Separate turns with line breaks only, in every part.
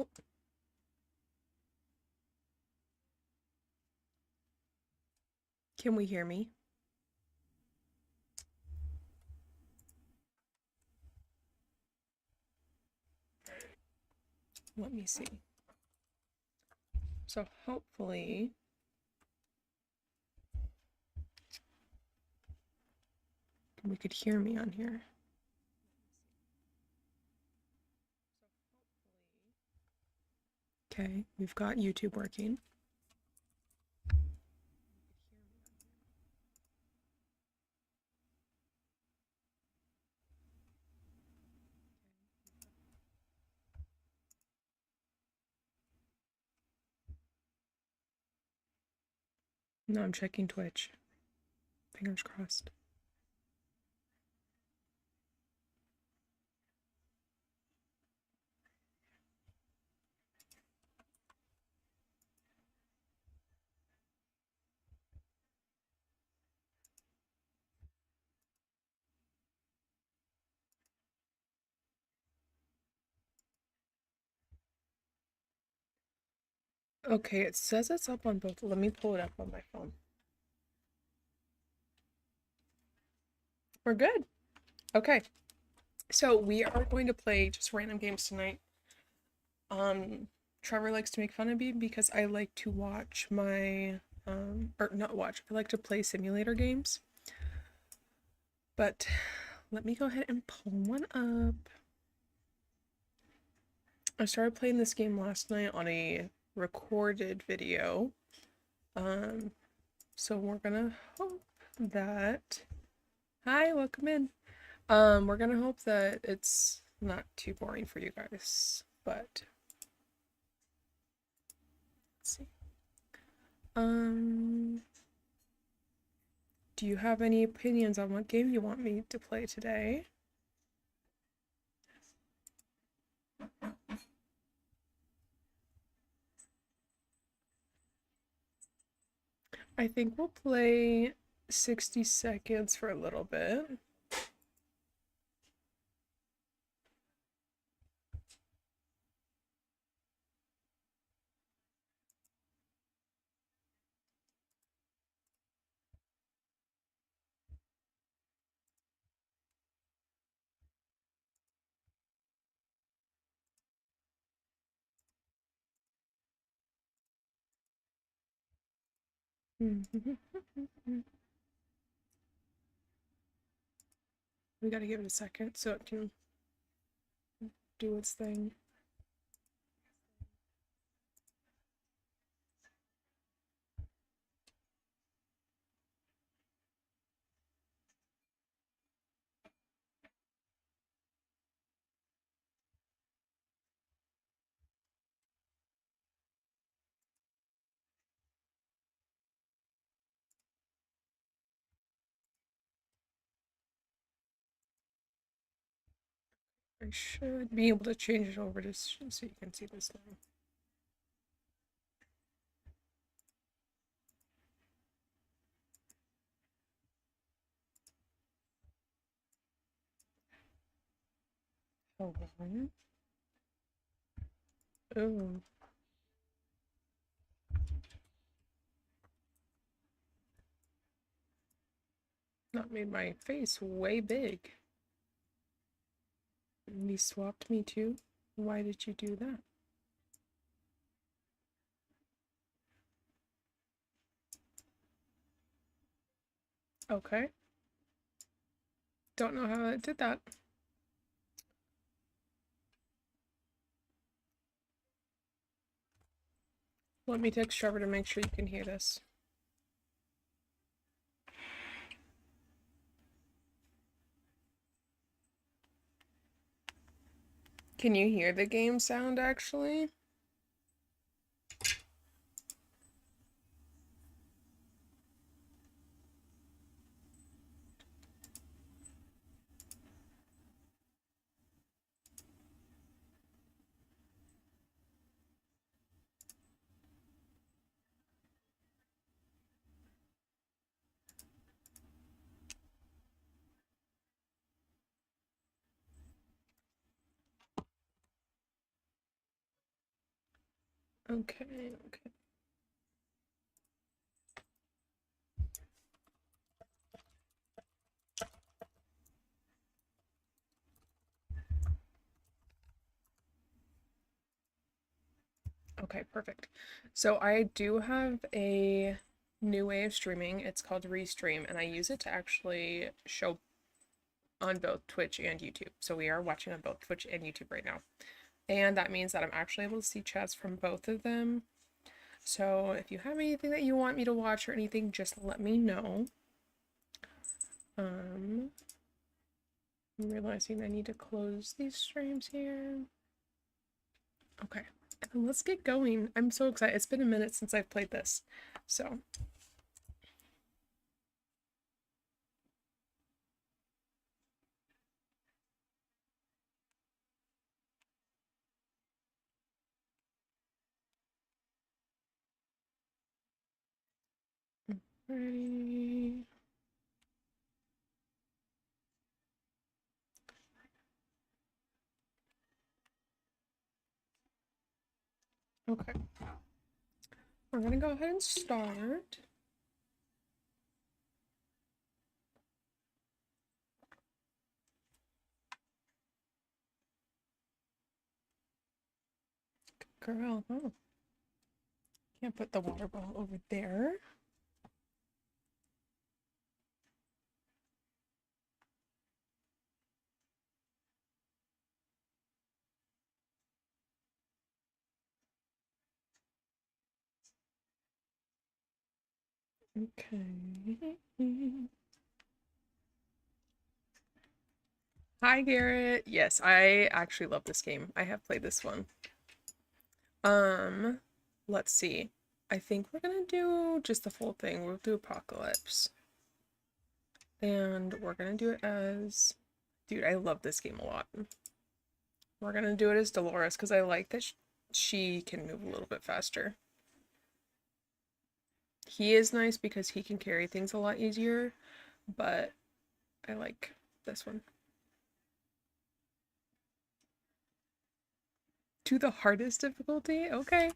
Oh. Can we hear me? Let me see. So hopefully we could hear me on here. Okay, we've got YouTube working. No, I'm checking Twitch. Fingers crossed. Okay, it says it's up on both. Let me pull it up on my phone. We're good. Okay. So we are going to play just random games tonight. Trevor likes to make fun of me because I like to watch my or not watch. I like to play simulator games. But let me go ahead and pull one up. I started playing this game last night on a recorded video. So we're gonna hope that hi, welcome in. We're gonna hope that it's not too boring for you guys, but let's see. Do you have any opinions on what game you want me to play today? I think we'll play 60 seconds for a little bit. We gotta give it a second so it can do its thing. I should be able to change it over to so you can see this now. Hold on. Oh. That made my face way big. And he swapped me too? Why did you do that? Okay. Don't know how it did that. Let me text Trevor to make sure you can hear this. Can you hear the game sound actually? Okay, okay. Okay, perfect. So I do have a new way of streaming. It's called Restream, and I use it to actually show on both Twitch and YouTube. So we are watching on both Twitch and YouTube right now. And that means that I'm actually able to see chats from both of them. So if you have anything that you want me to watch or anything, just let me know. I'm realizing I need to close these streams here. Okay, and let's get going. I'm so excited. It's been a minute since I've played this. So ready. Okay. We're gonna go ahead and start. Girl, oh. Can't put the water bottle over there. Okay. Hi, Garrett. Yes, I actually love this game. I have played this one. Let's see. I think we're gonna do just the full thing. We'll do Apocalypse. And we're gonna do it as... Dude, I love this game a lot. We're gonna do it as Dolores because I like that she can move a little bit faster. He is nice because he can carry things a lot easier, but I like this one. To the hardest difficulty? Okay.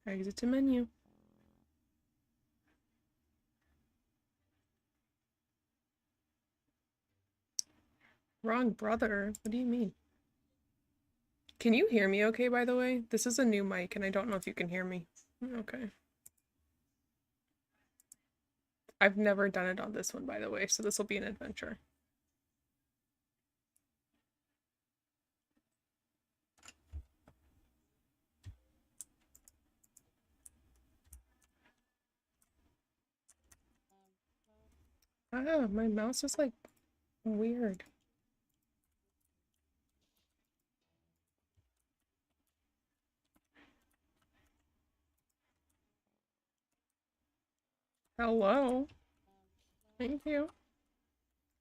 Exit to menu. Wrong brother. What do you mean? Can you hear me okay, by the way? This is a new mic and I don't know if you can hear me. Okay. I've never done it on this one, by the way, so this will be an adventure. Ah, my mouse is like weird. Hello. Thank you.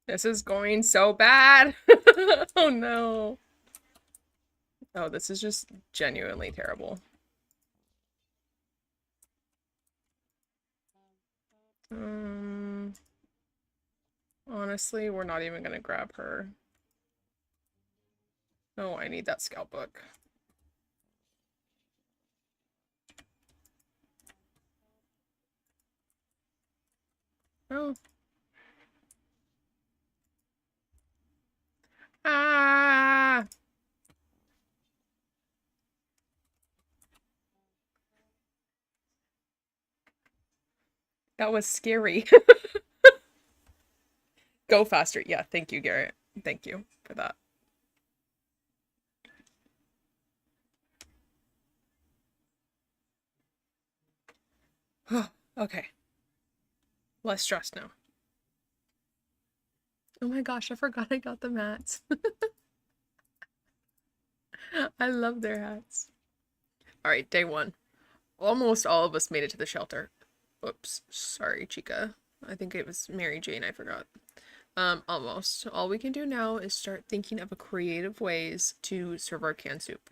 This is going so bad. Oh no. Oh, this is just genuinely terrible. Honestly, we're not even gonna grab her. Oh, I need that scout book. Oh. Ah! That was scary. Go faster. Yeah, thank you, Garrett. Thank you for that. Okay. Less stressed now. Oh my gosh, I forgot I got the mats. I love their hats. Alright, day one. Almost all of us made it to the shelter. Oops, sorry, Chica. I think it was Mary Jane, I forgot. Almost. All we can do now is start thinking of creative ways to serve our canned soup.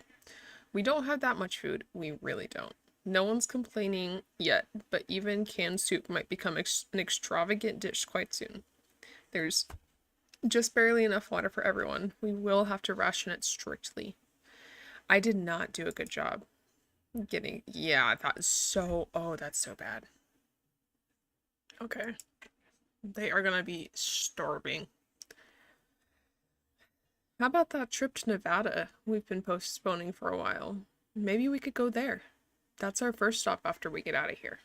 We don't have that much food. We really don't. No one's complaining yet, but even canned soup might become an extravagant dish quite soon. There's just barely enough water for everyone. We will have to ration it strictly. I did not do a good job getting, yeah, that is so, oh, that's so bad. Okay. They are gonna be starving. How about that trip to Nevada we've been postponing for a while? Maybe we could go there. That's our first stop after we get out of here.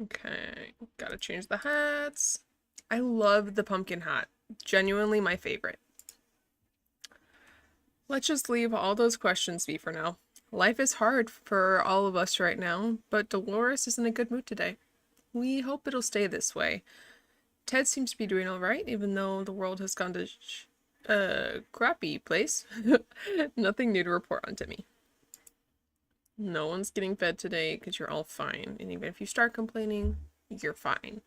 Okay, gotta change the hats. I love the pumpkin hat. Genuinely my favorite. Let's just leave all those questions be for now. Life is hard for all of us right now, but Dolores is in a good mood today. We hope it'll stay this way. Ted seems to be doing alright, even though the world has gone to crappy place. Nothing new to report on Timmy. No one's getting fed today because you're all fine. And even if you start complaining, you're fine.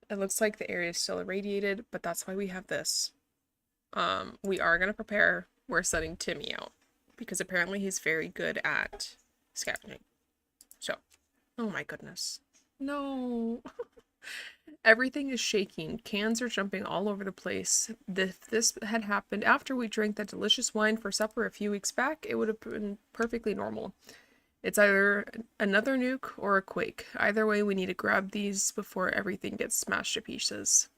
It looks like the area is still irradiated, but that's why we have this. We are going to prepare. We're setting Timmy out because apparently he's very good at scavenging. So, oh my goodness. No. Everything is shaking. Cans are jumping all over the place. If this had happened after we drank that delicious wine for supper a few weeks back, it would have been perfectly normal. It's either another nuke or a quake. Either way, we need to grab these before everything gets smashed to pieces.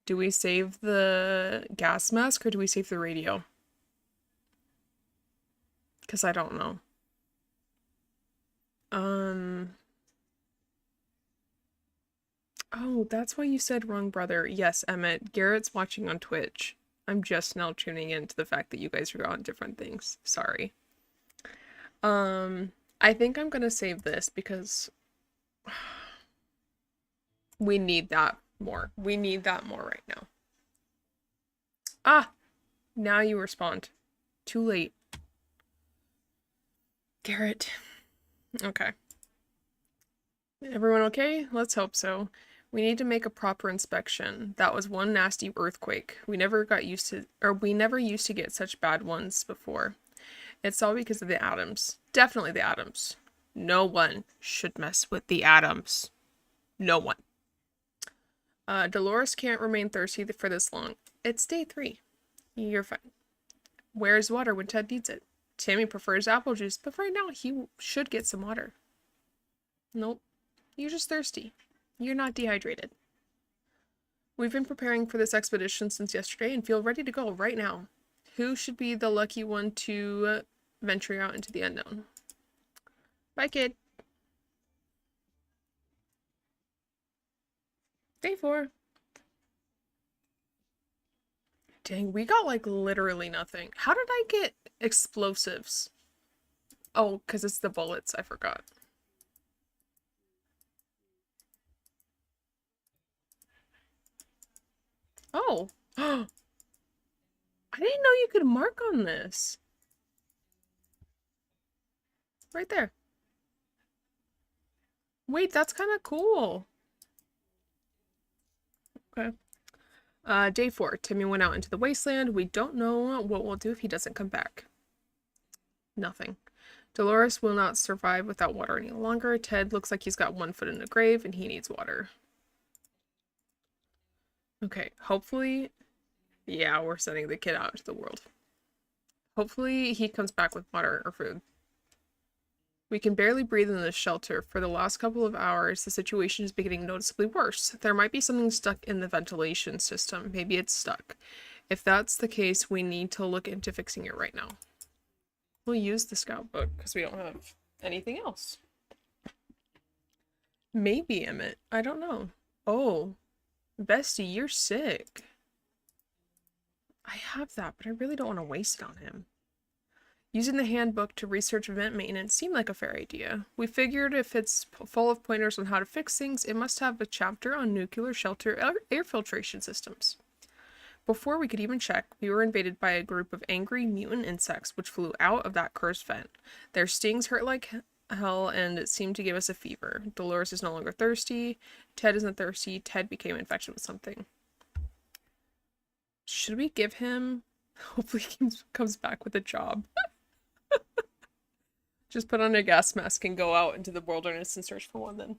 Do we save the gas mask or do we save the radio? Because I don't know. Oh, that's why you said wrong brother. Yes, Emmett. Garrett's watching on Twitch. I'm just now tuning in to the fact that you guys are on different things. Sorry. I think I'm gonna save this because we need that more. We need that more right now. Ah! Now you respond. Too late. Garrett. Okay. Everyone okay? Let's hope so. We need to make a proper inspection. That was one nasty earthquake. We never used to get such bad ones before. It's all because of the atoms. Definitely the atoms. No one should mess with the atoms. No one. Dolores can't remain thirsty for this long. It's day 3. You're fine. Where's water when Ted needs it? Timmy prefers apple juice, but right now he should get some water. Nope. You're just thirsty. You're not dehydrated. We've been preparing for this expedition since yesterday and feel ready to go right now. Who should be the lucky one to venture out into the unknown? Bye, kid. Day 4. Dang, we got like literally nothing. How did I get explosives? Oh, because it's the bullets. I forgot. Oh. I didn't know you could mark on this. Right there. Wait, that's kind of cool. Okay. Day 4. Timmy went out into the wasteland. We don't know what we'll do if he doesn't come back. Nothing. Dolores will not survive without water any longer. Ted looks like he's got one foot in the grave and he needs water. Okay, hopefully... Yeah, we're sending the kid out into the world. Hopefully he comes back with water or food. We can barely breathe in this shelter. For the last couple of hours, the situation is getting noticeably worse. There might be something stuck in the ventilation system. Maybe it's stuck. If that's the case, we need to look into fixing it right now. We'll use the scout book because we don't have anything else. Maybe, Emmett. I don't know. Oh, Bestie, you're sick. I have that, but I really don't want to waste it on him. Using the handbook to research event maintenance seemed like a fair idea. We figured if it's full of pointers on how to fix things, it must have a chapter on nuclear shelter air filtration systems. Before we could even check, we were invaded by a group of angry mutant insects which flew out of that cursed vent. Their stings hurt like hell and it seemed to give us a fever. Dolores is no longer thirsty. Ted isn't thirsty. Ted became infected with something. Should we give him Hopefully he comes back with a job. Just put on a gas mask and go out into the wilderness and search for one then.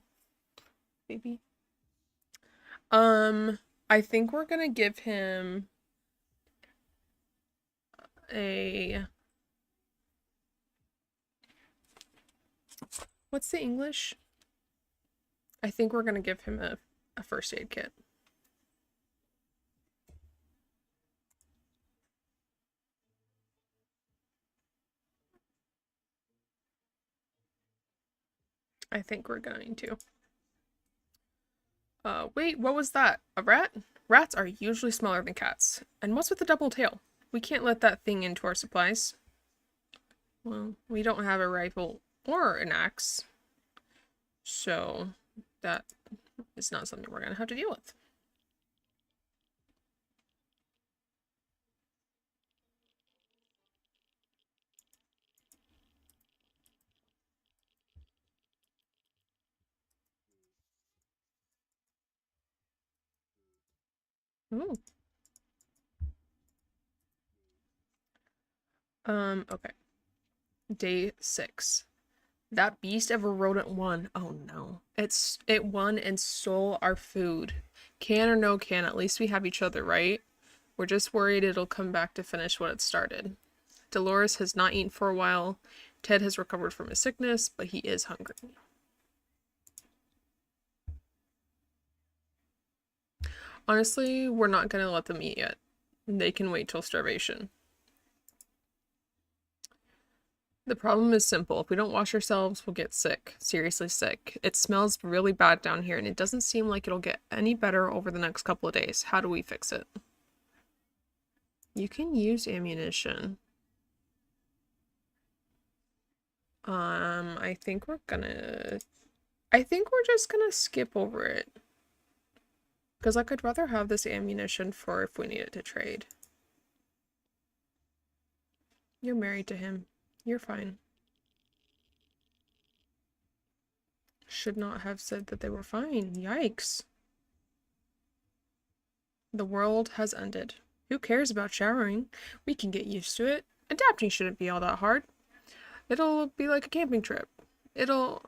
Maybe. I think we're gonna give him a... What's the English? I think we're gonna give him a first aid kit. I think we're going to. Wait, what was that? A rat? Rats are usually smaller than cats. And what's with the double tail? We can't let that thing into our supplies. Well, we don't have a rifle or an axe. So that is not something we're gonna have to deal with. Ooh. Okay. Day 6. That beast of a rodent won. Oh no. It won and stole our food. Can or no can, at least we have each other, right? We're just worried it'll come back to finish what it started. Dolores has not eaten for a while. Ted has recovered from his sickness, but he is hungry. Honestly, we're not gonna let them eat yet. They can wait till starvation. The problem is simple. If we don't wash ourselves, we'll get sick. Seriously sick. It smells really bad down here, and it doesn't seem like it'll get any better over the next couple of days. How do we fix it? You can use ammunition. I think we're just gonna skip over it. Because like, I'd rather have this ammunition for if we need it to trade. You're married to him. You're fine. Should not have said that they were fine. Yikes. The world has ended. Who cares about showering? We can get used to it. Adapting shouldn't be all that hard. It'll be like a camping trip. Oh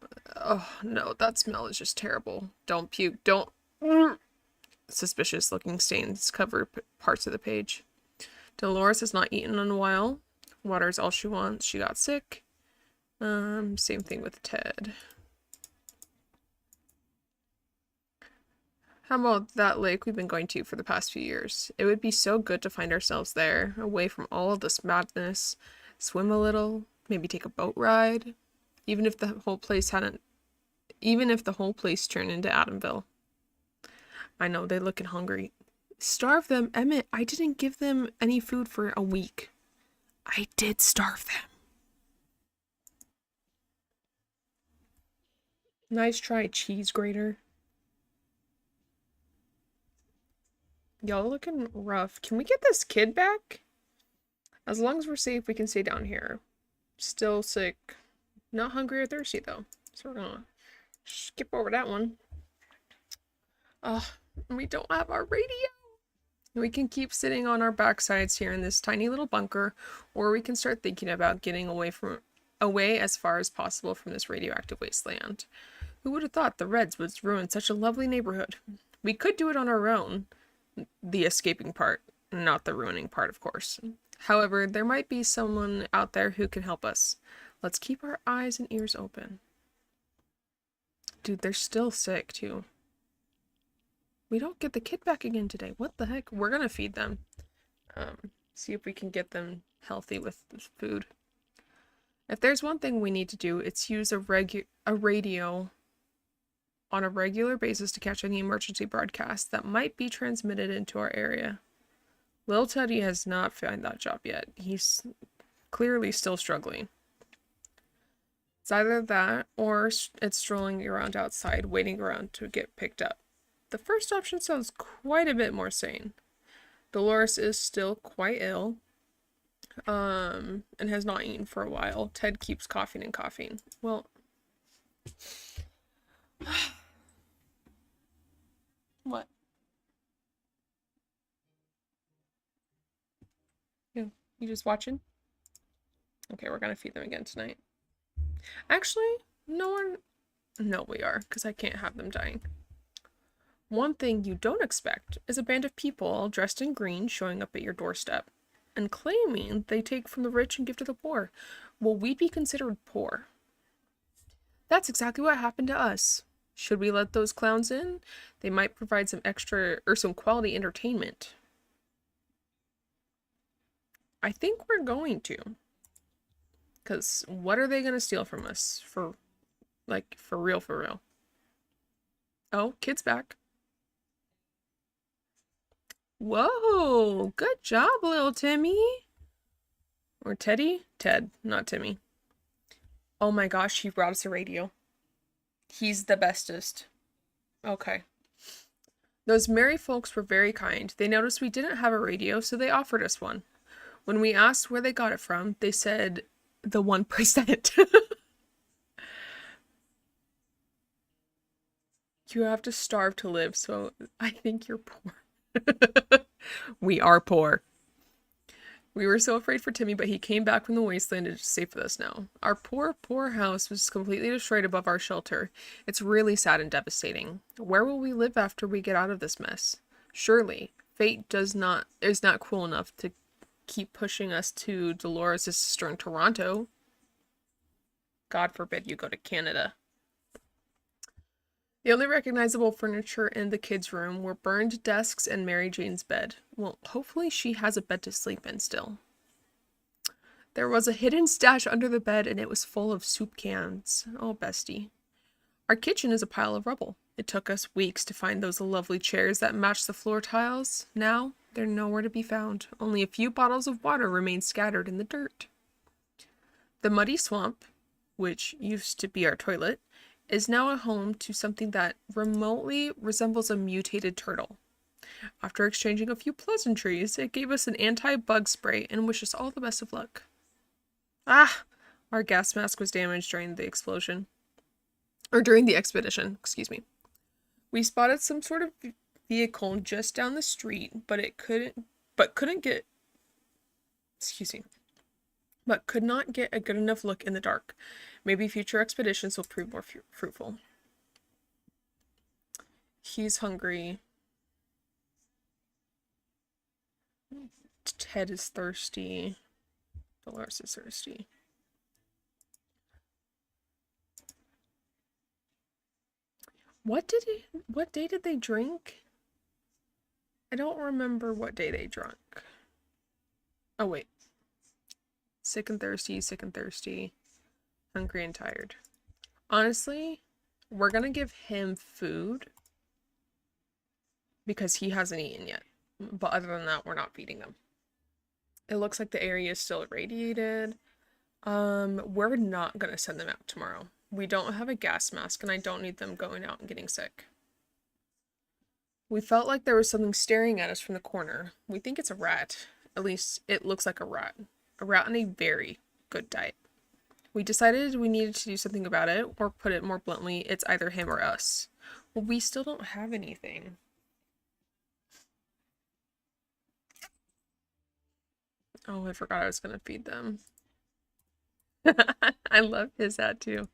no, that smell is just terrible. Don't puke. Don't... Suspicious looking stains cover parts of the page. Dolores has not eaten in a while. Water's all she wants. She got sick. Same thing with Ted. How about that lake we've been going to for the past few years? It would be so good to find ourselves there, away from all of this madness. Swim a little, maybe take a boat ride. Even if the whole place turned into Adamville. I know, they're looking hungry. Starve them, Emmett. I didn't give them any food for a week. I did starve them. Nice try, cheese grater. Y'all looking rough. Can we get this kid back? As long as we're safe, we can stay down here. Still sick. Not hungry or thirsty, though. So we're gonna skip over that one. We don't have our radio. We can keep sitting on our backsides here in this tiny little bunker, or we can start thinking about getting away as far as possible from this radioactive wasteland. Who would have thought the Reds would ruin such a lovely neighborhood? We could do it on our own. The escaping part, not the ruining part, of course. However, there might be someone out there who can help us. Let's keep our eyes and ears open. Dude, they're still sick, too. We don't get the kid back again today. What the heck? We're gonna feed them. See if we can get them healthy with food. If there's one thing we need to do, it's use a radio on a regular basis to catch any emergency broadcasts that might be transmitted into our area. Lil Teddy has not found that job yet. He's clearly still struggling. It's either that or it's strolling around outside, waiting around to get picked up. The first option sounds quite a bit more sane. Dolores is still quite ill, and has not eaten for a while. Ted keeps coughing and coughing. Well, what? Yeah. You just watching? Okay, we're gonna feed them again tonight. Actually, no, we are, because I can't have them dying. One thing you don't expect is a band of people all dressed in green showing up at your doorstep and claiming they take from the rich and give to the poor. Will we be considered poor? That's exactly what happened to us. Should we let those clowns in? They might provide some extra or some quality entertainment. I think we're going to. Because what are they going to steal from us? For real, for real. Oh, kid's back. Whoa, good job, little Timmy. Or Teddy? Ted, not Timmy. Oh my gosh, he brought us a radio. He's the bestest. Okay. Those merry folks were very kind. They noticed we didn't have a radio, so they offered us one. When we asked where they got it from, they said the 1%. You have to starve to live, so I think you're poor. We are poor. We were so afraid for Timmy, but he came back from the wasteland and is safe with us now. Our poor, poor house was completely destroyed above our shelter. It's really sad and devastating. Where will we live after we get out of this mess? Surely, fate is not cruel enough to keep pushing us to Dolores' sister in Toronto. God forbid you go to Canada. The only recognizable furniture in the kids' room were burned desks and Mary Jane's bed. Well, hopefully she has a bed to sleep in still. There was a hidden stash under the bed and it was full of soup cans. Oh, bestie. Our kitchen is a pile of rubble. It took us weeks to find those lovely chairs that match the floor tiles. Now, they're nowhere to be found. Only a few bottles of water remain scattered in the dirt. The muddy swamp, which used to be our toilet, is now a home to something that remotely resembles a mutated turtle. After exchanging a few pleasantries, it gave us an anti-bug spray and wished us all the best of luck. Ah! Our gas mask was damaged during the explosion. Or during the expedition, excuse me. We spotted some sort of vehicle just down the street, but could not get a good enough look in the dark. Maybe future expeditions will prove more fruitful. He's hungry. Ted is thirsty. Dolores is thirsty. What day did they drink? I don't remember what day they drank. Oh, wait. Sick and thirsty, hungry and tired. Honestly, we're gonna give him food because he hasn't eaten yet. But other than that, we're not feeding them. It looks like the area is still irradiated. We're not gonna send them out tomorrow. We don't have a gas mask and I don't need them going out and getting sick. We felt like there was something staring at us from the corner. We think it's a rat. At least it looks like a rat. A rat on a very good diet. We decided we needed to do something about it, or put it more bluntly, it's either him or us. Well, we still don't have anything. Oh, I forgot I was gonna feed them. I love his hat too.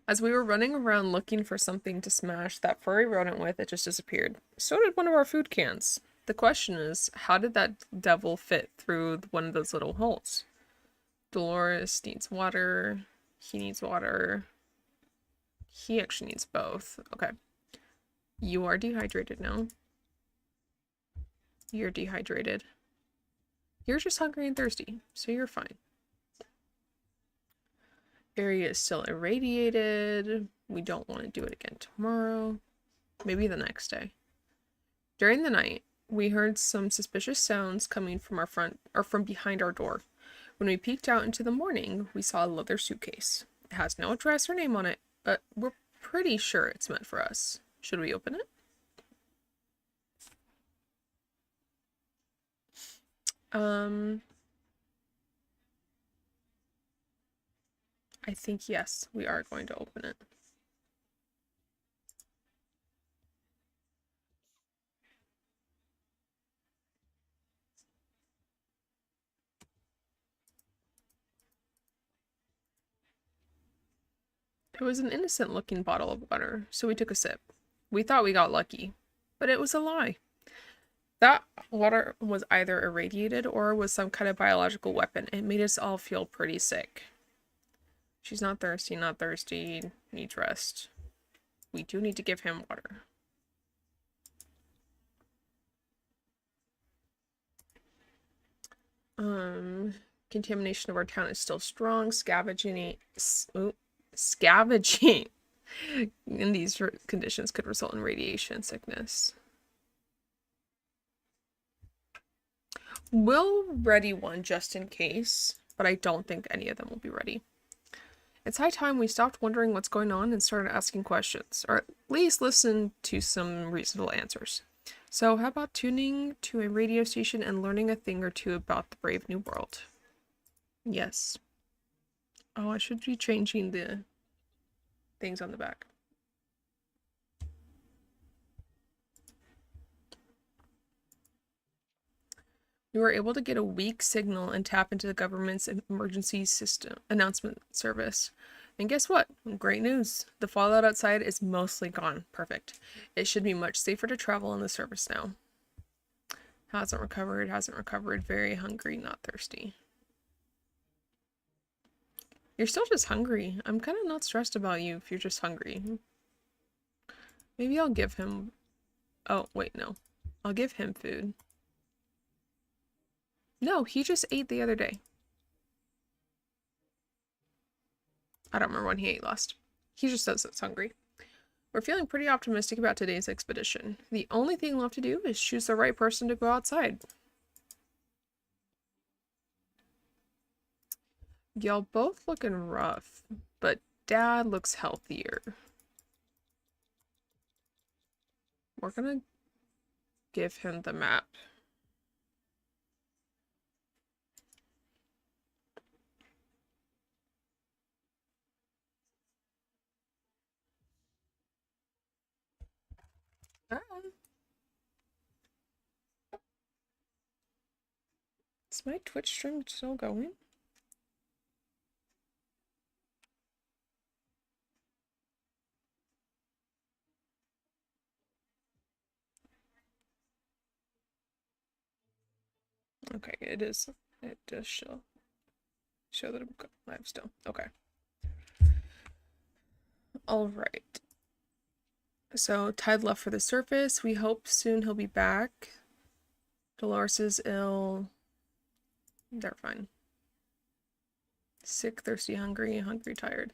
As we were running around looking for something to smash that furry rodent with, it just disappeared. So did one of our food cans. The question is, how did that devil fit through one of those little holes? Dolores needs water. He needs water. He actually needs both. Okay. You are dehydrated now. You're dehydrated. You're just hungry and thirsty, so you're fine. Area is still irradiated. We don't want to do it again tomorrow. Maybe the next day. During the night, we heard some suspicious sounds coming from our front or from behind our door. When we peeked out into the morning, we saw a leather suitcase. It has no address or name on it, but we're pretty sure it's meant for us. Should we open it? I think yes, we are going to open it. It was an innocent looking bottle of water, so we took a sip. We thought we got lucky, but it was a lie. That water was either irradiated or was some kind of biological weapon. It made us all feel pretty sick. She's not thirsty, needs rest. We do need to give him water. Contamination of our town is still strong. Scavenging in these conditions could result in radiation sickness. We'll ready one just in case, but I don't think any of them will be ready. It's high time we stopped wondering what's going on and started asking questions, or at least listen to some reasonable answers. So how about tuning to a radio station and learning a thing or two about the brave new world? Yes. Oh, I should be changing the things on the back. We were able to get a weak signal and tap into the government's emergency system announcement service. And guess what? Great news. The fallout outside is mostly gone. Perfect. It should be much safer to travel in the service now. Hasn't recovered. Very hungry, not thirsty. You're still just hungry. I'm kind of not stressed about you if you're just hungry. Maybe I'll give him... Oh, wait, no. I'll give him food. No, he just ate the other day. I don't remember when he ate last. He just says it's hungry. We're feeling pretty optimistic about today's expedition. The only thing left to do is choose the right person to go outside. Y'all both looking rough, but Dad looks healthier. We're gonna give him the map. Is my Twitch stream still going? Okay, it is. It does show that I'm live still. Okay. Alright. So, Tide left for the surface. We hope soon he'll be back. Dolores is ill. They're fine. Sick, thirsty, hungry, tired.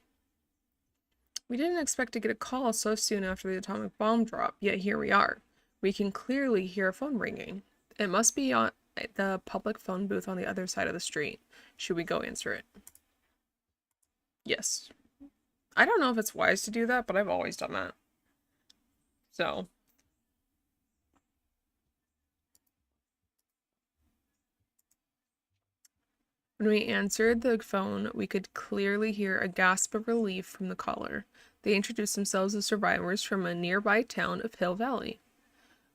We didn't expect to get a call so soon after the atomic bomb drop, yet here we are. We can clearly hear a phone ringing. It must be on the public phone booth on the other side of the street. Should we go answer it? Yes. I don't know if it's wise to do that, but I've always done that. So. When we answered the phone, we could clearly hear a gasp of relief from the caller. They introduced themselves as survivors from a nearby town of Hill Valley.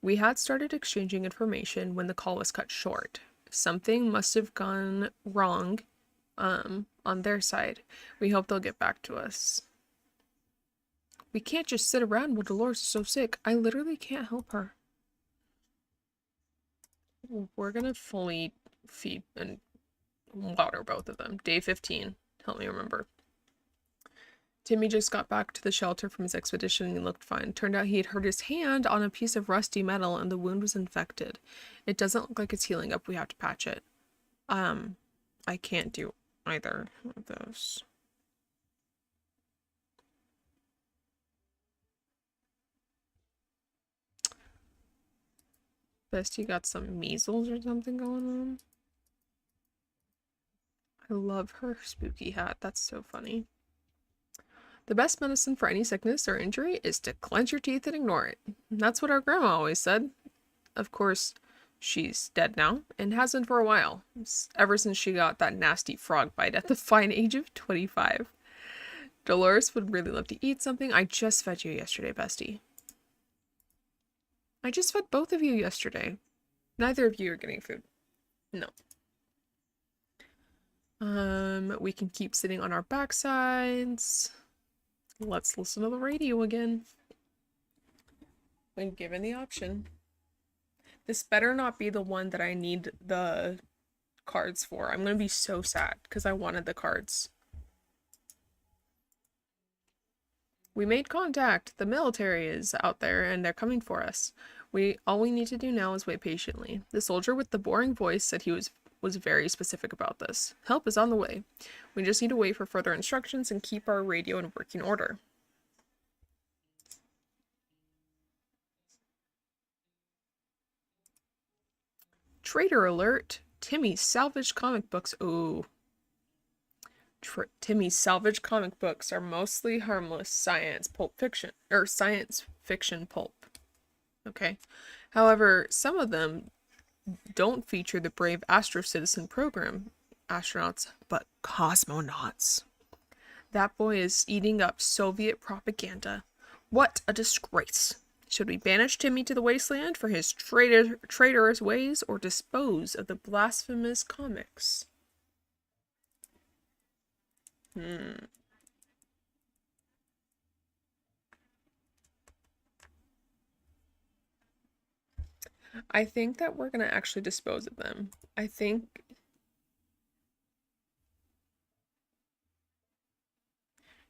We had started exchanging information when the call was cut short. Something must have gone wrong, on their side. We hope they'll get back to us. We can't just sit around while Dolores is so sick. I literally can't help her. We're gonna fully feed and water both of them. Day 15. Help me remember. Timmy just got back to the shelter from his expedition and he looked fine. Turned out he had hurt his hand on a piece of rusty metal and the wound was infected. It doesn't look like it's healing up. We have to patch it. I can't do either of those. Bestie got some measles or something going on. I love her spooky hat. That's so funny. The best medicine for any sickness or injury is to clench your teeth and ignore it. That's what our grandma always said. Of course, she's dead now, and has been for a while. Ever since she got that nasty frog bite at the fine age of 25. Dolores would really love to eat something. I just fed you yesterday, bestie. I just fed both of you yesterday. Neither of you are getting food. No. We can keep sitting on our backsides. Let's listen to the radio again. When given the option. This better not be the one that I need the cards for. I'm gonna be so sad because I wanted the cards. We made contact. The military is out there and they're coming for us. All we need to do now is wait patiently. The soldier with the boring voice said he was very specific about this. Help is on the way. We just need to wait for further instructions and keep our radio in working order. Trader alert. Timmy's salvaged comic books. Ooh. Timmy's salvaged comic books are mostly harmless science fiction pulp. Okay. However, some of them don't feature the brave Astro Citizen program astronauts, but cosmonauts. That boy is eating up Soviet propaganda. What a disgrace. Should we banish Timmy to the wasteland for his traitorous ways or dispose of the blasphemous comics? I think that we're gonna actually dispose of them. I think...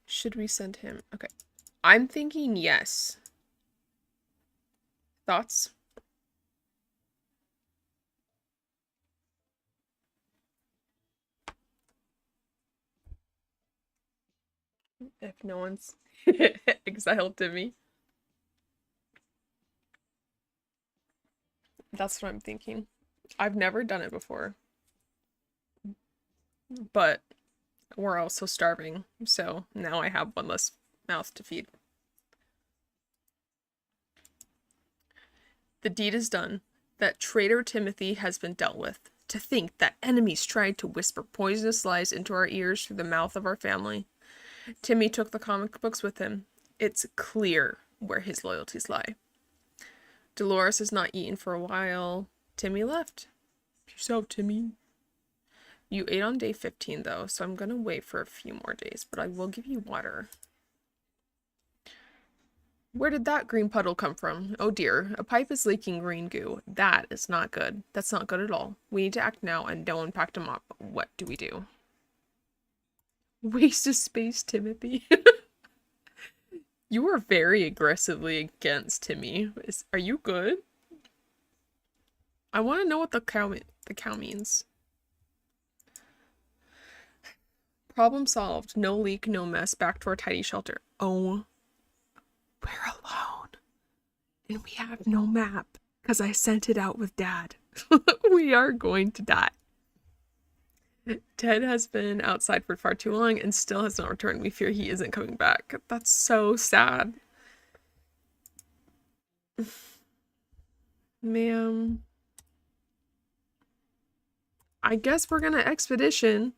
Should we send him? Okay. I'm thinking yes. Thoughts? If no one's exiled Timmy. That's what I'm thinking. I've never done it before. But we're also starving, so now I have one less mouth to feed. The deed is done. That traitor Timothy has been dealt with. To think that enemies tried to whisper poisonous lies into our ears through the mouth of our family. Timmy took the comic books with him. It's clear where his loyalties lie. Dolores has not eaten for a while. Timmy left. Peace out, Timmy. You ate on day 15, though, so I'm gonna wait for a few more days, but I will give you water. Where did that green puddle come from? Oh dear, a pipe is leaking green goo. That is not good. That's not good at all. We need to act now and don't impact him up. What do we do? Waste of space, Timothy. You are very aggressively against Timmy. Are you good? I want to know what the cow means. Problem solved. No leak, no mess. Back to our tiny shelter. Oh, we're alone. And we have no map because I sent it out with Dad. We are going to die. Ted has been outside for far too long and still has not returned. We fear he isn't coming back. That's so sad. Ma'am. I guess we're gonna expedition.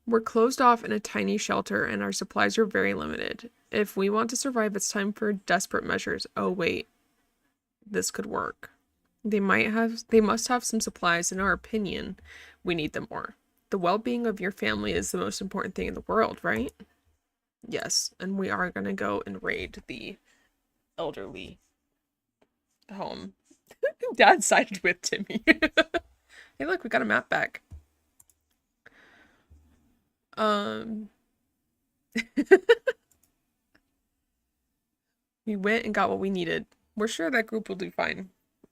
We're closed off in a tiny shelter and our supplies are very limited. If we want to survive, it's time for desperate measures. Oh wait, this could work. They must have some supplies. In our opinion, we need them more. The well-being of your family is the most important thing in the world, right? Yes, and we are gonna go and raid the elderly home. Dad sided with Timmy. Hey, look, we got a map back. We went and got what we needed. We're sure that group will do fine.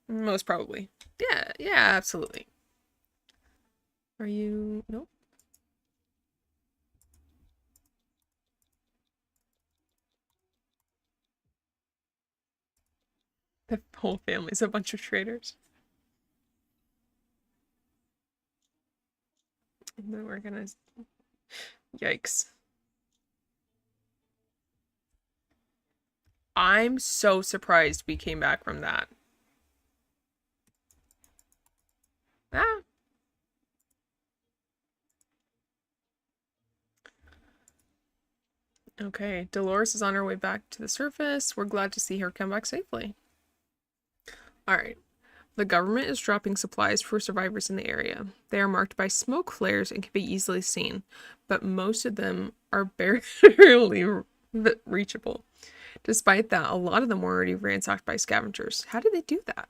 Most probably. Yeah, absolutely. Are you... Nope. The whole family's a bunch of traitors. And then we're gonna... Yikes. I'm so surprised we came back from that. Ah. Okay, Dolores is on her way back to the surface. We're glad to see her come back safely. Alright. The government is dropping supplies for survivors in the area. They are marked by smoke flares and can be easily seen, but most of them are barely reachable. Despite that, a lot of them were already ransacked by scavengers. How did they do that?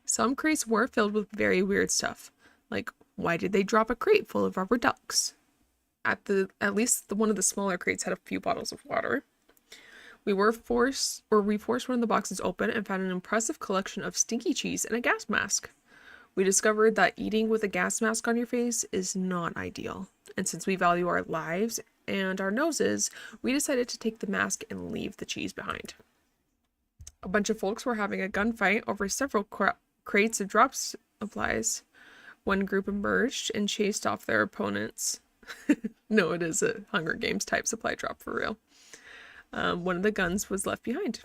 Some crates were filled with very weird stuff. Like, why did they drop a crate full of rubber ducks? At least one of the smaller crates had a few bottles of water. We forced one of the boxes open and found an impressive collection of stinky cheese and a gas mask. We discovered that eating with a gas mask on your face is not ideal. And since we value our lives and our noses, we decided to take the mask and leave the cheese behind. A bunch of folks were having a gunfight over several crates of drop supplies. One group emerged and chased off their opponents. No, it is a Hunger Games type supply drop for real. One of the guns was left behind.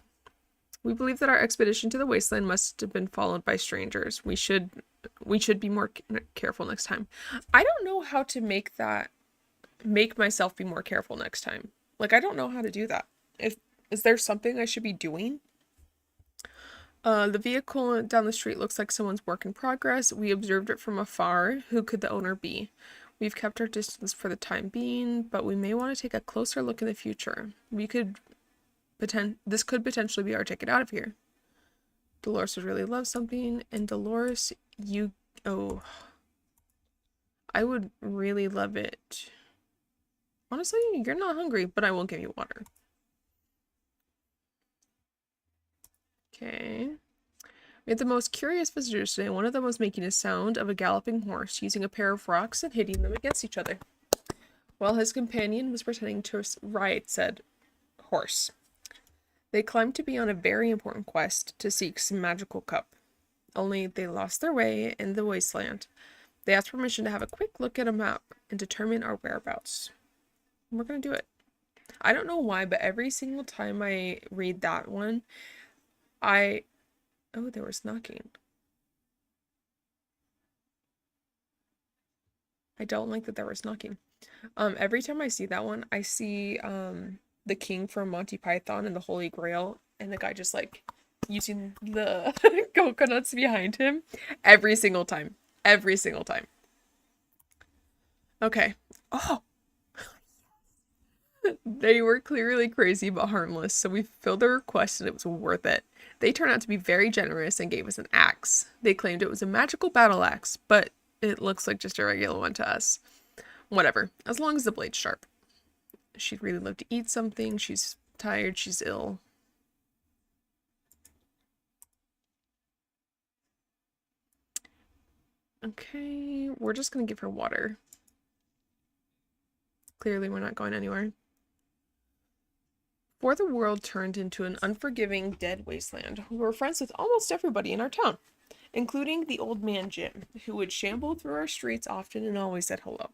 We believe that our expedition to the wasteland must have been followed by strangers. We should be more careful next time. I don't know how to make myself be more careful next time. Like, I don't know how to do that. Is there something I should be doing? The vehicle down the street looks like someone's work in progress. We observed it from afar. Who could the owner be? We've kept our distance for the time being, but we may want to take a closer look in the future. This could potentially be our ticket out of here. Dolores would really love something, and Dolores, I would really love it. Honestly, you're not hungry, but I will give you water. Okay. We had the most curious visitors today. One of them was making a sound of a galloping horse, using a pair of rocks and hitting them against each other. While his companion was pretending to ride said horse. They claimed to be on a very important quest to seek some magical cup. Only they lost their way in the wasteland. They asked permission to have a quick look at a map and determine our whereabouts. And we're going to do it. I don't know why, but every single time I read that one, Oh, there was knocking. I don't like that there was knocking. Every time I see that one, I see the king from Monty Python and the Holy Grail, and the guy just like using the coconuts behind him every single time. Every single time. Okay. Oh, they were clearly crazy but harmless, so we filled their request and it was worth it. They turned out to be very generous and gave us an axe. They claimed it was a magical battle axe, but it looks like just a regular one to us. Whatever, as long as the blade's sharp. She'd really love to eat something. She's tired, she's ill. Okay, we're just gonna give her water. Clearly we're not going anywhere. Before the world turned into an unforgiving, dead wasteland, we were friends with almost everybody in our town, including the old man Jim, who would shamble through our streets often and always said hello.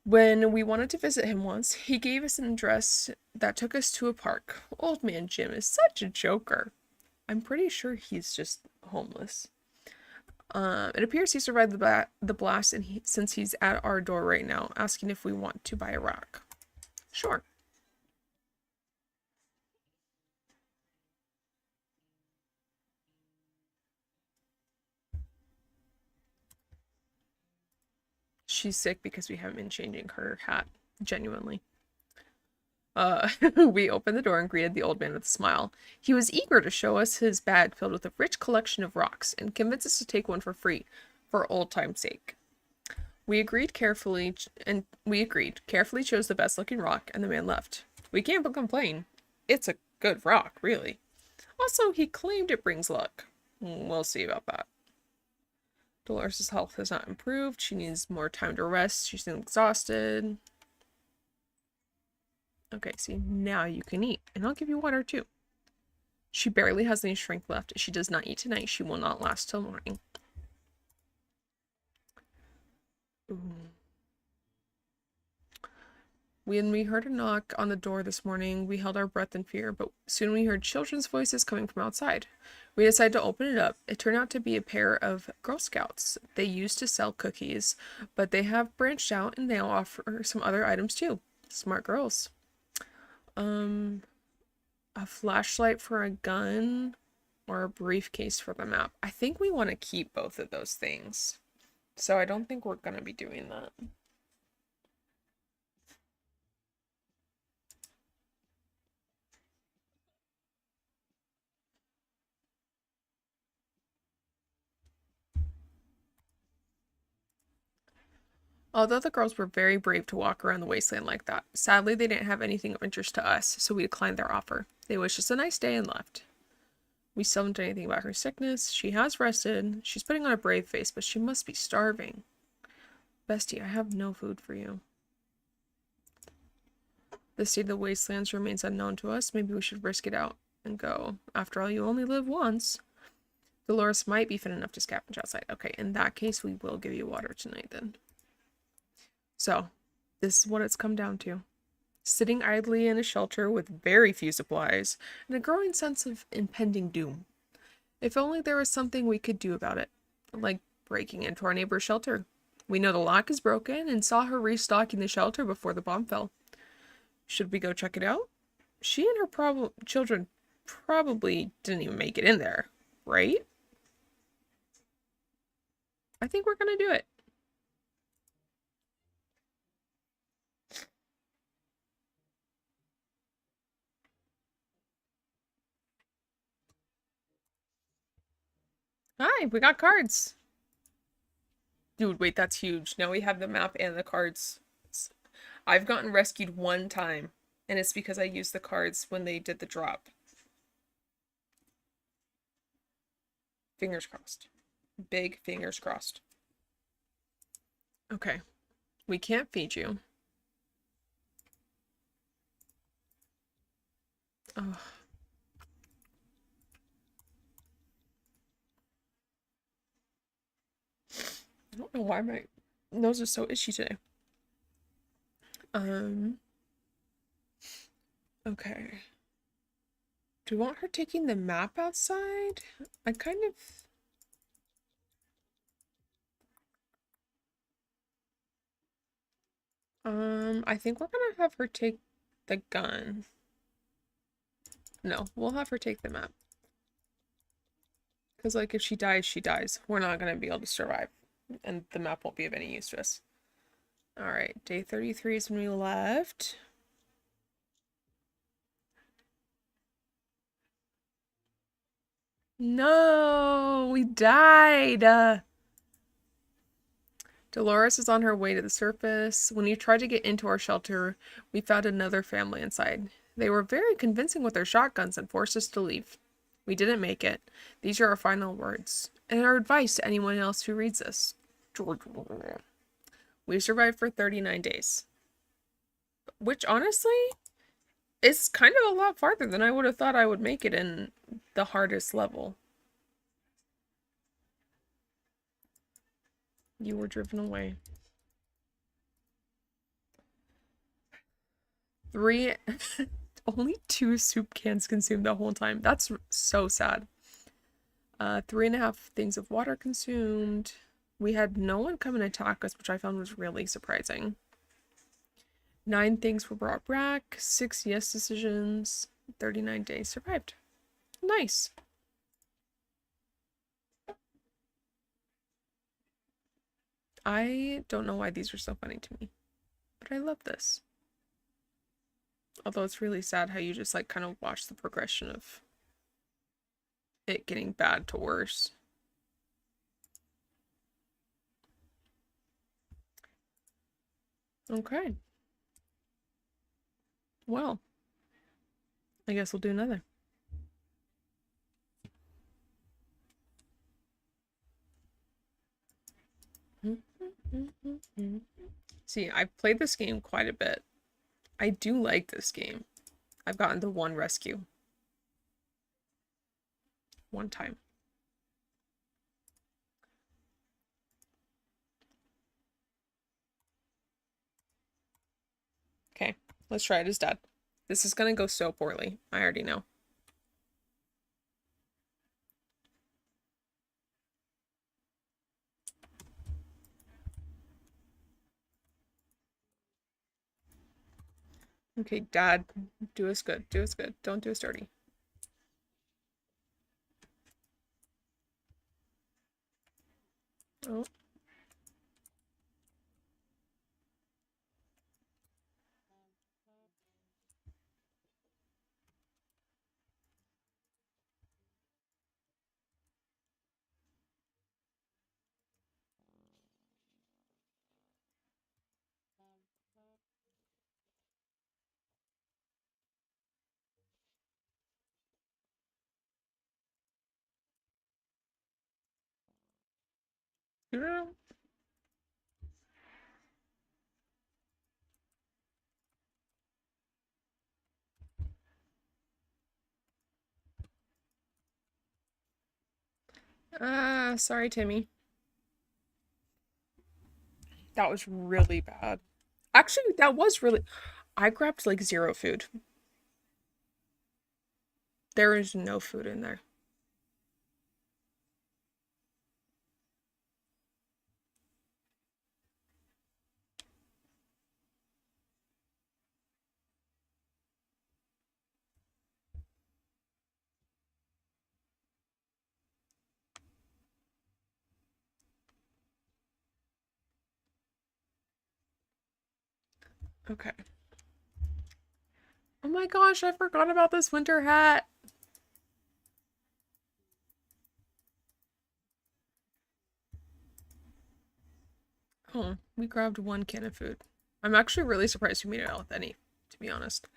When we wanted to visit him once, he gave us an address that took us to a park. Old man Jim is such a joker. I'm pretty sure he's just homeless. It appears he survived the blast, and since he's at our door right now, asking if we want to buy a rock. Sure. She's sick because we haven't been changing her hat, genuinely. We opened the door and greeted the old man with a smile. He was eager to show us his bag filled with a rich collection of rocks and convinced us to take one for free, for old time's sake. We agreed, carefully chose the best looking rock, and the man left. We can't but complain. It's a good rock, really. Also, he claimed it brings luck. We'll see about that. Dolores' health has not improved. She needs more time to rest. She's exhausted. Okay, see, now you can eat. And I'll give you water, too. She barely has any strength left. If she does not eat tonight, she will not last till morning. Ooh. When we heard a knock on the door this morning, we held our breath in fear, but soon we heard children's voices coming from outside. We decided to open it up. It turned out to be a pair of Girl Scouts. They used to sell cookies, but they have branched out and now offer some other items too. Smart girls. A flashlight for a gun or a briefcase for the map. I think we want to keep both of those things. So I don't think we're going to be doing that. Although the girls were very brave to walk around the wasteland like that, sadly they didn't have anything of interest to us, so we declined their offer. They wished us a nice day and left. We still haven't done anything about her sickness. She has rested. She's putting on a brave face, but she must be starving. Bestie, I have no food for you. The state of the wastelands remains unknown to us. Maybe we should risk it out and go. After all, you only live once. Dolores might be fit enough to scavenge outside. Okay, in that case, we will give you water tonight then. So, this is what it's come down to. Sitting idly in a shelter with very few supplies and a growing sense of impending doom. If only there was something we could do about it, like breaking into our neighbor's shelter. We know the lock is broken and saw her restocking the shelter before the bomb fell. Should we go check it out? She and her children probably didn't even make it in there, right? I think we're gonna do it. Hi, we got cards. Dude, wait, that's huge. Now we have the map and the cards. I've gotten rescued one time, and it's because I used the cards when they did the drop. Fingers crossed. Big fingers crossed. Okay. We can't feed you. Oh. I don't know why my nose is so itchy today. Okay. Do we want her taking the map outside? I kind of... I think we're gonna have her take the gun. No, we'll have her take the map. Because, like, if she dies, she dies. We're not gonna be able to survive. And the map won't be of any use to us. Alright, day 33 is when we left. No, we died. Dolores is on her way to the surface. When you tried to get into our shelter, we found another family inside. They were very convincing with their shotguns and forced us to leave. We didn't make it. These are our final words, and our advice to anyone else who reads this. We survived for 39 days. Which, honestly, is kind of a lot farther than I would have thought I would make it in the hardest level. You were driven away. Three... Only 2 soup cans consumed the whole time. That's so sad. 3.5 things of water consumed. We had no one come and attack us, which I found was really surprising. 9 things were brought back. 6 yes decisions. 39 days survived. Nice. I don't know why these are so funny to me, but I love this. Although it's really sad how you just like kind of watch the progression of it getting bad to worse. Okay. Well, I guess we'll do another. See, I've played this game quite a bit. I do like this game. I've gotten the one rescue. One time. Okay, let's try it as dad. This is gonna go so poorly. I already know. Okay, dad, do us good. Do us good. Don't do us dirty. Oh. Yeah. Sorry, Timmy. That was really bad. Actually, that was really. I grabbed like zero food. There is no food in there. Okay. Oh my gosh, I forgot about this winter hat. Oh, we grabbed one can of food. I'm actually really surprised we made it out with any, to be honest.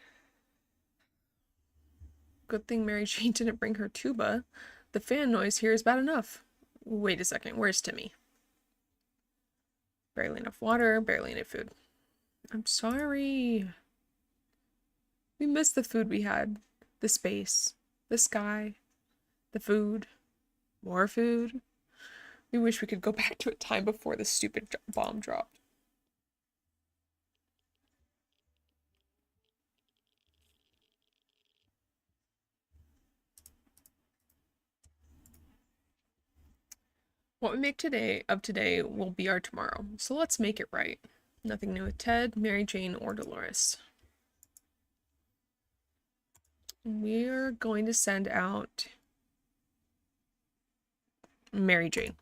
Good thing Mary Jane didn't bring her tuba. The fan noise here is bad enough. Wait a second, where's Timmy? Barely enough water, barely enough food. I'm sorry. We missed the food we had. The space. The sky. The food. More food. We wish we could go back to a time before the stupid bomb dropped. What we make today will be our tomorrow, so let's make it right. Nothing new with Ted, Mary Jane, or Dolores. We're going to send out Mary Jane.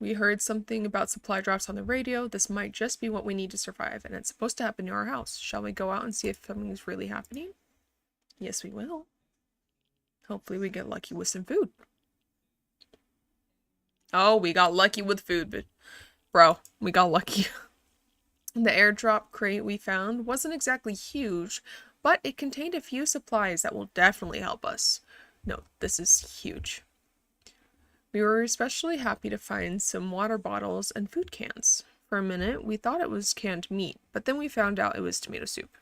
We heard something about supply drops on the radio. This might just be what we need to survive, and it's supposed to happen near our house. Shall we go out and see if something is really happening? Yes, we will. Hopefully we get lucky with some food. Oh, we got lucky with food, but bro, we got lucky. The airdrop crate we found wasn't exactly huge, but it contained a few supplies that will definitely help us. No, this is huge. We were especially happy to find some water bottles and food cans. For a minute, we thought it was canned meat, but then we found out it was tomato soup.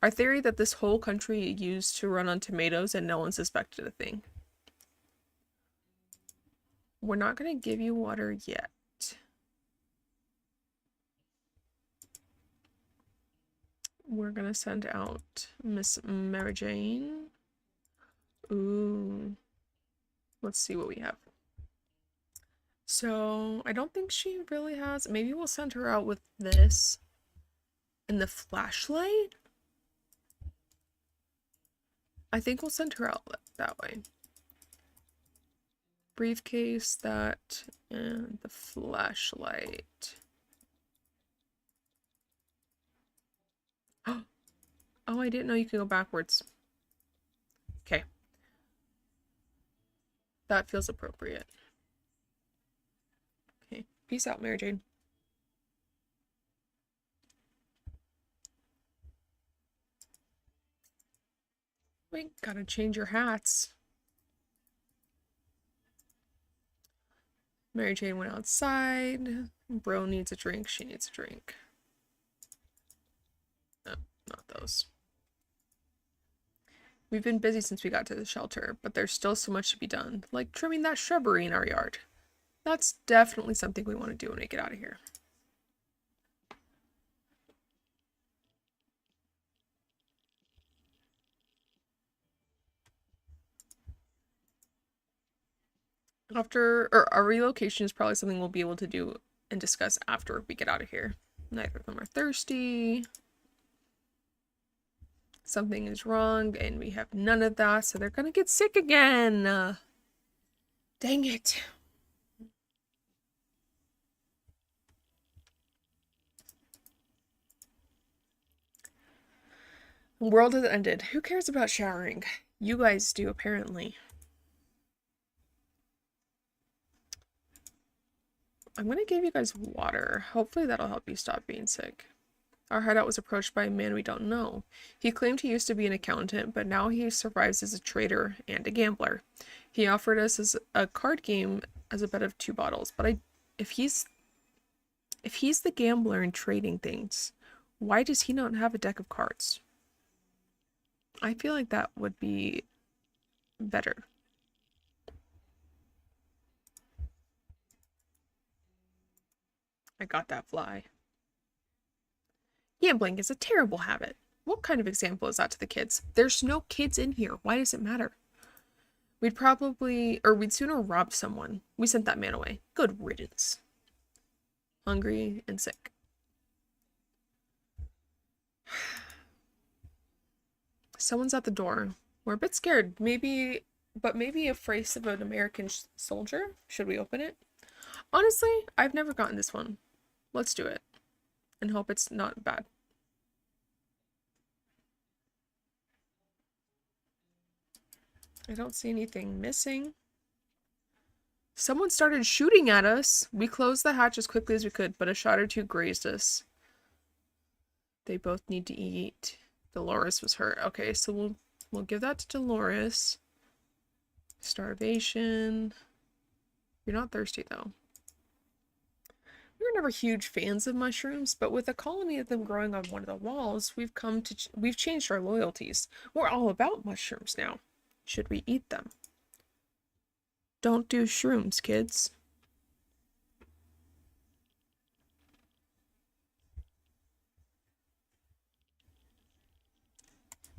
Our theory that this whole country used to run on tomatoes and no one suspected a thing. We're not going to give you water yet. We're going to send out Miss Mary Jane. Ooh. Let's see what we have. So, I don't think she really has. Maybe we'll send her out with this and the flashlight. I think we'll send her out that way. Briefcase, that, and the flashlight. Oh, I didn't know you could go backwards. Okay. That feels appropriate. Okay. Peace out, Mary Jane. Wait, gotta change your hats. Mary Jane went outside. Bro needs a drink. She needs a drink. No, not those. We've been busy since we got to the shelter, but there's still so much to be done, like trimming that shrubbery in our yard. That's definitely something we want to do when we get out of here. Our relocation is probably something we'll be able to do and discuss after we get out of here. Neither of them are thirsty. Something is wrong, and we have none of that, so they're gonna get sick again. Dang it. The world has ended. Who cares about showering? You guys do, apparently. I'm gonna give you guys water. Hopefully that'll help you stop being sick. Our hideout was approached by a man we don't know. He claimed he used to be an accountant, but now he survives as a trader and a gambler. He offered us a card game as a bet of 2 bottles. But if he's the gambler and trading things, why does he not have a deck of cards? I feel like that would be better. I got that fly. Gambling is a terrible habit. What kind of example is that to the kids? There's no kids in here. Why does it matter? We'd sooner rob someone. We sent that man away. Good riddance. Hungry and sick. Someone's at the door. We're a bit scared. Maybe afraid of an American soldier. Should we open it? Honestly, I've never gotten this one. Let's do it. And hope it's not bad. I don't see anything missing. Someone started shooting at us. We closed the hatch as quickly as we could, but a shot or two grazed us. They both need to eat. Dolores was hurt. Okay, so we'll give that to Dolores. Starvation. You're not thirsty though. We were never huge fans of mushrooms, but with a colony of them growing on one of the walls, we've changed our loyalties. We're all about mushrooms now. Should we eat them? Don't do shrooms, kids.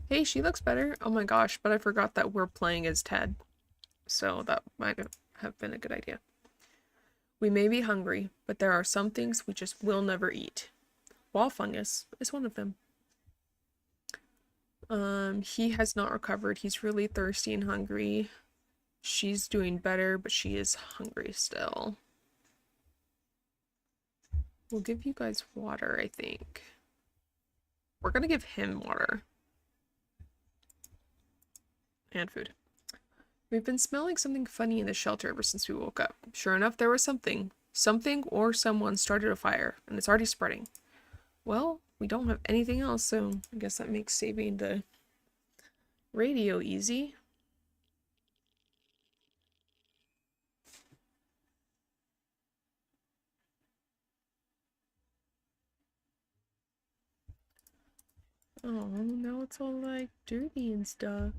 Hey, she looks better. Oh my gosh, but I forgot that we're playing as Ted. So that might have been a good idea. We may be hungry, but there are some things we just will never eat. Wall fungus is one of them. He has not recovered. He's really thirsty and hungry. She's doing better, but she is hungry still. We'll give you guys water, I think. We're gonna give him water. And food. We've been smelling something funny in the shelter ever since we woke up. Sure enough, there was something. Something or someone started a fire, and it's already spreading. Well, we don't have anything else, so I guess that makes saving the radio easy. Oh, now it's all like dirty and stuff.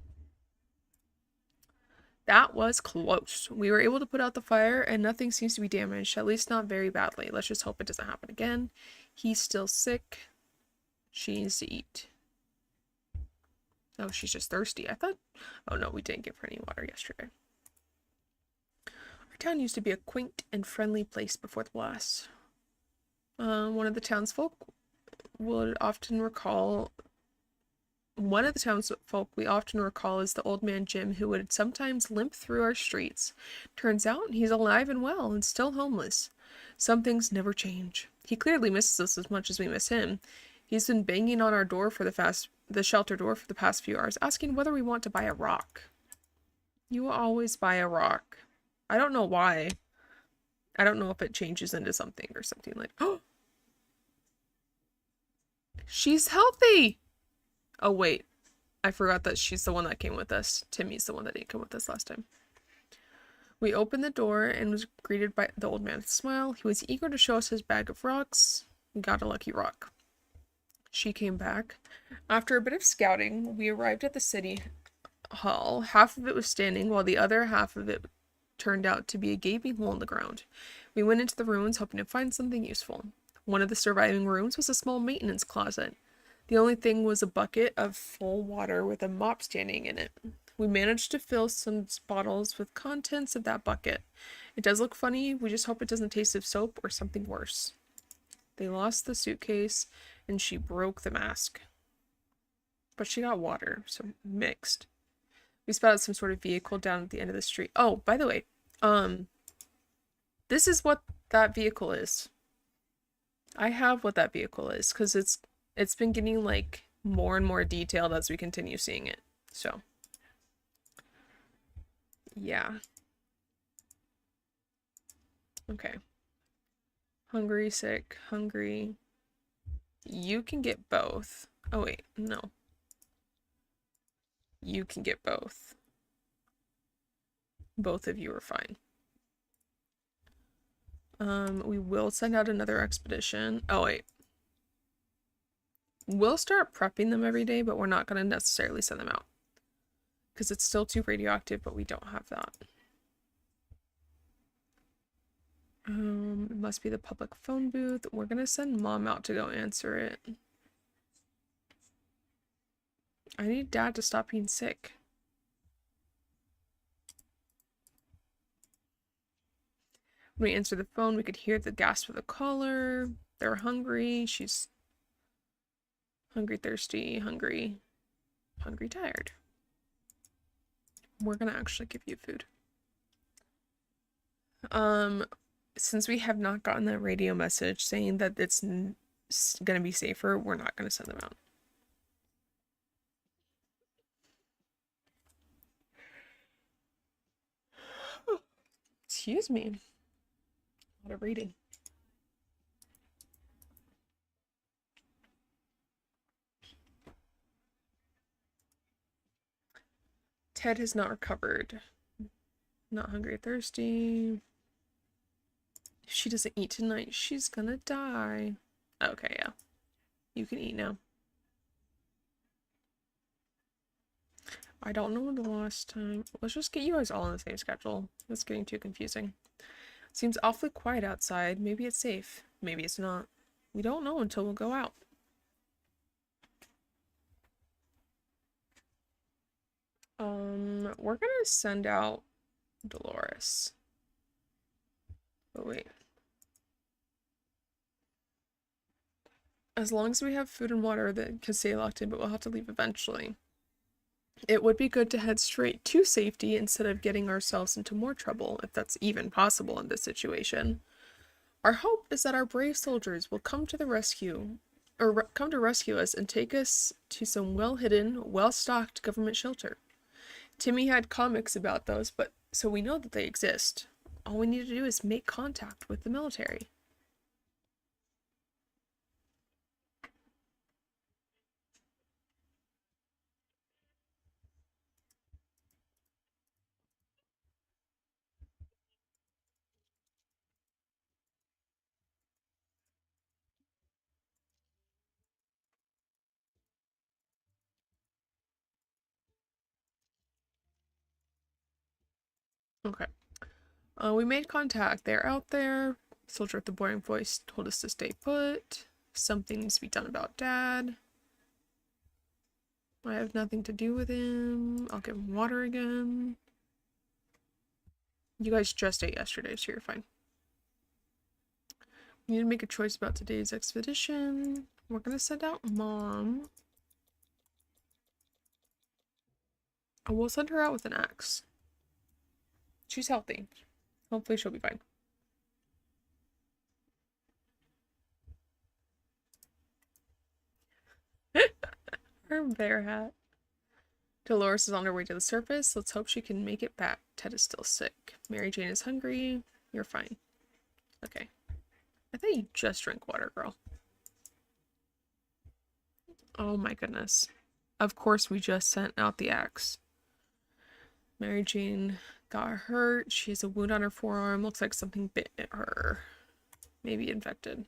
That was close. We were able to put out the fire and nothing seems to be damaged, at least not very badly. Let's just hope it doesn't happen again. He's still sick. She needs to eat. Oh, she's just thirsty. I thought... Oh no, we didn't give her any water yesterday. Our town used to be a quaint and friendly place before the blast. One of the townsfolk we often recall is the old man Jim, who would sometimes limp through our streets. Turns out he's alive and well and still homeless. Some things never change. He clearly misses us as much as we miss him. He's been banging on our door the shelter door for the past few hours, asking whether we want to buy a rock. You will always buy a rock. I don't know why. I don't know if it changes into something or something like... Oh! She's healthy! Oh, wait. I forgot that she's the one that came with us. Timmy's the one that didn't come with us last time. We opened the door and was greeted by the old man with a smile. He was eager to show us his bag of rocks. We got a lucky rock. She came back. After a bit of scouting, we arrived at the city hall. Half of it was standing, while the other half of it turned out to be a gaping hole in the ground. We went into the ruins hoping to find something useful. One of the surviving rooms was a small maintenance closet. The only thing was a bucket of full water with a mop standing in it. We managed to fill some bottles with contents of that bucket. It does look funny. We just hope it doesn't taste of soap or something worse. They lost the suitcase and she broke the mask. But she got water, so mixed. We spotted some sort of vehicle down at the end of the street. Oh, by the way, this is what that vehicle is. I have what that vehicle is, because it's been getting, like, more and more detailed as we continue seeing it. So, yeah. Okay. Hungry, sick, hungry. You can get both. Oh, wait, no. You can get both. Both of you are fine. We will send out another expedition. Oh, wait. We'll start prepping them every day, but we're not going to necessarily send them out. Because it's still too radioactive, but we don't have that. It must be the public phone booth. We're going to send Mom out to go answer it. I need Dad to stop being sick. When we answer the phone, we could hear the gasp of the caller. They're hungry. She's hungry, thirsty, hungry, tired. We're gonna actually give you food. Since we have not gotten that radio message saying that it's gonna be safer, we're not gonna send them out. Excuse me. A lot of reading. Ted has not recovered. Not hungry or thirsty. If she doesn't eat tonight, she's gonna die. Okay, yeah. You can eat now. I don't know the last time. Let's just get you guys all on the same schedule. It's getting too confusing. Seems awfully quiet outside. Maybe it's safe. Maybe it's not. We don't know until we'll go out. We're gonna send out Dolores. Oh, wait. As long as we have food and water that can stay locked in, but we'll have to leave eventually. It would be good to head straight to safety instead of getting ourselves into more trouble, if that's even possible in this situation. Our hope is that our brave soldiers will come to the rescue, or come to rescue us and take us to some well-hidden, well-stocked government shelter. Timmy had comics about those, but so we know that they exist. All we need to do is make contact with the military. Okay. We made contact. They're out there. Soldier with the boring voice told us to stay put. Something needs to be done about Dad. I have nothing to do with him. I'll give him water again. You guys just ate yesterday, so you're fine. We need to make a choice about today's expedition. We're gonna send out Mom. Oh, we'll send her out with an axe. She's healthy. Hopefully she'll be fine. Her bear hat. Dolores is on her way to the surface. Let's hope she can make it back. Ted is still sick. Mary Jane is hungry. You're fine. Okay. I thought you just drank water, girl. Oh my goodness. Of course we just sent out the axe. Mary Jane got hurt. She has a wound on her forearm. Looks like something bit her. Maybe infected.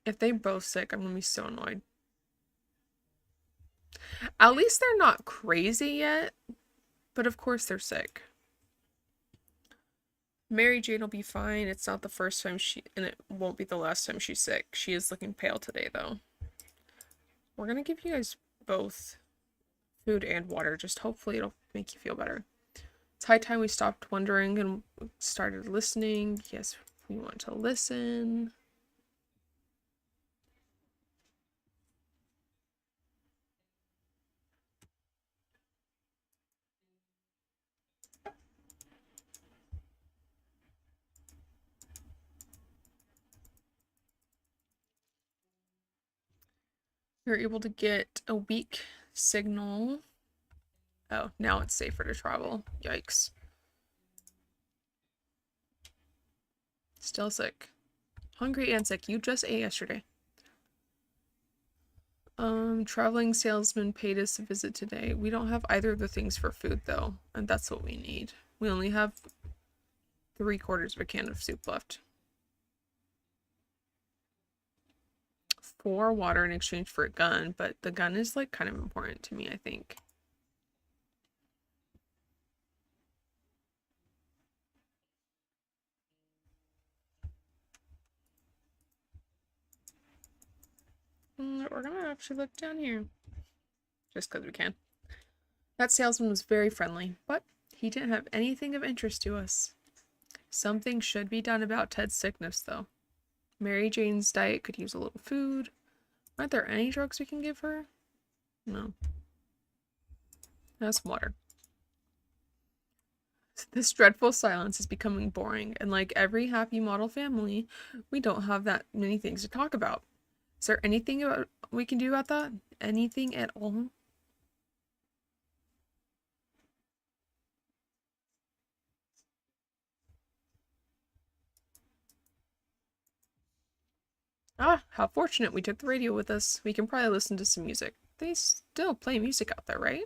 If they're both sick, I'm gonna be so annoyed. At least they're not crazy yet, but of course they're sick. Mary Jane will be fine. It's not the first time and it won't be the last time she's sick. She is looking pale today, though. We're gonna give you guys both food and water. Just hopefully it'll make you feel better. It's high time we stopped wondering and started listening. Yes, we want to listen. You're able to get a weak signal. Oh, now it's safer to travel. Yikes. Still sick. Hungry and sick. You just ate yesterday. Traveling salesman paid us a visit today. We don't have either of the things for food, though, and that's what we need. We only have 3/4 of a can of soup left. 4 water in exchange for a gun, but the gun is like kind of important to me, I think. We're gonna actually look down here. Just because we can. That salesman was very friendly, but he didn't have anything of interest to us. Something should be done about Ted's sickness, though. Mary Jane's diet could use a little food. Aren't there any drugs we can give her? No. That's water. This dreadful silence is becoming boring, and like every happy model family, we don't have that many things to talk about. Is there anything we can do about that? Anything at all? Ah, how fortunate we took the radio with us. We can probably listen to some music. They still play music out there, right?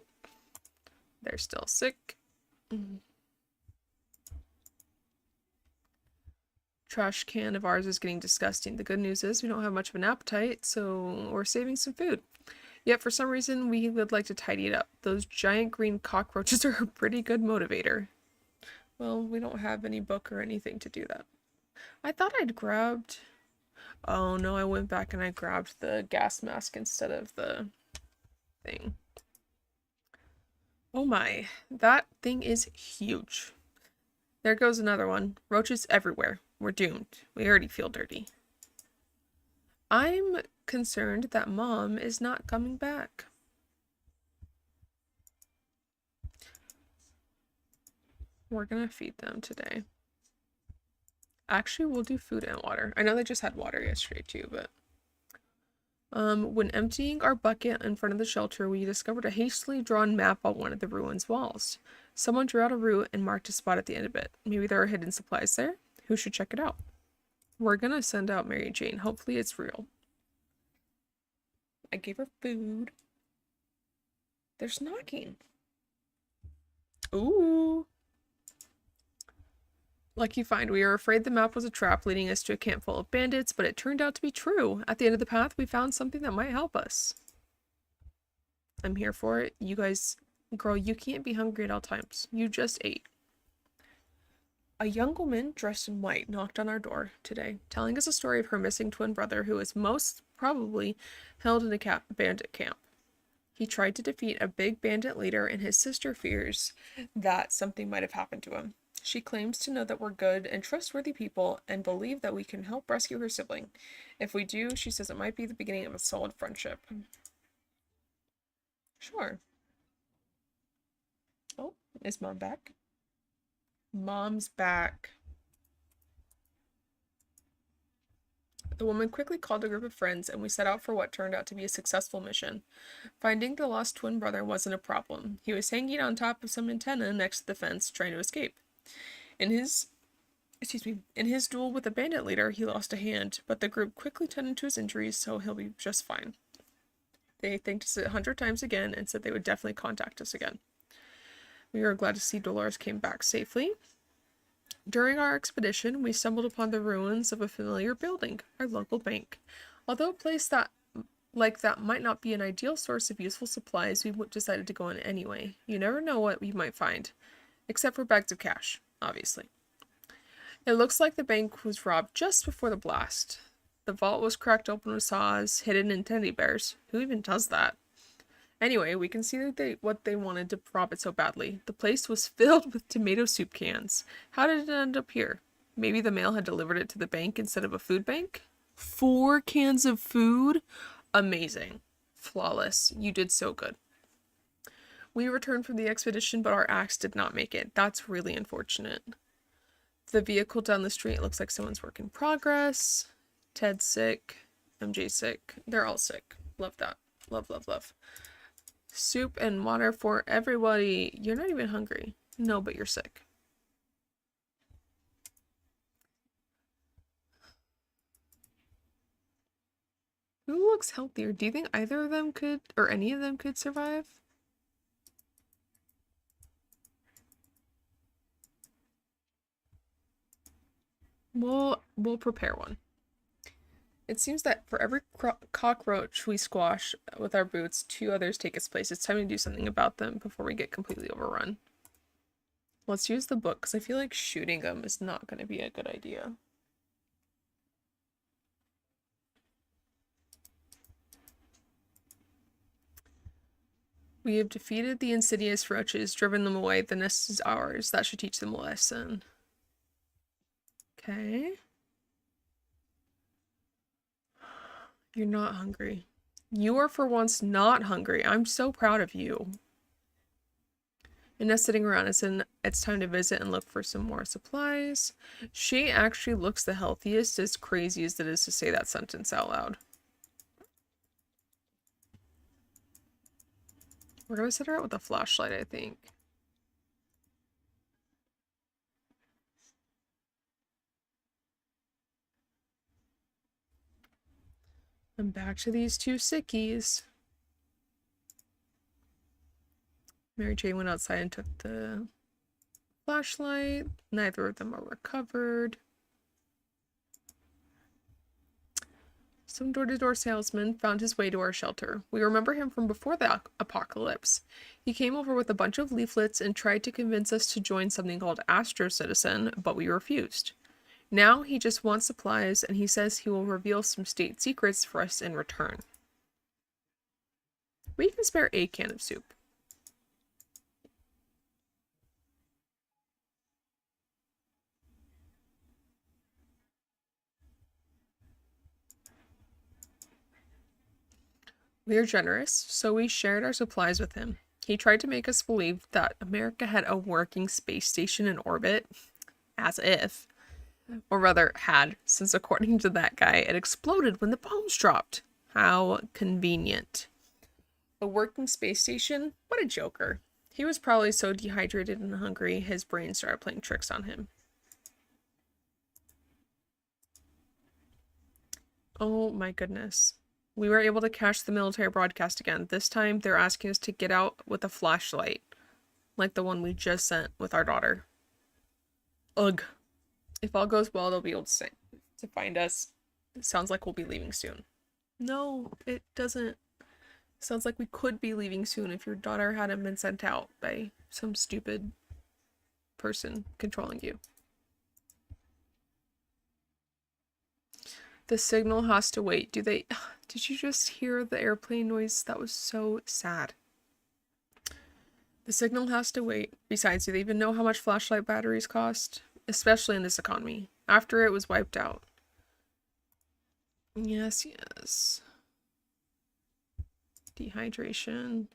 They're still sick. Trash can of ours is getting disgusting. The good news is we don't have much of an appetite, so we're saving some food. Yet for some reason we would like to tidy it up. Those giant green cockroaches are a pretty good motivator. Well, we don't have any book or anything to do that. I thought I'd grabbed... Oh no, I went back and I grabbed the gas mask instead of the thing. Oh my, that thing is huge. There goes another one. Roaches everywhere. We're doomed. We already feel dirty. I'm concerned that Mom is not coming back. We're gonna feed them today. Actually, we'll do food and water. I know they just had water yesterday too, but... when emptying our bucket in front of the shelter, we discovered a hastily drawn map on one of the ruins' walls. Someone drew out a route and marked a spot at the end of it. Maybe there are hidden supplies there? Who should check it out? We're gonna send out Mary Jane. Hopefully it's real. I gave her food. There's knocking. Ooh. Lucky find. We were afraid the map was a trap leading us to a camp full of bandits, but it turned out to be true. At the end of the path, we found something that might help us. I'm here for it. You guys, girl, you can't be hungry at all times. You just ate. A young woman dressed in white knocked on our door today, telling us a story of her missing twin brother who is most probably held in a bandit camp. He tried to defeat a big bandit leader, and his sister fears that something might have happened to him. She claims to know that we're good and trustworthy people and believe that we can help rescue her sibling. If we do, she says it might be the beginning of a solid friendship. Sure. Oh, is Mom back? Mom's back. The woman quickly called a group of friends, and we set out for what turned out to be a successful mission. Finding the lost twin brother wasn't a problem. He was hanging on top of some antenna next to the fence, trying to escape. In his duel with the bandit leader, he lost a hand, but the group quickly tended to his injuries, so he'll be just fine. They thanked us 100 times again and said they would definitely contact us again. We were glad to see Dolores came back safely. During our expedition, we stumbled upon the ruins of a familiar building, our local bank. Although a place that might not be an ideal source of useful supplies, we decided to go in anyway. You never know what you might find. Except for bags of cash, obviously. It looks like the bank was robbed just before the blast. The vault was cracked open with saws, hidden in teddy bears. Who even does that? Anyway, we can see that what they wanted to rob it so badly. The place was filled with tomato soup cans. How did it end up here? Maybe the mail had delivered it to the bank instead of a food bank? 4 cans of food? Amazing. Flawless. You did so good. We returned from the expedition, but our axe did not make it. That's really unfortunate. The vehicle down the street looks like someone's work in progress. Ted's sick. MJ's sick. They're all sick. Love that. Love, love, love. Soup and water for everybody. You're not even hungry. No, but you're sick. Who looks healthier? Do you think either of them could, or any of them could survive? We'll prepare one. It seems that for every cockroach we squash with our boots, 2 others take its place. It's time to do something about them before we get completely overrun. Let's use the book, because I feel like shooting them is not going to be a good idea. We have defeated the insidious roaches, driven them away. The nest is ours. That should teach them a lesson. Okay. You're not hungry. You are for once not hungry. I'm so proud of you. Inna's sitting around. It's time to visit and look for some more supplies. She actually looks the healthiest, as crazy as it is to say that sentence out loud. We're gonna set her out with a flashlight, I think. And back to these 2 sickies. Mary Jane went outside and took the flashlight. Neither of them are recovered. Some door-to-door salesman found his way to our shelter. We remember him from before the apocalypse. He came over with a bunch of leaflets and tried to convince us to join something called Astro Citizen, but we refused. Now he just wants supplies, and he says he will reveal some state secrets for us in return. We can spare a can of soup. We are generous, so we shared our supplies with him. He tried to make us believe that America had a working space station in orbit, as if. Or rather, had, since according to that guy, it exploded when the bombs dropped. How convenient. A working space station? What a joker. He was probably so dehydrated and hungry, his brain started playing tricks on him. Oh my goodness. We were able to catch the military broadcast again. This time, they're asking us to get out with a flashlight, like the one we just sent with our daughter. Ugh. If all goes well, they'll be able to find us. It sounds like we'll be leaving soon. No, it doesn't. Sounds like we could be leaving soon if your daughter hadn't been sent out by some stupid person controlling you. The signal has to wait. Did you just hear the airplane noise? That was so sad. The signal has to wait. Besides, do they even know how much flashlight batteries cost? Especially in this economy. After it was wiped out. Yes, yes. Dehydration.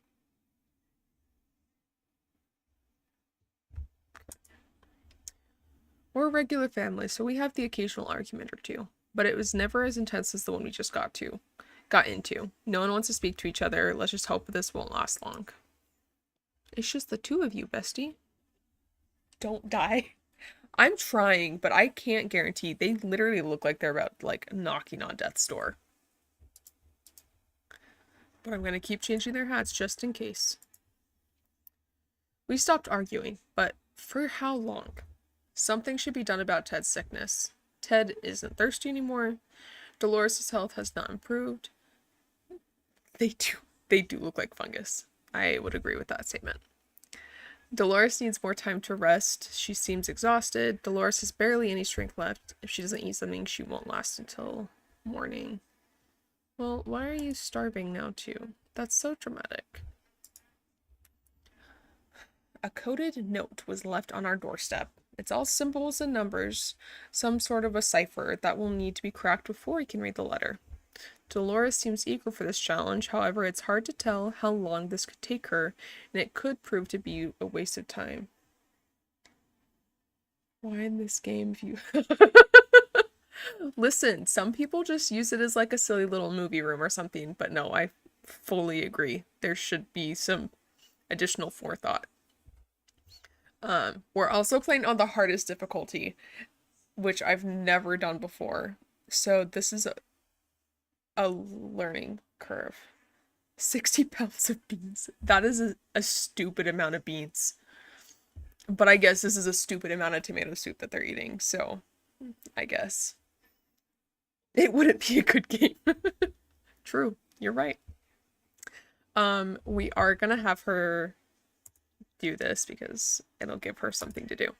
We're a regular family, so we have the occasional argument or two. But it was never as intense as the one we just got into. No one wants to speak to each other. Let's just hope this won't last long. It's just the 2 of you, bestie. Don't die. I'm trying, but I can't guarantee. They literally look like they're about, like, knocking on death's door. But I'm gonna keep changing their hats just in case. We stopped arguing, but for how long? Something should be done about Ted's sickness. Ted isn't thirsty anymore. Dolores' health has not improved. They do look like fungus. I would agree with that statement. Dolores needs more time to rest. She seems exhausted. Dolores has barely any strength left. If she doesn't eat something, she won't last until morning. Well, why are you starving now, too? That's so dramatic. A coded note was left on our doorstep. It's all symbols and numbers, some sort of a cipher that will need to be cracked before we can read the letter. Dolores seems eager for this challenge, however, it's hard to tell how long this could take her, and it could prove to be a waste of time. Why in this game if you... Listen, some people just use it as like a silly little movie room or something, but no, I fully agree. There should be some additional forethought. We're also playing on the hardest difficulty, which I've never done before. So this is a learning curve. 60 pounds of beans. That is a stupid amount of beans. But I guess this is a stupid amount of tomato soup that they're eating, so I guess. It wouldn't be a good game. True, you're right. We are gonna have her do this because it'll give her something to do.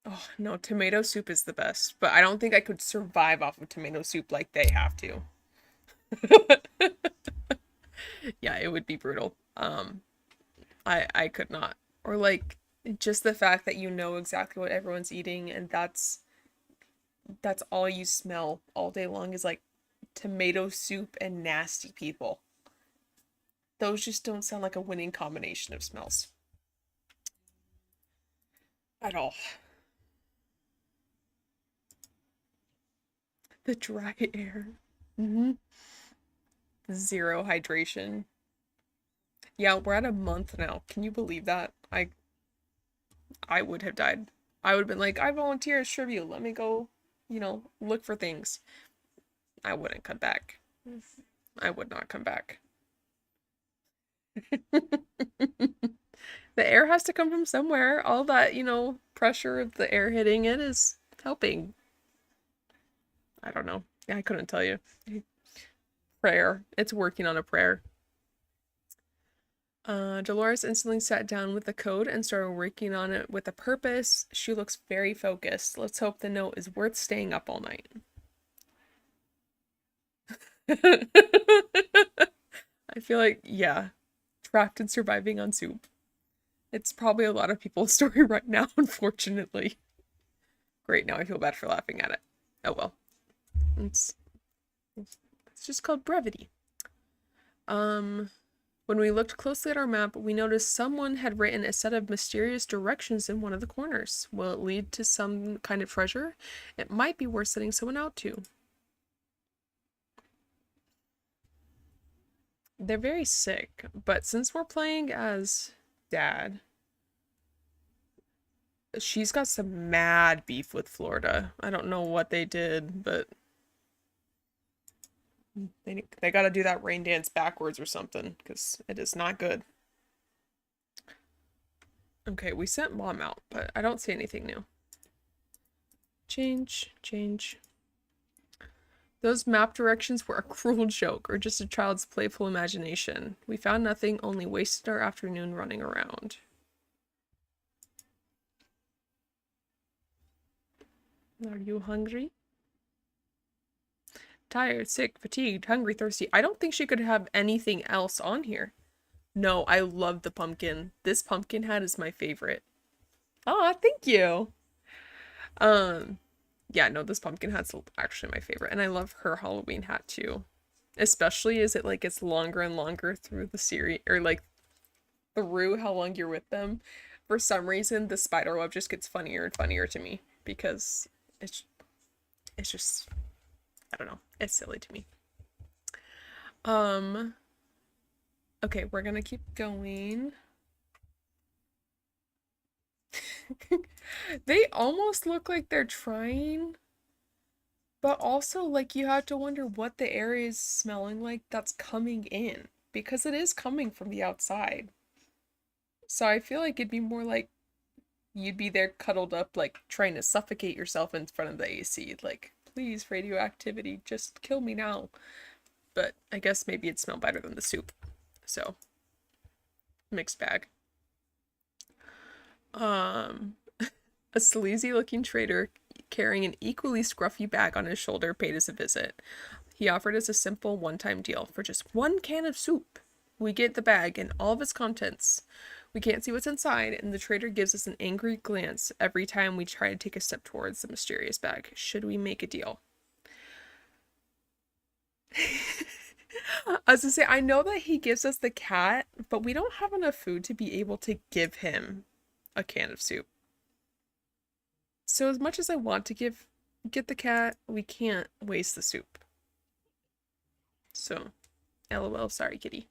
Oh, no, tomato soup is the best, but I don't think I could survive off of tomato soup like they have to. Yeah, it would be brutal. I could not. Or like just the fact that you know exactly what everyone's eating and that's all you smell all day long is like tomato soup and nasty people. Those just don't sound like a winning combination of smells at all. The dry air. Mm-hmm. Zero hydration. Yeah, we're at a month now. Can you believe that? I would have died. I would have been like, I volunteer as tribute. Let me go, look for things. I wouldn't come back. I would not come back. The air has to come from somewhere. All that, pressure of the air hitting it is helping. I don't know. I couldn't tell you. Prayer. It's working on a prayer. Dolores instantly sat down with the code and started working on it with a purpose. She looks very focused. Let's hope the note is worth staying up all night. I feel like, yeah, trapped and surviving on soup. It's probably a lot of people's story right now, unfortunately. Great, now I feel bad for laughing at it. Oh well. It's just called brevity. When we looked closely at our map, we noticed someone had written a set of mysterious directions in one of the corners. Will it lead to some kind of treasure? It might be worth sending someone out to. They're very sick, but since we're playing as Dad, she's got some mad beef with Florida. I don't know what they did, but they gotta do that rain dance backwards or something, because it is not good. Okay, we sent Mom out, but I don't see anything new. Change. Those map directions were a cruel joke, or just a child's playful imagination. We found nothing, only wasted our afternoon running around. Are you hungry? Tired, sick, fatigued, hungry, thirsty. I don't think she could have anything else on here. No, I love the pumpkin. This pumpkin hat is my favorite. Oh, thank you. Yeah, no, this pumpkin hat's actually my favorite. And I love her Halloween hat too. Especially as it like gets longer and longer through the series, or like through how long you're with them. For some reason, the spider web just gets funnier and funnier to me because it's just, I don't know, it's silly to me. Okay, we're gonna keep going. They almost look like they're trying, but also like you have to wonder what the area is smelling like that's coming in, because it is coming from the outside. So I feel like it'd be more like you'd be there cuddled up, like trying to suffocate yourself in front of the AC, like, please, radioactivity, just kill me now. But I guess maybe it'd smell better than the soup. So, mixed bag. A sleazy looking trader carrying an equally scruffy bag on his shoulder paid us a visit. He offered us a simple one-time deal. For just 1 can of soup, we get the bag and all of its contents. We can't see what's inside, and the trader gives us an angry glance every time we try to take a step towards the mysterious bag. Should we make a deal? I was gonna say, I know that he gives us the cat, but we don't have enough food to be able to give him a can of soup. So as much as I want to get the cat, we can't waste the soup. So, LOL, sorry, kitty.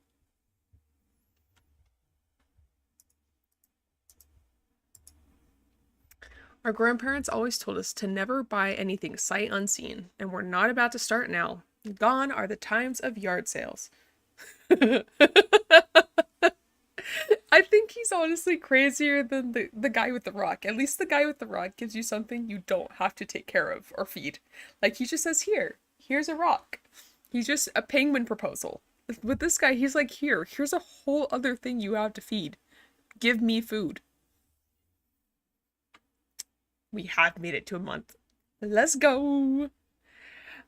Our grandparents always told us to never buy anything sight unseen, and we're not about to start now. Gone are the times of yard sales. I think he's honestly crazier than the guy with the rock. At least the guy with the rock gives you something you don't have to take care of or feed. Like he just says, here's a rock. He's just a penguin proposal. With this guy, he's like, here's a whole other thing you have to feed. Give me food. We have made it to a month. Let's go.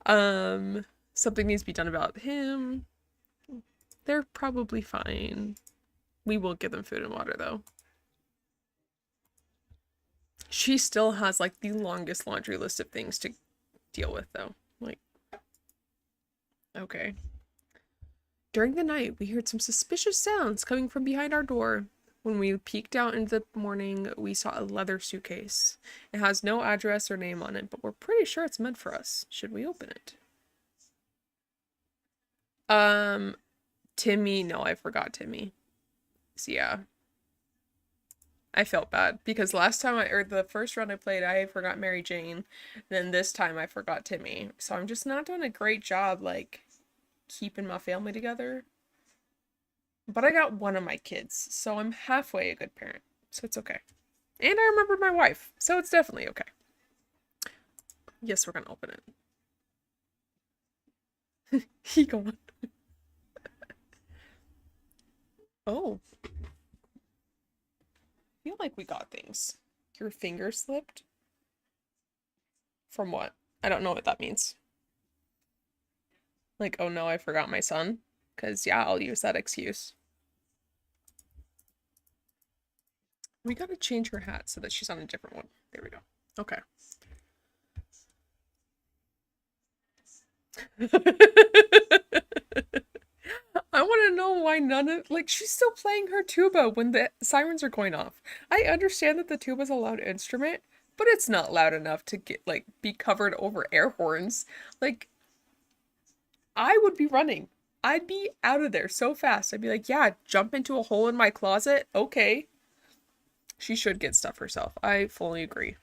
Um, Something needs to be done about him. They're probably fine. We will give them food and water though. She still has like the longest laundry list of things to deal with though. Like, okay. During the night, we heard some suspicious sounds coming from behind our door. When we peeked out in the morning, we saw a leather suitcase. It has no address or name on it, but we're pretty sure it's meant for us. Should we open it? Timmy, no, I forgot Timmy. So yeah. I felt bad because last time or the first round I played, I forgot Mary Jane. Then this time I forgot Timmy. So I'm just not doing a great job, like, keeping my family together. But I got one of my kids, so I'm halfway a good parent. So it's okay. And I remembered my wife, so it's definitely okay. Yes, we're gonna open it. He gone. Oh. I feel like we got things. Your finger slipped? From what? I don't know what that means. Like, oh no, I forgot my son. Because, yeah, I'll use that excuse. We gotta change her hat so that she's on a different one. There we go. Okay. I want to know why none of, like, she's still playing her tuba when the sirens are going off. I understand that the tuba's a loud instrument, but it's not loud enough to get, like, be covered over air horns. Like, I would be running. I'd be out of there so fast. I'd be like, yeah, jump into a hole in my closet. Okay. She should get stuff herself. I fully agree.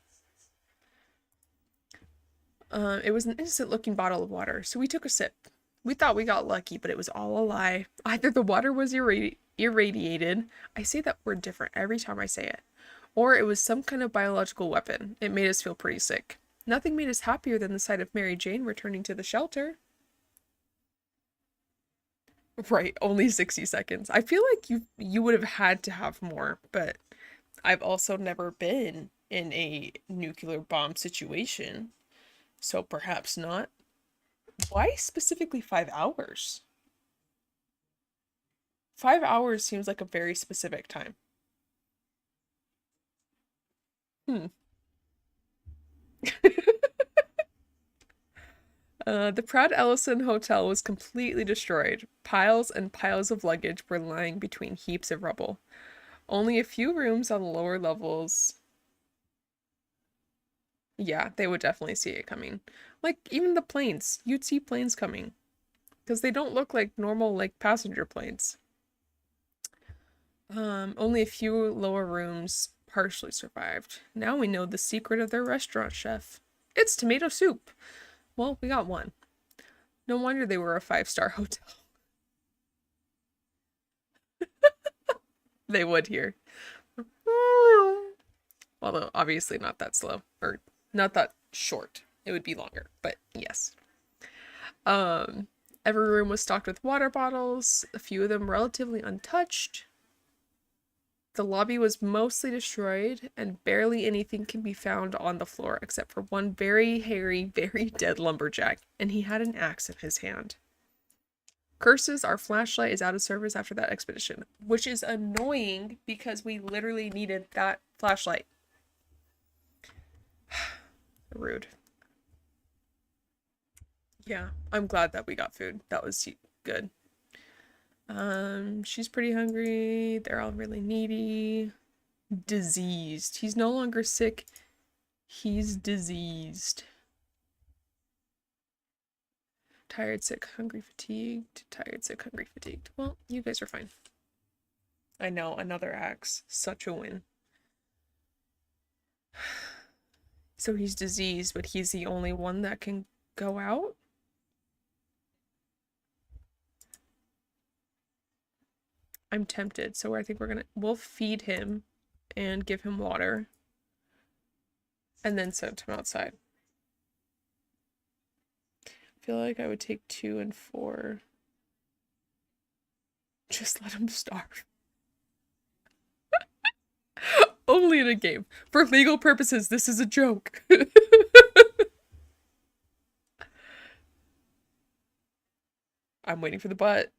It was an innocent looking bottle of water, so we took a sip. We thought we got lucky, but it was all a lie. Either the water was irradiated, I say that word different every time I say it, or it was some kind of biological weapon. It made us feel pretty sick. Nothing made us happier than the sight of Mary Jane returning to the shelter. Right, only 60 seconds. I feel like you would have had to have more, but I've also never been in a nuclear bomb situation, so perhaps not. Why specifically 5 hours? 5 hours seems like a very specific time. Hmm. The Proud Ellison Hotel was completely destroyed. Piles and piles of luggage were lying between heaps of rubble. Only a few rooms on the lower levels. Yeah, they would definitely see it coming. Like, even the planes. You'd see planes coming. Because they don't look like normal, like, passenger planes. Only a few lower rooms partially survived. Now we know the secret of their restaurant chef. It's tomato soup. Well, we got one. No wonder they were a 5-star hotel. They would here. Although, obviously not that slow. Or not that short. It would be longer, but yes. Um, every room was stocked with water bottles, a few of them relatively untouched. The lobby was mostly destroyed, and barely anything can be found on the floor except for one very hairy, very dead lumberjack, and he had an axe in his hand. Curses, our flashlight is out of service after that expedition, which is annoying because we literally needed that flashlight. Rude. Yeah, I'm glad that we got food. That was good. She's pretty hungry. They're all really needy. Diseased. He's no longer sick. He's diseased. Tired, sick, hungry, fatigued. Tired, sick, hungry, fatigued. Well, you guys are fine. I know, another axe. Such a win. So he's diseased, but he's the only one that can go out? I'm tempted. So I think we'll feed him and give him water and then send him outside. I feel like I would take 2 and 4. Just let him starve. Only in a game. For legal purposes, this is a joke. I'm waiting for the butt.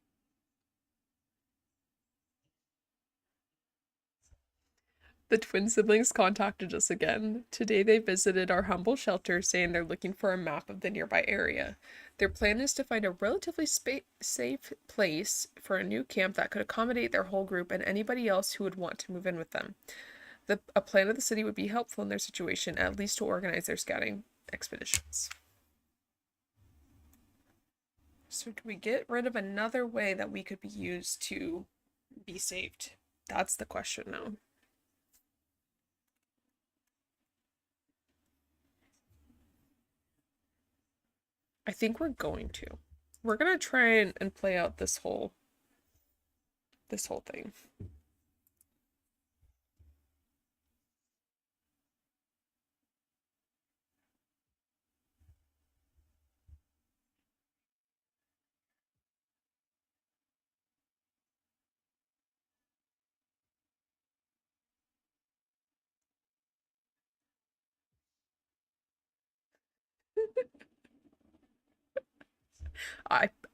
The twin siblings contacted us again. Today they visited our humble shelter, saying they're looking for a map of the nearby area. Their plan is to find a relatively safe place for a new camp that could accommodate their whole group and anybody else who would want to move in with them. A plan of the city would be helpful in their situation, at least to organize their scouting expeditions. So do we get rid of another way that we could be used to be saved? That's the question now. I think we're going to. We're gonna try and play out this whole thing.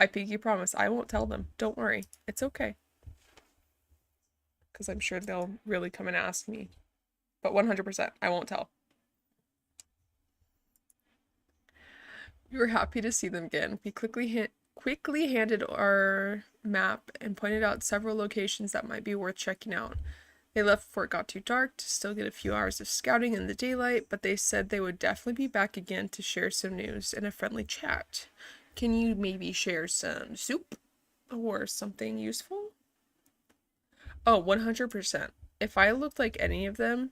I pinky promise I won't tell them. Don't worry. It's okay. Because I'm sure they'll really come and ask me. But 100%, I won't tell. We were happy to see them again. We quickly handed our map and pointed out several locations that might be worth checking out. They left before it got too dark to still get a few hours of scouting in the daylight, but they said they would definitely be back again to share some news and a friendly chat. Can you maybe share some soup or something useful? Oh, 100%. If I look like any of them,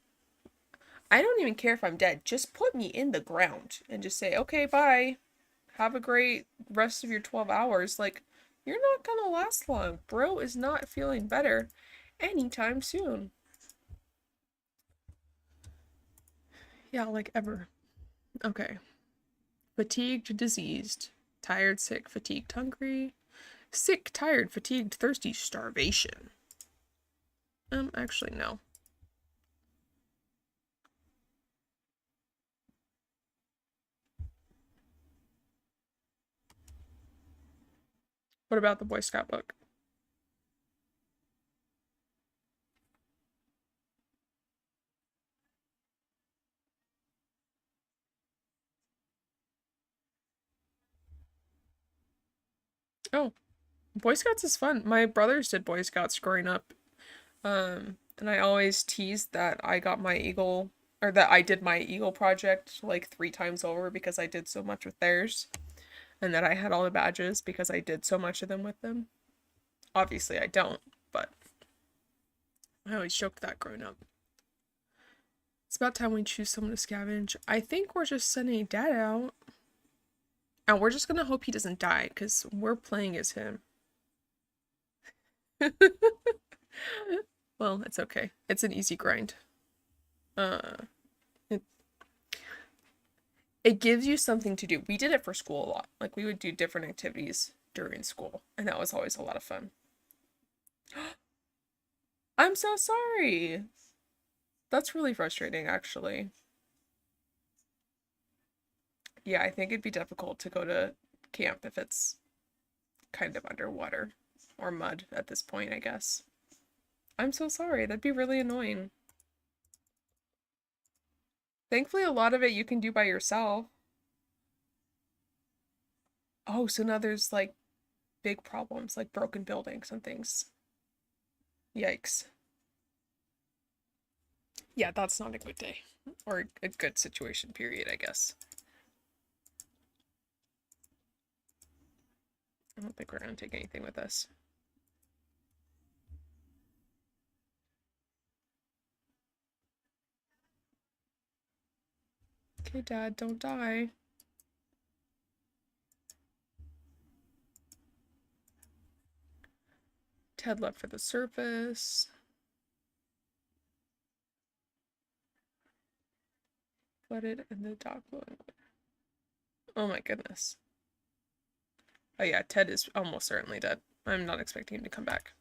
I don't even care if I'm dead. Just put me in the ground and just say, okay, bye. Have a great rest of your 12 hours. Like, you're not gonna last long. Bro is not feeling better anytime soon. Yeah, like ever. Okay. Fatigued, diseased. Tired, sick, fatigued, hungry. Sick, tired, fatigued, thirsty, starvation. Actually, no. What about the Boy Scout book? Oh, Boy Scouts is fun. My brothers did Boy Scouts growing up. And I always teased that I got my Eagle, or that I did my Eagle project like 3 times over because I did so much with theirs. And that I had all the badges because I did so much of them with them. Obviously, I don't, but I always joked that growing up. It's about time we choose someone to scavenge. I think we're just sending Dad out. And we're just gonna hope he doesn't die, because we're playing as him. Well, it's okay. It's an easy grind. It, it gives you something to do. We did it for school a lot. Like, we would do different activities during school, and that was always a lot of fun. I'm so sorry. That's really frustrating, actually. Yeah, I think it'd be difficult to go to camp if it's kind of underwater or mud at this point, I guess. I'm so sorry. That'd be really annoying. Thankfully, a lot of it you can do by yourself. Oh, so now there's like big problems, like broken buildings and things. Yikes. Yeah, that's not a good day. Or a good situation, period, I guess. I don't think we're gonna take anything with us. Okay, Dad, don't die. Ted left for the surface. Flooded and the dog blowing. Oh my goodness. Oh yeah, Ted is almost certainly dead. I'm not expecting him to come back.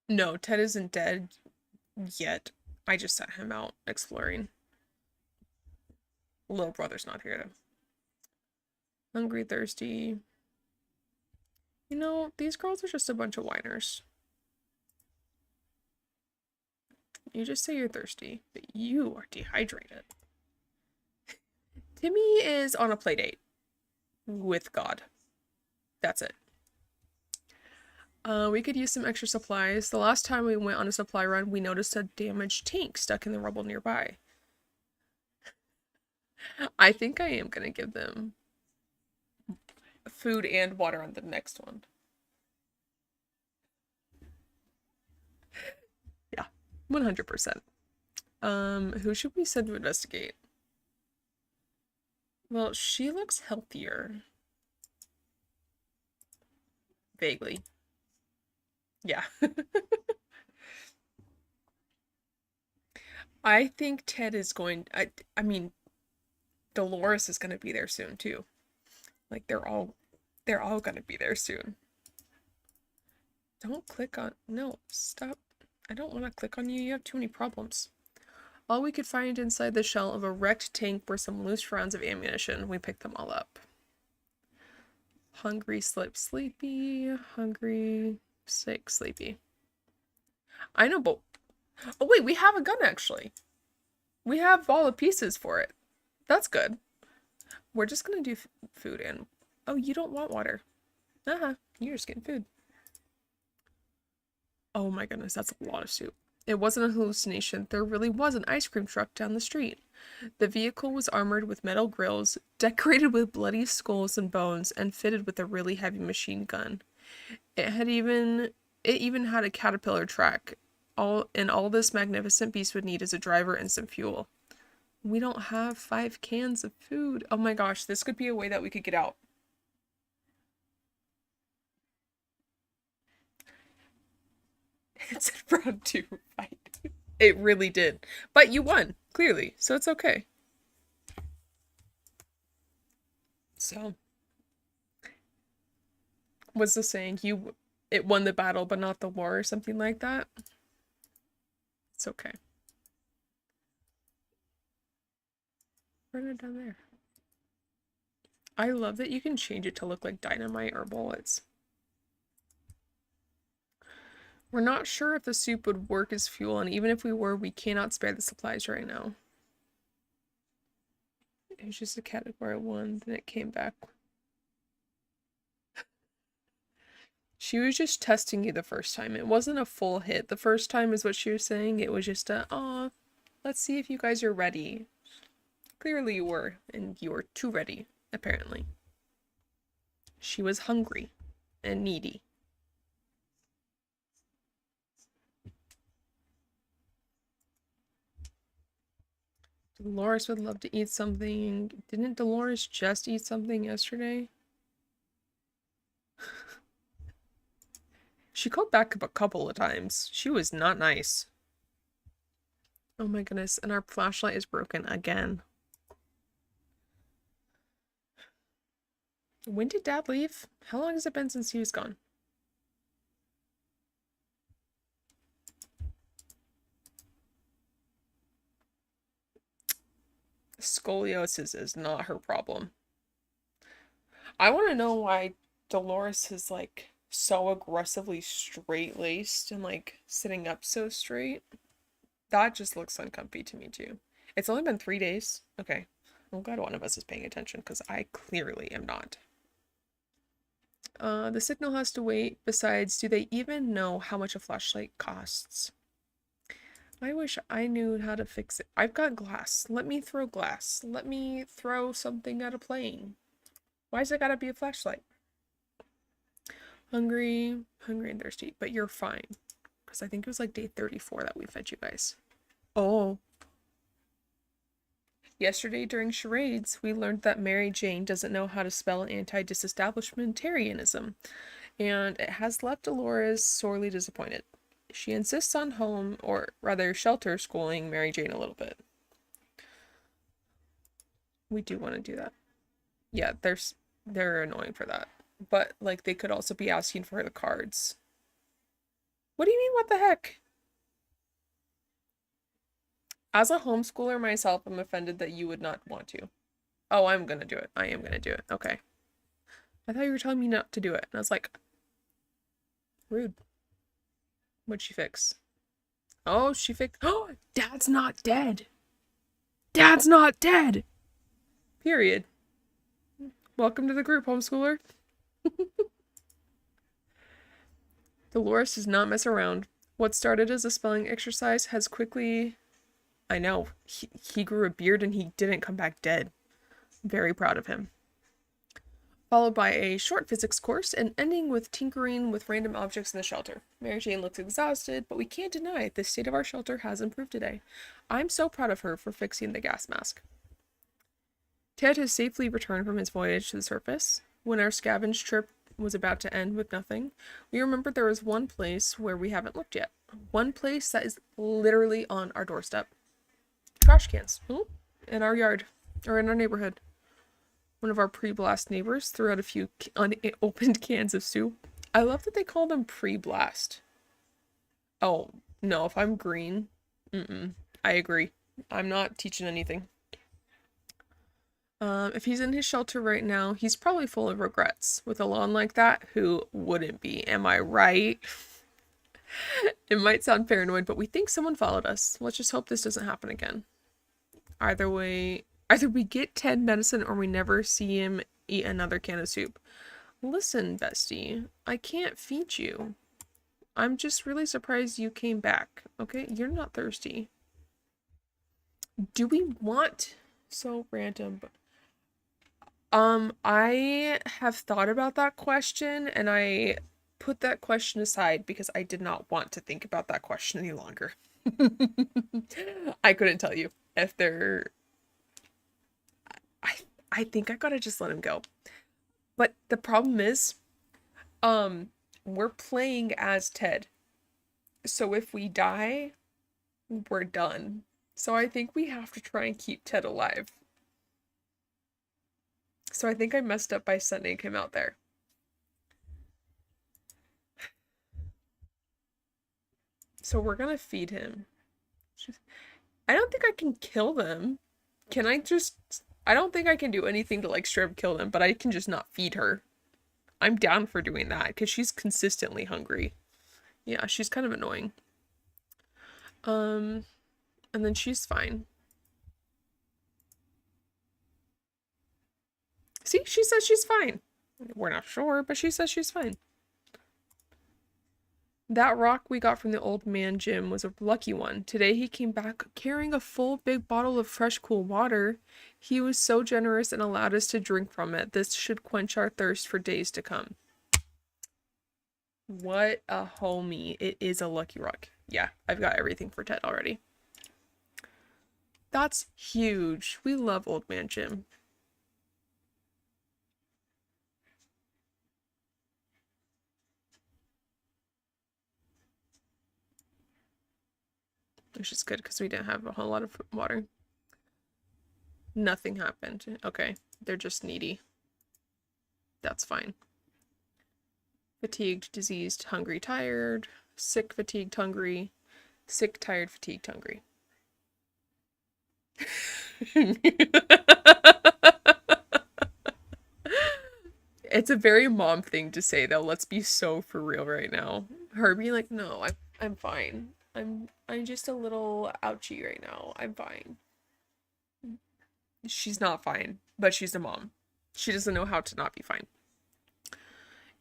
No, Ted isn't dead yet. I just sent him out exploring. Little brother's not here though. Hungry, thirsty. You know, these girls are just a bunch of whiners. You just say you're thirsty, but you are dehydrated. Timmy is on a play date with God. That's it. We could use some extra supplies. The last time we went on a supply run, we noticed a damaged tank stuck in the rubble nearby. I think I am gonna give them food and water on the next one. Yeah, 100%. Who should we send to investigate? Well, she looks healthier. Vaguely. Yeah. I think Ted is going, I mean, Dolores is gonna be there soon too. Like they're all gonna be there soon. Don't click on, no, stop. I don't want to click on you. You have too many problems. All we could find inside the shell of a wrecked tank were some loose rounds of ammunition. We picked them all up. Hungry, sleepy. Hungry, sick, sleepy. I know, but... Oh, wait, we have a gun, actually. We have all the pieces for it. That's good. We're just gonna do food and... Oh, you don't want water. You're just getting food. Oh my goodness, that's a lot of soup. It wasn't a hallucination. There really was an ice cream truck down the street. The vehicle was armored with metal grills, decorated with bloody skulls and bones, and fitted with a really heavy machine gun. It even had a caterpillar track. All this magnificent beast would need is a driver and some fuel. We don't have 5 cans of food. Oh my gosh, this could be a way that we could get out. It's a round 2 fight. It really did. But you won, clearly, so it's okay. So, what's the saying? It won the battle, but not the war, or something like that? It's okay. Run it down there. I love that you can change it to look like dynamite or bullets. We're not sure if the soup would work as fuel, and even if we were, we cannot spare the supplies right now. It was just a category 1, then it came back. She was just testing you the first time. It wasn't a full hit. The first time is what she was saying. It was just a, aw, let's see if you guys are ready. Clearly you were, and you were too ready, apparently. She was hungry and needy. Dolores would love to eat something. Didn't Dolores just eat something yesterday? She called back up a couple of times. She was not nice. Oh my goodness, and our flashlight is broken again. When did Dad leave? How long has it been since he was gone? Scoliosis is not her problem. I want to know why Dolores is like so aggressively straight-laced and like sitting up so straight. That just looks uncomfy to me too. It's only been 3 days. Okay. I'm glad one of us is paying attention because I clearly am not. The signal has to wait. Besides, do they even know how much a flashlight costs? I wish I knew how to fix it. I've got glass. Let me throw glass. Let me throw something at a plane. Why's it gotta be a flashlight? Hungry and thirsty, but you're fine. Because I think it was like day 34 that we fed you guys. Oh. Yesterday during charades, we learned that Mary Jane doesn't know how to spell anti-disestablishmentarianism, and it has left Dolores sorely disappointed. She insists on home, or rather shelter schooling Mary Jane a little bit. We do want to do that. Yeah, they're annoying for that. But, like, they could also be asking for the cards. What do you mean, what the heck? As a homeschooler myself, I'm offended that you would not want to. Oh, I'm gonna do it. I am gonna do it. Okay. I thought you were telling me not to do it. And I was like, rude. What'd she fix? Oh, she fixed. Oh, Dad's not dead. Dad's not dead. Period. Welcome to the group, homeschooler. Dolores does not mess around. What started as a spelling exercise has quickly... I know. He grew a beard and he didn't come back dead. Very proud of him. Followed by a short physics course and ending with tinkering with random objects in the shelter. Mary Jane looks exhausted, but we can't deny the state of our shelter has improved today. I'm so proud of her for fixing the gas mask. Ted has safely returned from his voyage to the surface. When our scavenge trip was about to end with nothing, we remembered there was one place where we haven't looked yet. One place that is literally on our doorstep. Trash cans. In our yard. Or in our neighborhood. One of our pre-blast neighbors threw out a few unopened cans of soup. I love that they call them pre-blast. Oh, no, if I'm green, I agree. I'm not teaching anything. If he's in his shelter right now, he's probably full of regrets. With a lawn like that, who wouldn't be? Am I right? It might sound paranoid, but we think someone followed us. Let's just hope this doesn't happen again. Either way, either we get Ted medicine or we never see him eat another can of soup. Listen, bestie, I can't feed you. I'm just really surprised you came back, okay? You're not thirsty. Do we want... So random, but... I have thought about that question, and I put that question aside because I did not want to think about that question any longer. I couldn't tell you if they're... I think I gotta just let him go. But the problem is, we're playing as Ted. So if we die, we're done. So I think we have to try and keep Ted alive. So I think I messed up by sending him out there. So we're gonna feed him. I don't think I can kill them. Can I just... I don't think I can do anything to, like, straight up kill them, but I can just not feed her. I'm down for doing that, because she's consistently hungry. Yeah, she's kind of annoying. And then she's fine. See, she says she's fine. We're not sure, but she says she's fine. That rock we got from the old man Jim was a lucky one. Today he came back carrying a full big bottle of fresh cool water. He was so generous and allowed us to drink from it. This should quench our thirst for days to come. What a homie. It is a lucky rock. Yeah, I've got everything for Ted already. That's huge. We love old man Jim. Which is good because we didn't have a whole lot of water. Nothing happened. Okay, they're just needy. That's fine. Fatigued, diseased, hungry, tired. Sick, fatigued, hungry. Sick, tired, fatigued, hungry. It's a very mom thing to say, though. Let's be so for real right now. Her being like, no, I'm fine. I'm just a little ouchy right now. I'm fine. She's not fine, but she's a mom. She doesn't know how to not be fine.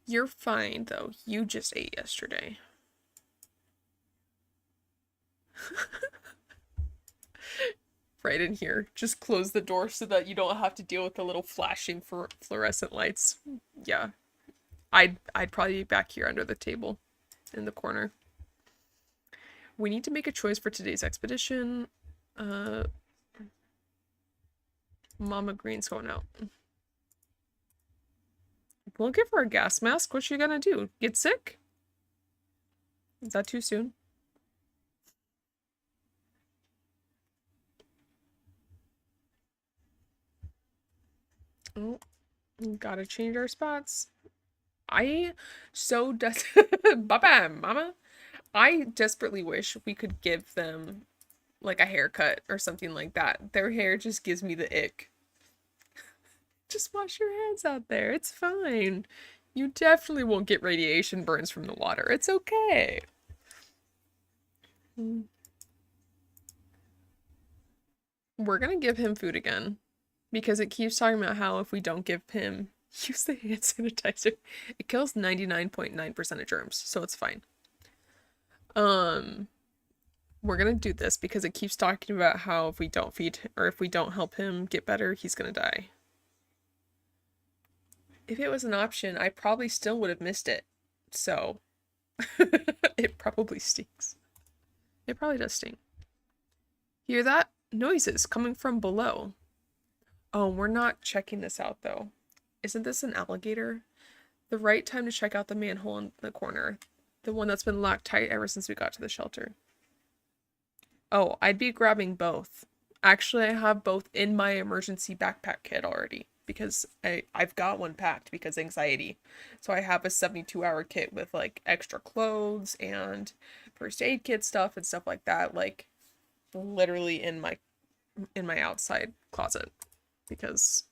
You're fine, though. You just ate yesterday. Right in here. Just close the door so that you don't have to deal with the little flashing fluorescent lights. Yeah. I'd probably be back here under the table in the corner. We need to make a choice for today's expedition. Mama Green's going out. We'll give her a gas mask. What's she gonna do? Get sick? Is that too soon? Oh, gotta change our spots. I so Bye-bye, mama. I desperately wish we could give them like a haircut or something like that. Their hair just gives me the ick. Just wash your hands out there. It's fine. You definitely won't get radiation burns from the water. It's okay. We're gonna give him food again because it keeps talking about how if we don't give him use the hand sanitizer, it kills 99.9% of germs, so it's fine. We're gonna do this because it keeps talking about how if we don't feed or if we don't help him get better, he's gonna die. If it was an option, I probably still would have missed it. So it probably stinks. It probably does stink. Hear that? Noises coming from below. Oh, we're not checking this out though. Isn't this an alligator? The right time to check out the manhole in the corner. The one that's been locked tight ever since we got to the shelter. Oh, I'd be grabbing both. Actually, I have both in my emergency backpack kit already because I've got one packed because anxiety. So I have a 72-hour kit with like extra clothes and first aid kit stuff and stuff like that, like literally in my outside closet because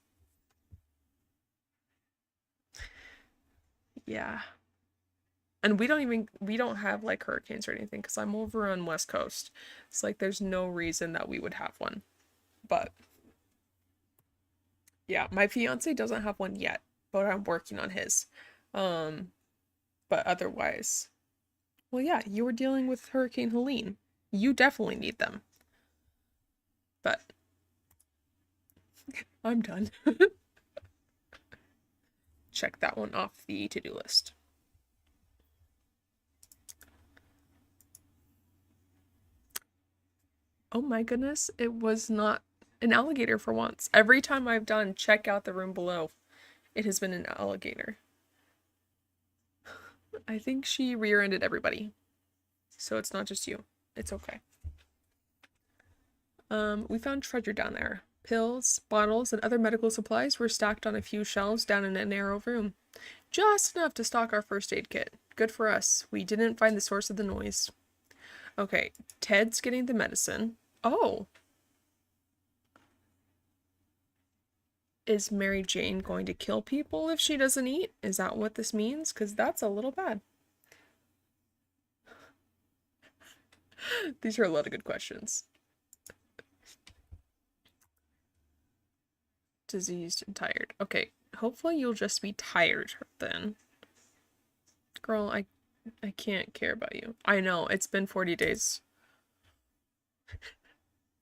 yeah. And we don't have like hurricanes or anything because I'm over on West Coast. It's like there's no reason that we would have one. But yeah, my fiance doesn't have one yet, but I'm working on his. But otherwise, well, yeah, you were dealing with Hurricane Helene. You definitely need them. But I'm done. Check that one off the to-do list. Oh my goodness, it was not an alligator for once. Every time I've done check out the room below, it has been an alligator. I think she rear-ended everybody. So it's not just you. It's okay. We found treasure down there. Pills, bottles, and other medical supplies were stacked on a few shelves down in a narrow room. Just enough to stock our first aid kit. Good for us. We didn't find the source of the noise. Okay, Ted's getting the medicine. Oh. Is Mary Jane going to kill people if she doesn't eat? Is that what this means? Because that's a little bad. These are a lot of good questions. Diseased and tired. Okay, hopefully you'll just be tired then. Girl, I can't care about you. I know, it's been 40 days.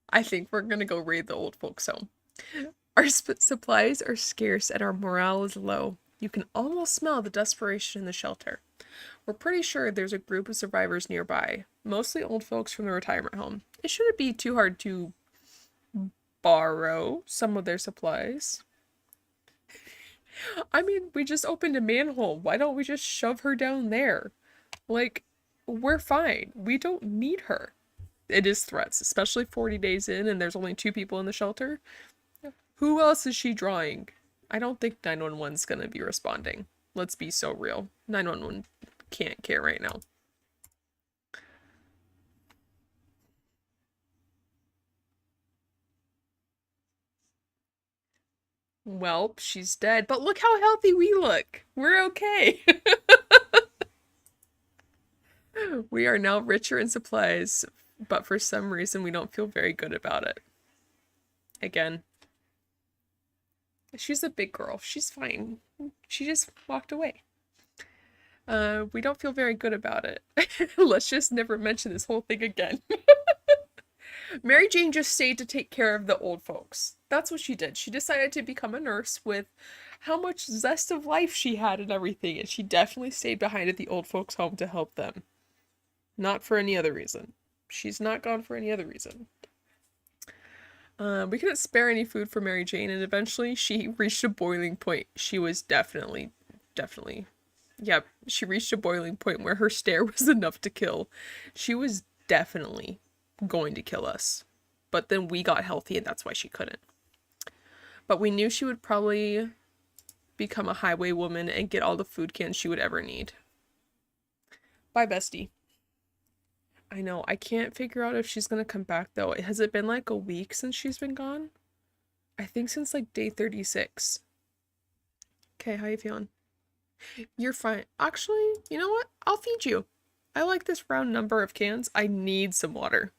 I think we're gonna go raid the old folks' home. Our supplies are scarce and our morale is low. You can almost smell the desperation in the shelter. We're pretty sure there's a group of survivors nearby, mostly old folks from the retirement home. It shouldn't be too hard to borrow some of their supplies. I mean, we just opened a manhole. Why don't we just shove her down there? Like, we're fine. We don't need her. It is threats, especially 40 days in and there's only 2 people in the shelter. Who else is she drawing? I don't think 911's gonna be responding. Let's be so real. 911 can't care right now. Well, she's dead, but look how healthy we look. We're okay. We are now richer in supplies, but for some reason we don't feel very good about it. Again. She's a big girl. She's fine. She just walked away. We don't feel very good about it. Let's just never mention this whole thing again. Mary Jane just stayed to take care of the old folks. That's what she did. She decided to become a nurse with how much zest of life she had and everything, and she definitely stayed behind at the old folks' home to help them. Not for any other reason. She's not gone for any other reason. We couldn't spare any food for Mary Jane, and eventually she reached a boiling point. She was definitely, yeah, she reached a boiling point where her stare was enough to kill. She was definitely going to kill us. But then we got healthy, and that's why she couldn't. But we knew she would probably become a highway woman and get all the food cans she would ever need. Bye, bestie. I know. I can't figure out if she's gonna come back though. Has it been like a week since she's been gone? I think since like day 36. Okay, how you feeling? You're fine. Actually, you know what? I'll feed you. I like this round number of cans. I need some water.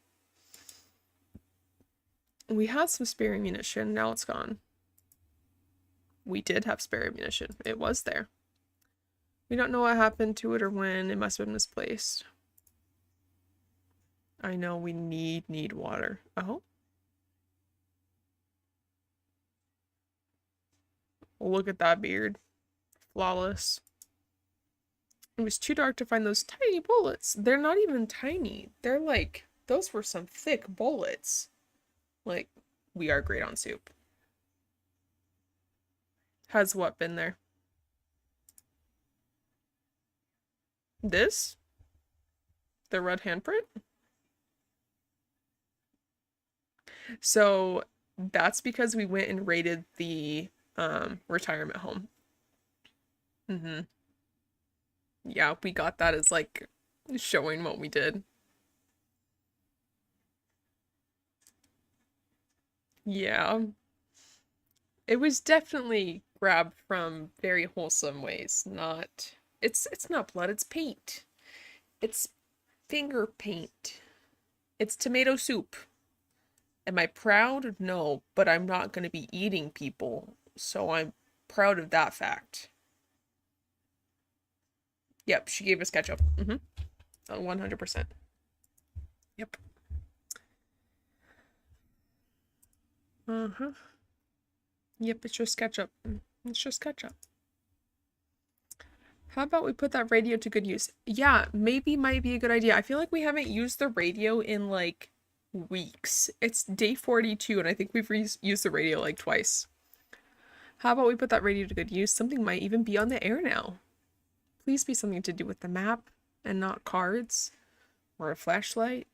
We had some spare ammunition. Now it's gone. We did have spare ammunition. It was there. We don't know what happened to it or when. It must have been misplaced. I know we need water. Oh. Look at that beard. Flawless. It was too dark to find those tiny bullets. They're not even tiny. They're like, those were some thick bullets. Like, we are great on soup. Has what been there? This? The red handprint? So that's because we went and raided the retirement home. Mm-hmm. Yeah, we got that as like showing what we did. Yeah. It was definitely grabbed from very wholesome ways, not it's not blood, it's paint. It's finger paint. It's tomato soup. Am I proud? No, but I'm not going to be eating people, so I'm proud of that fact. Yep, she gave us ketchup. 100%. Yep. Uh-huh. Yep, it's just ketchup. It's just ketchup. How about we put that radio to good use? Yeah, maybe might be a good idea. I feel like we haven't used the radio in like weeks. It's day 42 and I think we've used the radio like twice. How about we put that radio to good use? Something might even be on the air now. Please be something to do with the map and not cards or a flashlight.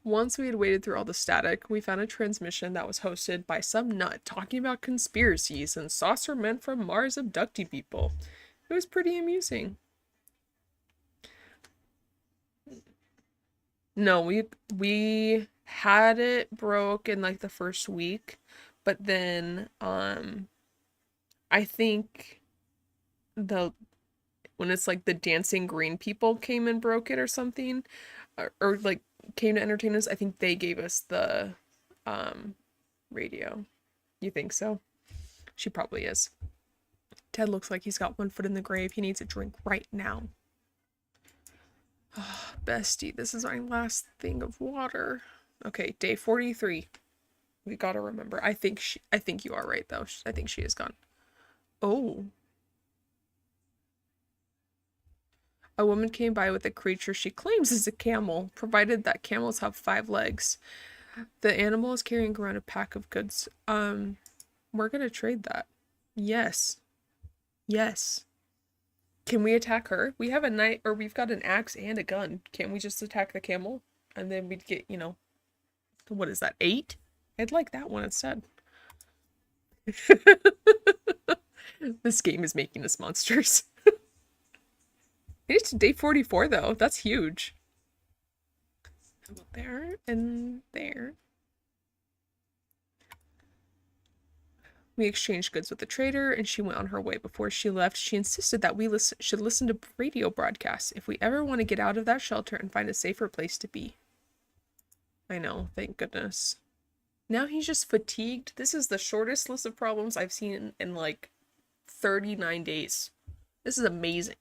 Once we had waded through all the static, we found a transmission that was hosted by some nut talking about conspiracies and saucer men from Mars abducting people. It was pretty amusing. No, we had it broke in like the first week, but then I think the when it's like the dancing green people came and broke it or something, or like came to entertain us, I think they gave us the radio. You think so? She probably is. Ted looks like he's got one foot in the grave. He needs a drink right now. Oh, bestie, this is our last thing of water. Okay, day 43. We gotta remember. I think you are right though. I think she is gone. Oh. A woman came by with a creature she claims is a camel, provided that camels have 5 legs. The animal is carrying around a pack of goods. We're gonna trade that. Yes. Yes. Can we attack her? We have a knight, or we've got an axe and a gun. Can't we just attack the camel? And then we'd get, you know, what is that, 8? I'd like that one instead. This game is making us monsters. It is day 44 though. That's huge. How about there and there? We exchanged goods with the trader, and she went on her way. Before she left, she insisted that we should listen to radio broadcasts if we ever want to get out of that shelter and find a safer place to be. I know, thank goodness. Now he's just fatigued. This is the shortest list of problems I've seen in like 39 days. This is amazing.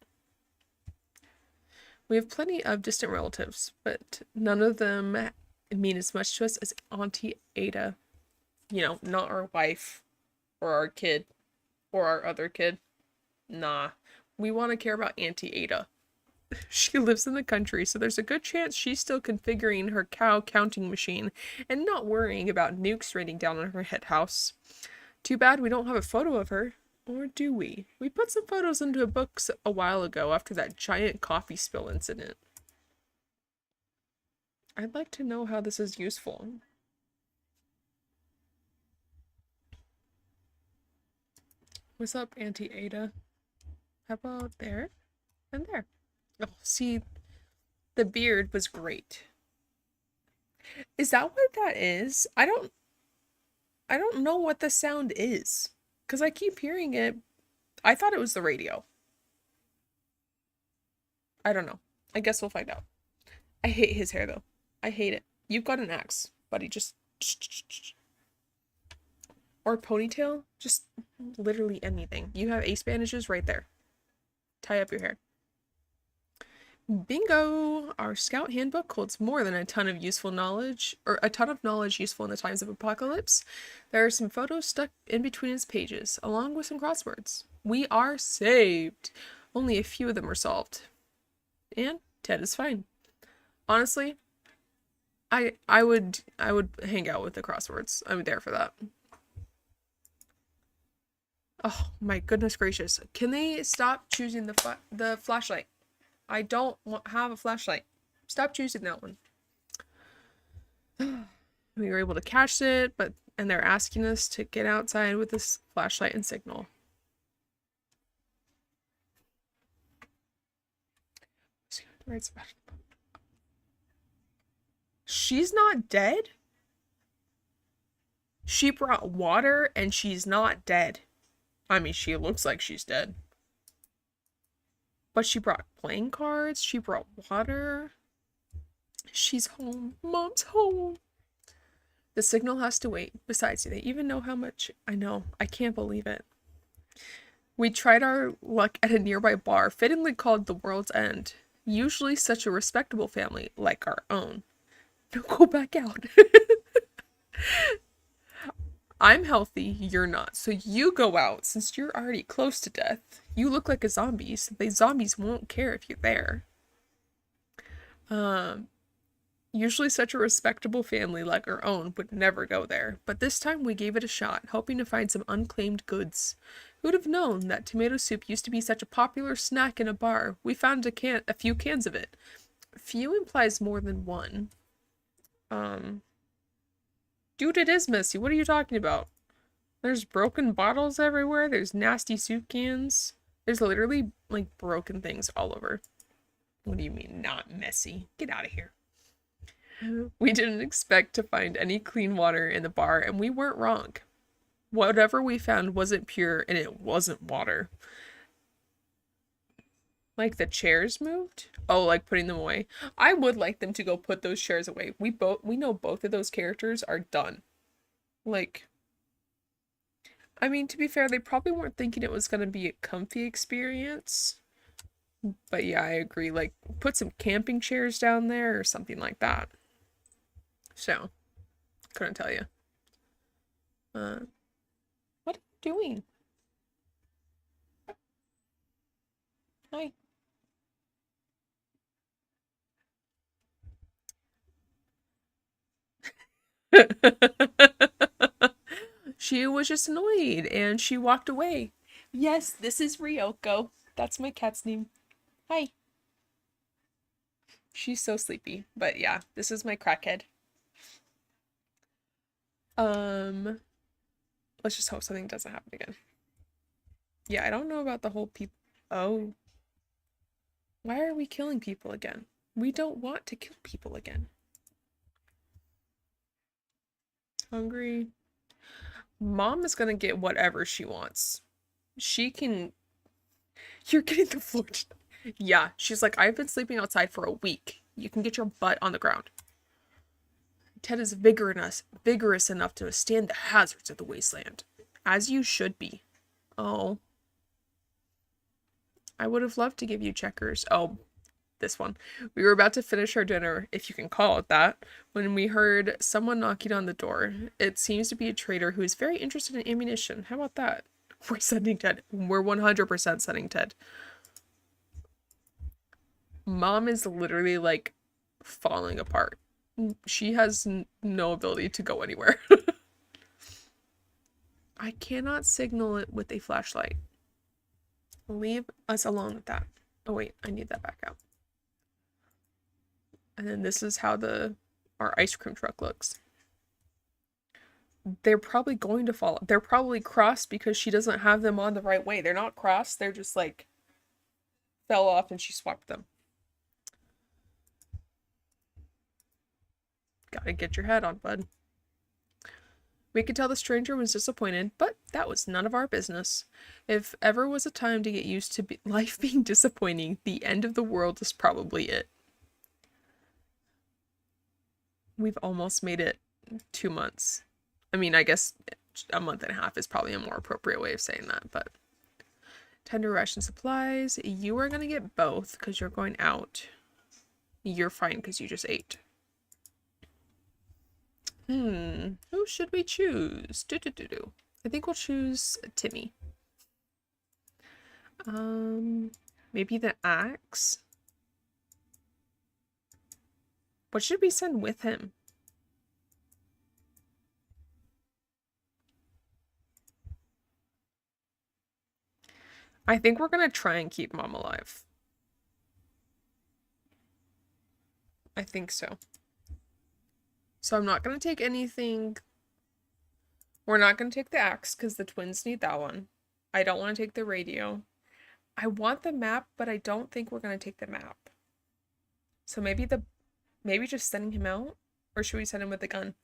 We have plenty of distant relatives, but none of them mean as much to us as Auntie Ada. You know, not our wife or our kid or our other kid. Nah, we want to care about Auntie Ada. She lives in the country, so there's a good chance she's still configuring her cow counting machine and not worrying about nukes raining down on her head house. Too bad we don't have a photo of her. Or do we? We put some photos into a book a while ago after that giant coffee spill incident. I'd like to know how this is useful. What's up, Auntie Ada? How about there and there? Oh, see, the beard was great. Is that what that is? I don't know what the sound is. Because I keep hearing it. I thought it was the radio. I don't know. I guess we'll find out. I hate his hair though. I hate it. You've got an axe, buddy. Just or ponytail. Just literally anything. You have ace bandages right there. Tie up your hair. Bingo! Our scout handbook holds more than a ton of useful knowledge, or a ton of knowledge useful in the times of apocalypse. There are some photos stuck in between its pages, along with some crosswords. We are saved! Only a few of them are solved. And Ted is fine. Honestly, I would hang out with the crosswords. I'm there for that. Oh my goodness gracious. Can they stop choosing the flashlight? I don't have a flashlight. Stop choosing that one. We were able to catch it, and they're asking us to get outside with this flashlight and signal. She's not dead? She brought water and she's not dead. I mean, she looks like she's dead. But she brought playing cards. She brought water. She's home. Mom's home. The signal has to wait. Besides, do they even know how much? I know. I can't believe it. We tried our luck at a nearby bar, fittingly called The World's End. Usually such a respectable family, like our own. No, go back out. I'm healthy, you're not. So you go out, since you're already close to death. You look like a zombie, so the zombies won't care if you're there. Usually such a respectable family like our own would never go there, but this time we gave it a shot, hoping to find some unclaimed goods. Who'd have known that tomato soup used to be such a popular snack in a bar? We found a few cans of it. Few implies more than one. Dude, it is messy. What are you talking about? There's broken bottles everywhere. There's nasty soup cans. There's literally, like, broken things all over. What do you mean, not messy? Get out of here. We didn't expect to find any clean water in the bar, and we weren't wrong. Whatever we found wasn't pure, and it wasn't water. Like the chairs moved? Oh, like putting them away. I would like them to go put those chairs away. We know both of those characters are done. Like, I mean, to be fair, they probably weren't thinking it was gonna be a comfy experience. But yeah, I agree. Like, put some camping chairs down there or something like that. So, couldn't tell you. What are you doing? Hi. She was just annoyed and she walked away. Yes, this is Ryoko. That's my cat's name. Hi. She's so sleepy. But yeah, this is my crackhead. Let's just hope something doesn't happen again. Yeah, I don't know about the whole people. Oh. Why are we killing people again? We don't want to kill people again. Hungry. Mom is gonna get whatever she wants. She can... You're getting the floor. Yeah, she's like, I've been sleeping outside for a week. You can get your butt on the ground. Ted is vigorous enough to withstand the hazards of the wasteland. As you should be. Oh. I would have loved to give you checkers. Oh, this one. We were about to finish our dinner, if you can call it that, when we heard someone knocking on the door. It seems to be a trader who is very interested in ammunition. How about that? We're sending Ted. We're 100% sending Ted. Mom is literally like falling apart. She has no ability to go anywhere. I cannot signal it with a flashlight. Leave us alone with that. Oh wait, I need that back out. And then this is how our ice cream truck looks. They're probably going to fall. They're probably crossed because she doesn't have them on the right way. They're not crossed. They're just like fell off and she swapped them. Gotta get your head on, bud. We could tell the stranger was disappointed, but that was none of our business. If ever was a time to get used to life being disappointing, the end of the world is probably it. We've almost made it 2 months. I mean, I guess a month and a half is probably a more appropriate way of saying that, but tender ration supplies. You are gonna get both because you're going out. You're fine because you just ate. Who should we choose? I think we'll choose Timmy. Maybe the axe. What should we send with him? I think we're gonna try and keep Mom alive. I think so. So I'm not gonna take anything. We're not gonna take the axe because the twins need that one. I don't want to take the radio. I want the map, but I don't think we're gonna take the map. So maybe just sending him out? Or should we send him with the gun?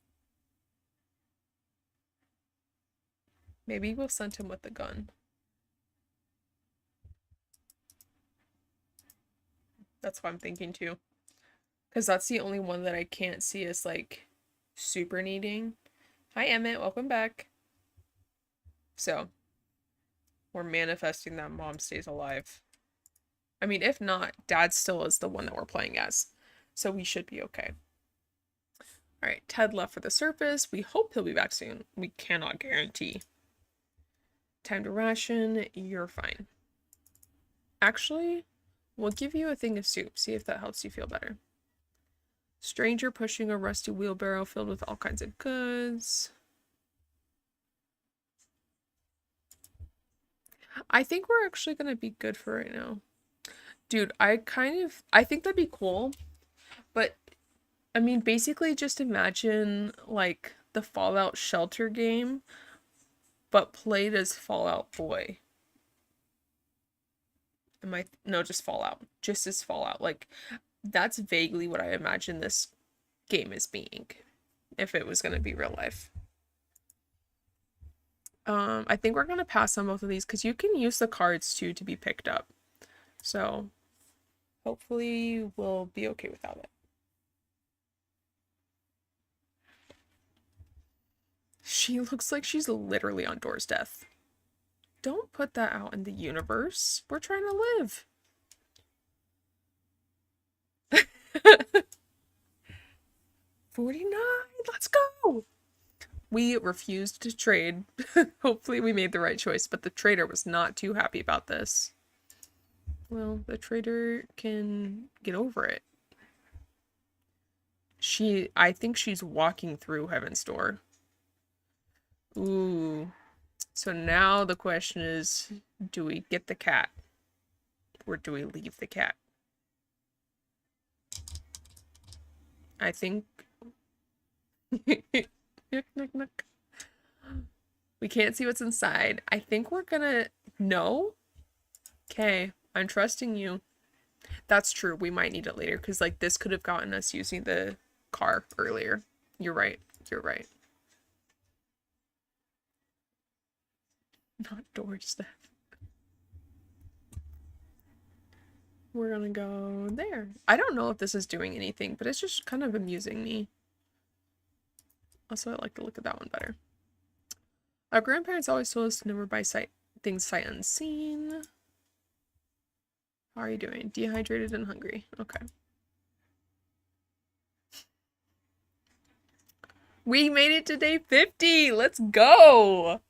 Maybe we'll send him with the gun. That's what I'm thinking too. Because that's the only one that I can't see as like super needing. Hi Emmett, welcome back. So we're manifesting that Mom stays alive. I mean, if not, Dad still is the one that we're playing as. So we should be okay. Alright, Ted left for the surface. We hope he'll be back soon. We cannot guarantee. Time to ration. You're fine. Actually, we'll give you a thing of soup. See if that helps you feel better. Stranger pushing a rusty wheelbarrow filled with all kinds of goods. I think we're actually gonna be good for right now. Dude, I think that'd be cool. But, I mean, basically just imagine, like, the Fallout Shelter game, but played as Fallout Boy. No, just Fallout. Just as Fallout. Like, that's vaguely what I imagine this game as being, if it was going to be real life. I think we're going to pass on both of these, because you can use the cards, too, to be picked up. So, hopefully we'll be okay without it. She looks like she's literally on Door's death. Don't put that out in the universe. We're trying to live. 49! Let's go! We refused to trade. Hopefully we made the right choice, but the trader was not too happy about this. Well, the trader can get over it. I think she's walking through Heaven's Door. Ooh. So now the question is, do we get the cat? Or do we leave the cat? I think... We can't see what's inside. I think we're gonna... No? Okay, I'm trusting you. That's true. We might need it later, because, like, this could have gotten us using the car earlier. You're right. You're right. Not Door's death. We're gonna go there. I don't know if this is doing anything, but it's just kind of amusing me. Also, I like to look at that one better. Our grandparents always told us to never buy things sight unseen. How are you doing? Dehydrated and hungry. Okay. We made it to day 50! Let's go!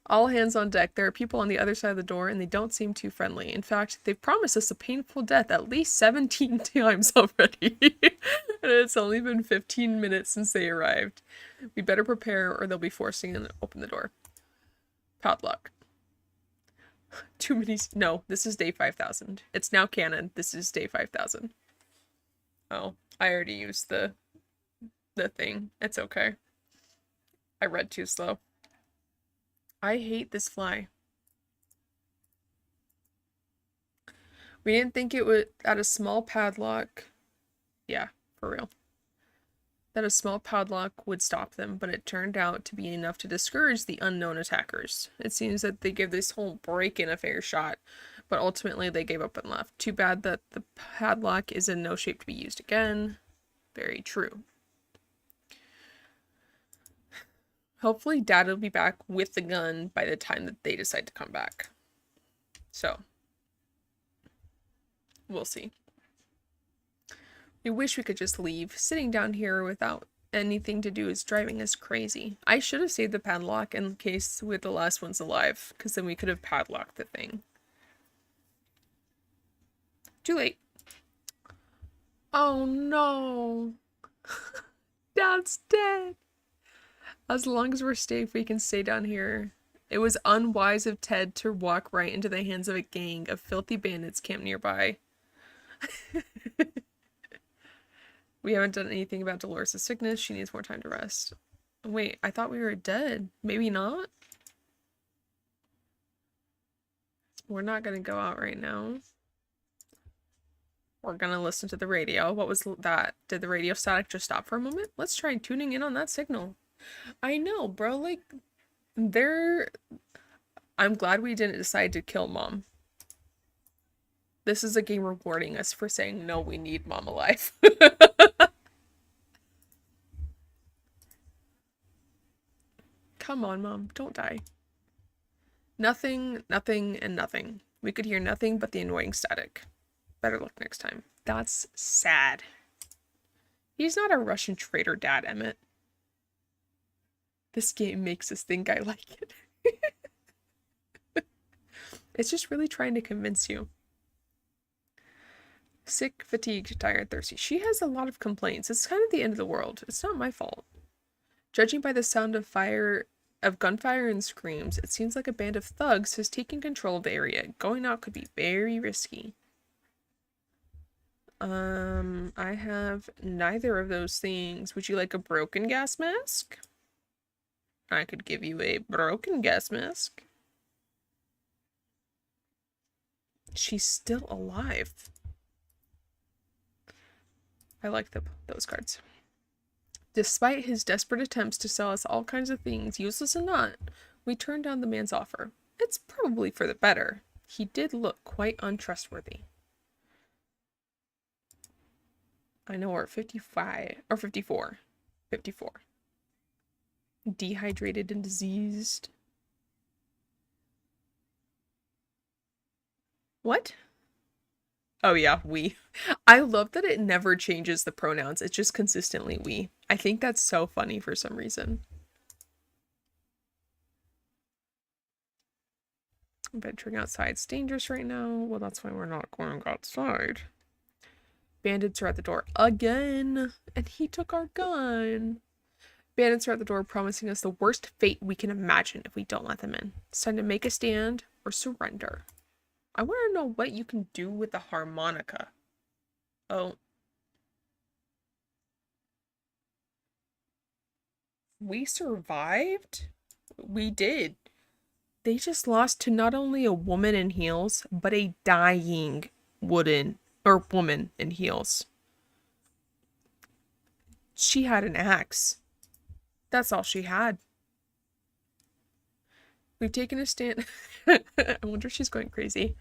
All hands on deck. There are people on the other side of the door, and they don't seem too friendly. In fact, they've promised us a painful death at least 17 times already. And it's only been 15 minutes since they arrived. We better prepare, or they'll be forcing them to open the door. Padlock. Too many. No, this is day 5000. It's now canon. This is day 5000. Oh, I already used the thing. It's okay. I read too slow. I hate this fly. We didn't think it would, at a small padlock. Yeah, for real. That a small padlock would stop them, but it turned out to be enough to discourage the unknown attackers. It seems that they give this whole break-in a fair shot, but ultimately they gave up and left. Too bad that the padlock is in no shape to be used again. Very true. Hopefully Dad will be back with the gun by the time that they decide to come back. So, we'll see. We wish we could just leave. Sitting down here without anything to do is driving us crazy. I should have saved the padlock in case we're the last ones alive, because then we could have padlocked the thing. Too late. Oh no. Dad's dead. As long as we're safe, we can stay down here. It was unwise of Ted to walk right into the hands of a gang of filthy bandits camped nearby. We haven't done anything about Dolores' sickness. She needs more time to rest. Wait, I thought we were dead. Maybe not? We're not gonna go out right now. We're gonna listen to the radio. What was that? Did the radio static just stop for a moment? Let's try tuning in on that signal. I know, bro, like, I'm glad we didn't decide to kill Mom. This is a game rewarding us for saying, no, we need Mom alive. Come on, Mom, don't die. Nothing, nothing, and nothing. We could hear nothing but the annoying static. Better luck next time. That's sad. He's not a Russian traitor, Dad, Emmett. This game makes us think I like it. It's just really trying to convince you. Sick, fatigued, tired, thirsty. She has a lot of complaints. It's kind of the end of the world. It's not my fault. Judging by the sound of gunfire and screams, it seems like a band of thugs has taken control of the area. Going out could be very risky. I have neither of those things. Would you like a broken gas mask? I could give you a broken gas mask. She's still alive. I like those cards. Despite his desperate attempts to sell us all kinds of things, useless and not, we turned down the man's offer. It's probably for the better. He did look quite untrustworthy. I know we're at 55, or 54. 54. Dehydrated and diseased. What? Oh yeah, we. I love that it never changes the pronouns. It's just consistently we. I think that's so funny for some reason. Venturing outside's dangerous right now. Well, that's why we're not going outside. Bandits are at the door again. And he took our gun. Bandits are at the door promising us the worst fate we can imagine if we don't let them in. It's time to make a stand or surrender. I want to know what you can do with the harmonica. Oh. We survived? We did. They just lost to not only a woman in heels, but a dying woman in heels. She had an axe. That's all she had. We've taken a stand. I wonder if she's going crazy.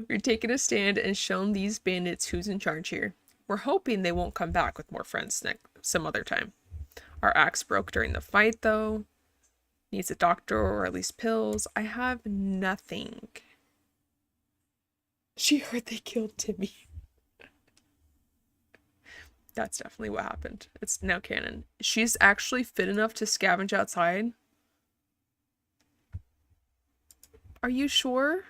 We've taken a stand and shown these bandits who's in charge here. We're hoping they won't come back with more friends some other time. Our axe broke during the fight, though. Needs a doctor or at least pills. I have nothing. She heard they killed Timmy. That's definitely what happened. It's now canon. She's actually fit enough to scavenge outside. Are you sure?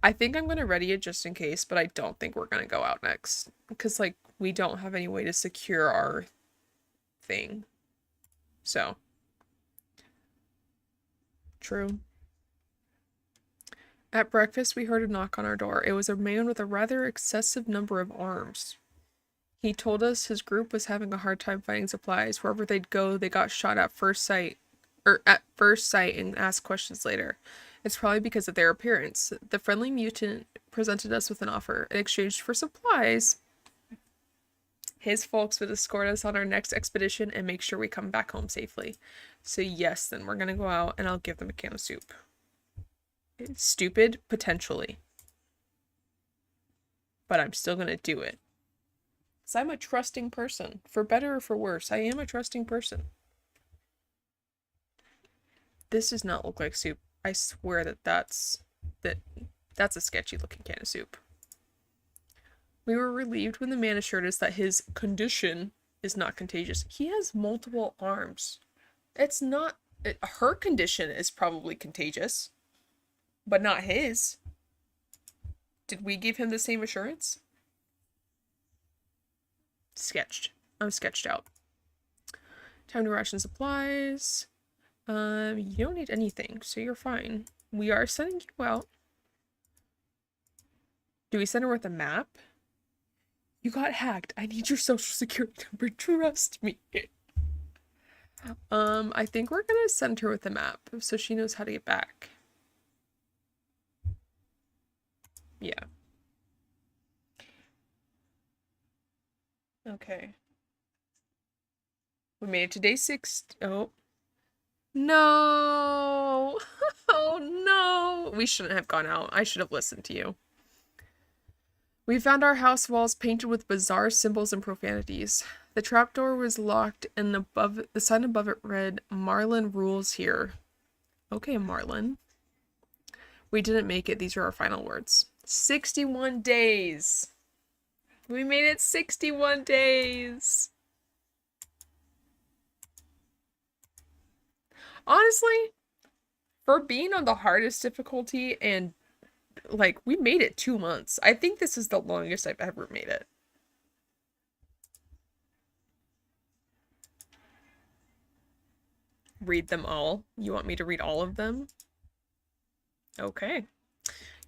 I think I'm gonna ready it just in case, but I don't think we're gonna go out next. Because, like, we don't have any way to secure our thing. So. True. At breakfast, we heard a knock on our door. It was a man with a rather excessive number of arms. He told us his group was having a hard time finding supplies. Wherever they'd go, they got shot at first sight, and asked questions later. It's probably because of their appearance. The friendly mutant presented us with an offer. In exchange for supplies, his folks would escort us on our next expedition and make sure we come back home safely. So yes, then we're gonna go out and I'll give them a can of soup. It's stupid, potentially. But I'm still gonna do it. Because I'm a trusting person. For better or for worse, I am a trusting person. This does not look like soup. I swear that's a sketchy looking can of soup. We were relieved when the man assured us that his condition is not contagious. He has multiple arms. It's not... her condition is probably contagious, but not his. Did we give him the same assurance? Sketched. I'm sketched out. Time to ration supplies. You don't need anything, so you're fine. We are sending you out. Do we send her with a map? You got hacked. I need your social security number. Trust me. I think we're gonna send her with a map so she knows how to get back. Yeah. Okay. We made it to day 6. Oh. No! Oh no! We shouldn't have gone out. I should have listened to you. We found our house walls painted with bizarre symbols and profanities. The trapdoor was locked and the sign above it read, "Marlin rules here." Okay, Marlin. We didn't make it. These are our final words. 61 days! We made it 61 days! Honestly, for being on the hardest difficulty and, like, we made it 2 months. I think this is the longest I've ever made it. Read them all? You want me to read all of them? Okay.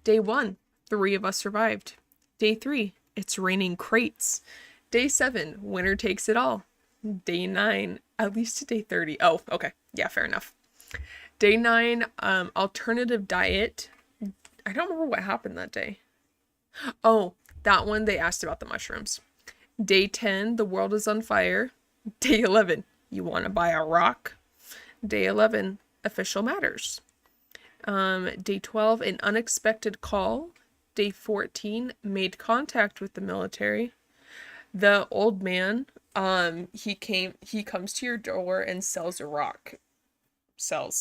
Day 1, 3 of us survived. Day 3, it's raining crates. Day 7, winner takes it all. Day 9, at least to day 30. Oh, okay. Yeah, fair enough. Day 9, alternative diet. I don't remember what happened that day. Oh, that one they asked about the mushrooms. Day 10, the world is on fire. Day 11, you want to buy a rock? Day 11, official matters. Day 12, an unexpected call. Day 14, made contact with the military. The old man, he comes to your door and sells a rock. It's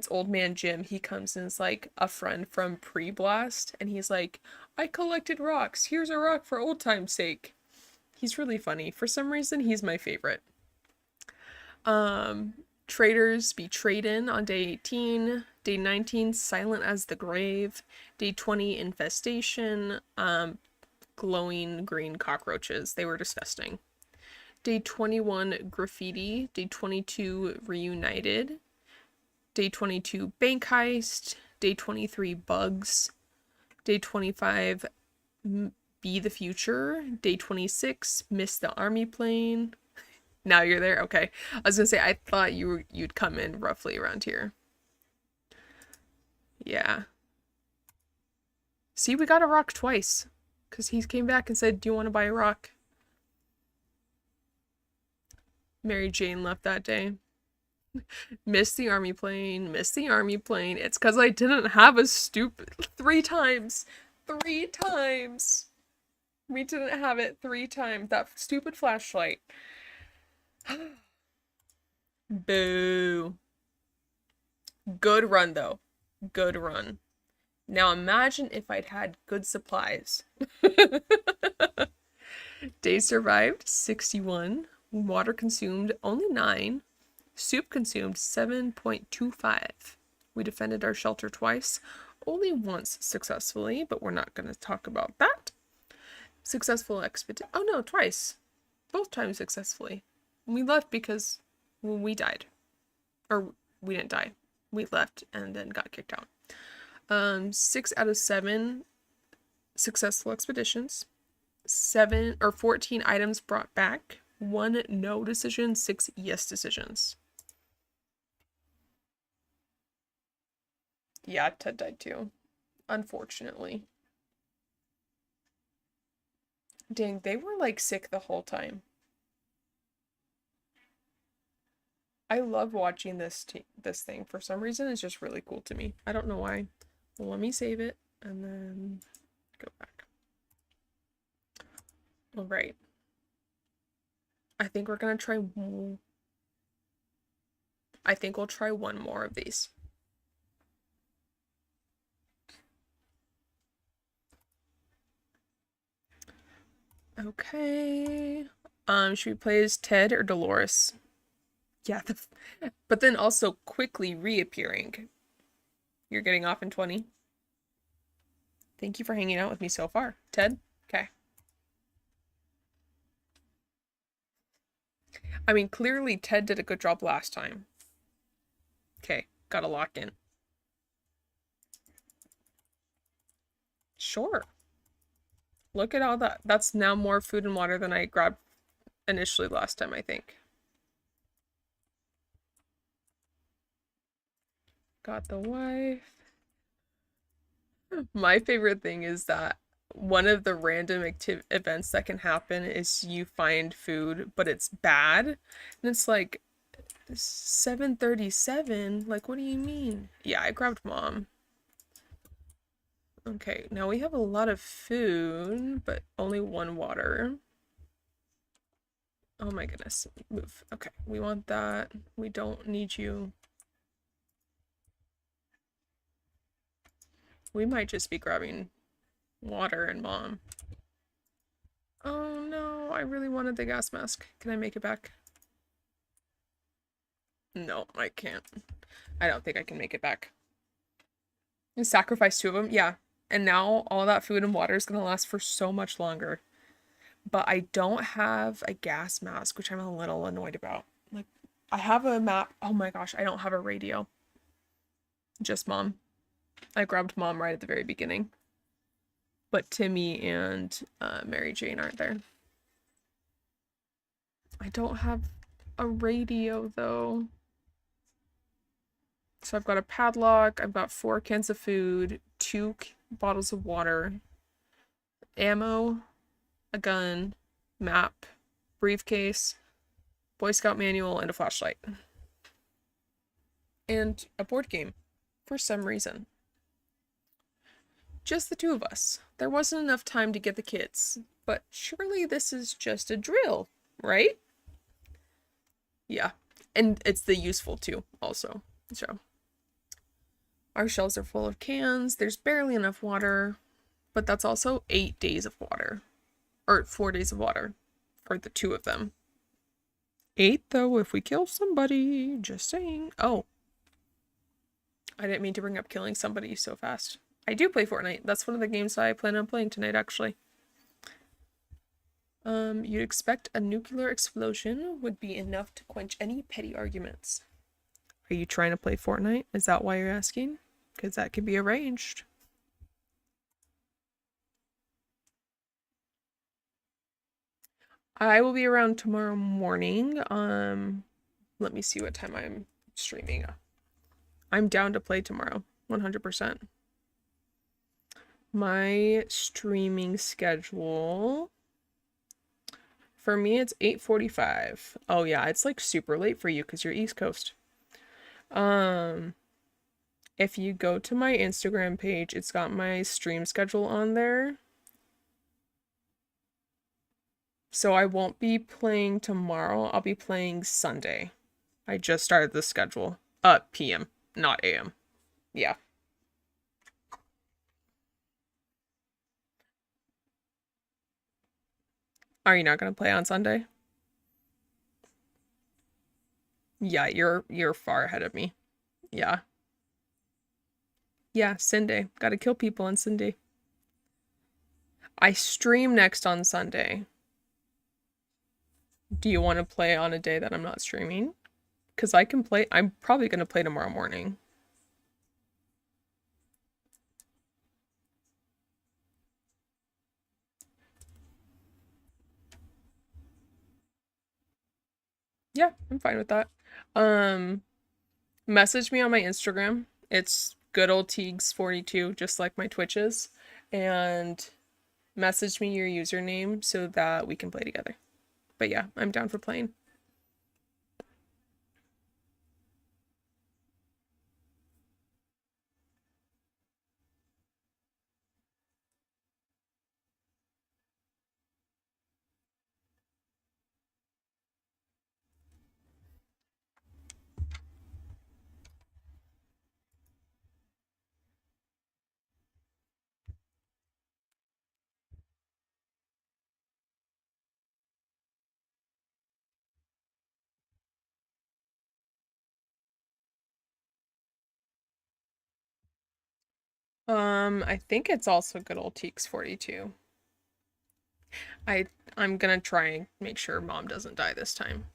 old man Jim. He comes and is like a friend from Pre-Blast, and he's like, I collected rocks. Here's a rock for old time's sake. He's really funny. For some reason, he's my favorite. Traders be trade-in on day 18. Day 19, silent as the grave. Day 20, infestation. Glowing green cockroaches. They were disgusting. Day 21, graffiti. Day 22, reunited. Day 22, bank heist. Day 23, bugs. Day 25, be the future. Day 26, miss the army plane. Now you're there? Okay. I was gonna say, I thought you'd come in roughly around here. Yeah. See, we got a rock twice. Because he came back and said, do you want to buy a rock? Mary Jane left that day. Missed the army plane. Missed the army plane. It's because I didn't have a stupid... 3 times. 3 times. We didn't have it 3 times. That stupid flashlight. Boo. Good run, though. Good run. Now imagine if I'd had good supplies. Days survived, 61. Water consumed, only 9. Soup consumed 7.25. We defended our shelter twice, only once successfully, but we're not going to talk about that. Successful expedition. Oh no, twice. Both times successfully. We left because we died. Or we didn't die. We left and then got kicked out. 6 out of 7 successful expeditions. 14 items brought back. 1 no decision, 6 yes decisions. Yeah, Ted died too. Unfortunately. Dang, they were like sick the whole time. I love watching this thing. For some reason, it's just really cool to me. I don't know why. Well, let me save it and then go back. All right. I think we're gonna try. I think we'll try one more of these. Okay. Should we play as Ted or Dolores? Yeah, but then also quickly reappearing. You're getting off in 20. Thank you for hanging out with me so far. Ted? Okay. I mean, clearly Ted did a good job last time. Okay, gotta lock in. Sure. Look at all that. That's now more food and water than I grabbed initially last time, I think. Got the wife. My favorite thing is that one of the random events that can happen is you find food, but it's bad. And it's like 7:37. Like, what do you mean? Yeah, I grabbed mom. Okay, now we have a lot of food, but only 1 water. Oh my goodness. Move. Okay, we want that. We don't need you. We might just be grabbing water and mom. Oh no, I really wanted the gas mask. Can I make it back? No, I can't. I don't think I can make it back. You sacrifice 2 of them? Yeah. And now all that food and water is gonna last for so much longer. But I don't have a gas mask, which I'm a little annoyed about. Like, I have a map. Oh my gosh, I don't have a radio. Just mom. I grabbed mom right at the very beginning. But Timmy and Mary Jane aren't there. I don't have a radio though. So I've got a padlock, I've got 4 cans of food, 2 bottles of water, ammo, a gun, map, briefcase, Boy Scout manual, and a flashlight. And a board game, for some reason. Just the 2 of us. There wasn't enough time to get the kids, but surely this is just a drill, right? Yeah, and it's the useful too, also, so. Our shelves are full of cans, there's barely enough water, but that's also 8 days of water. Or 4 days of water for the 2 of them. 8 though if we kill somebody, just saying. Oh. I didn't mean to bring up killing somebody so fast. I do play Fortnite. That's one of the games I plan on playing tonight, actually. You'd expect a nuclear explosion would be enough to quench any petty arguments. Are you trying to play Fortnite? Is that why you're asking? Because that could be arranged. I will be around tomorrow morning. Let me see what time I'm streaming. I'm down to play tomorrow, 100%. My streaming schedule, for me, it's 8:45. Oh yeah, it's like super late for you because you're East Coast. If you go to my Instagram page, it's got my stream schedule on there. So I won't be playing tomorrow. I'll be playing Sunday. I just started the schedule. PM, not AM. Yeah. Are you not gonna play on Sunday? Yeah, you're far ahead of me. Yeah. Yeah, Sunday. Gotta kill people on Sunday. I stream next on Sunday. Do you want to play on a day that I'm not streaming? Because I can play. I'm probably gonna play tomorrow morning. Yeah, I'm fine with that. Um, Message me on my Instagram. It's good old Teagues42, just like my Twitches. And message me your username so that we can play together. But yeah, I'm down for playing. I think it's also good old Teagues42. I I'm gonna try and make sure mom doesn't die this time.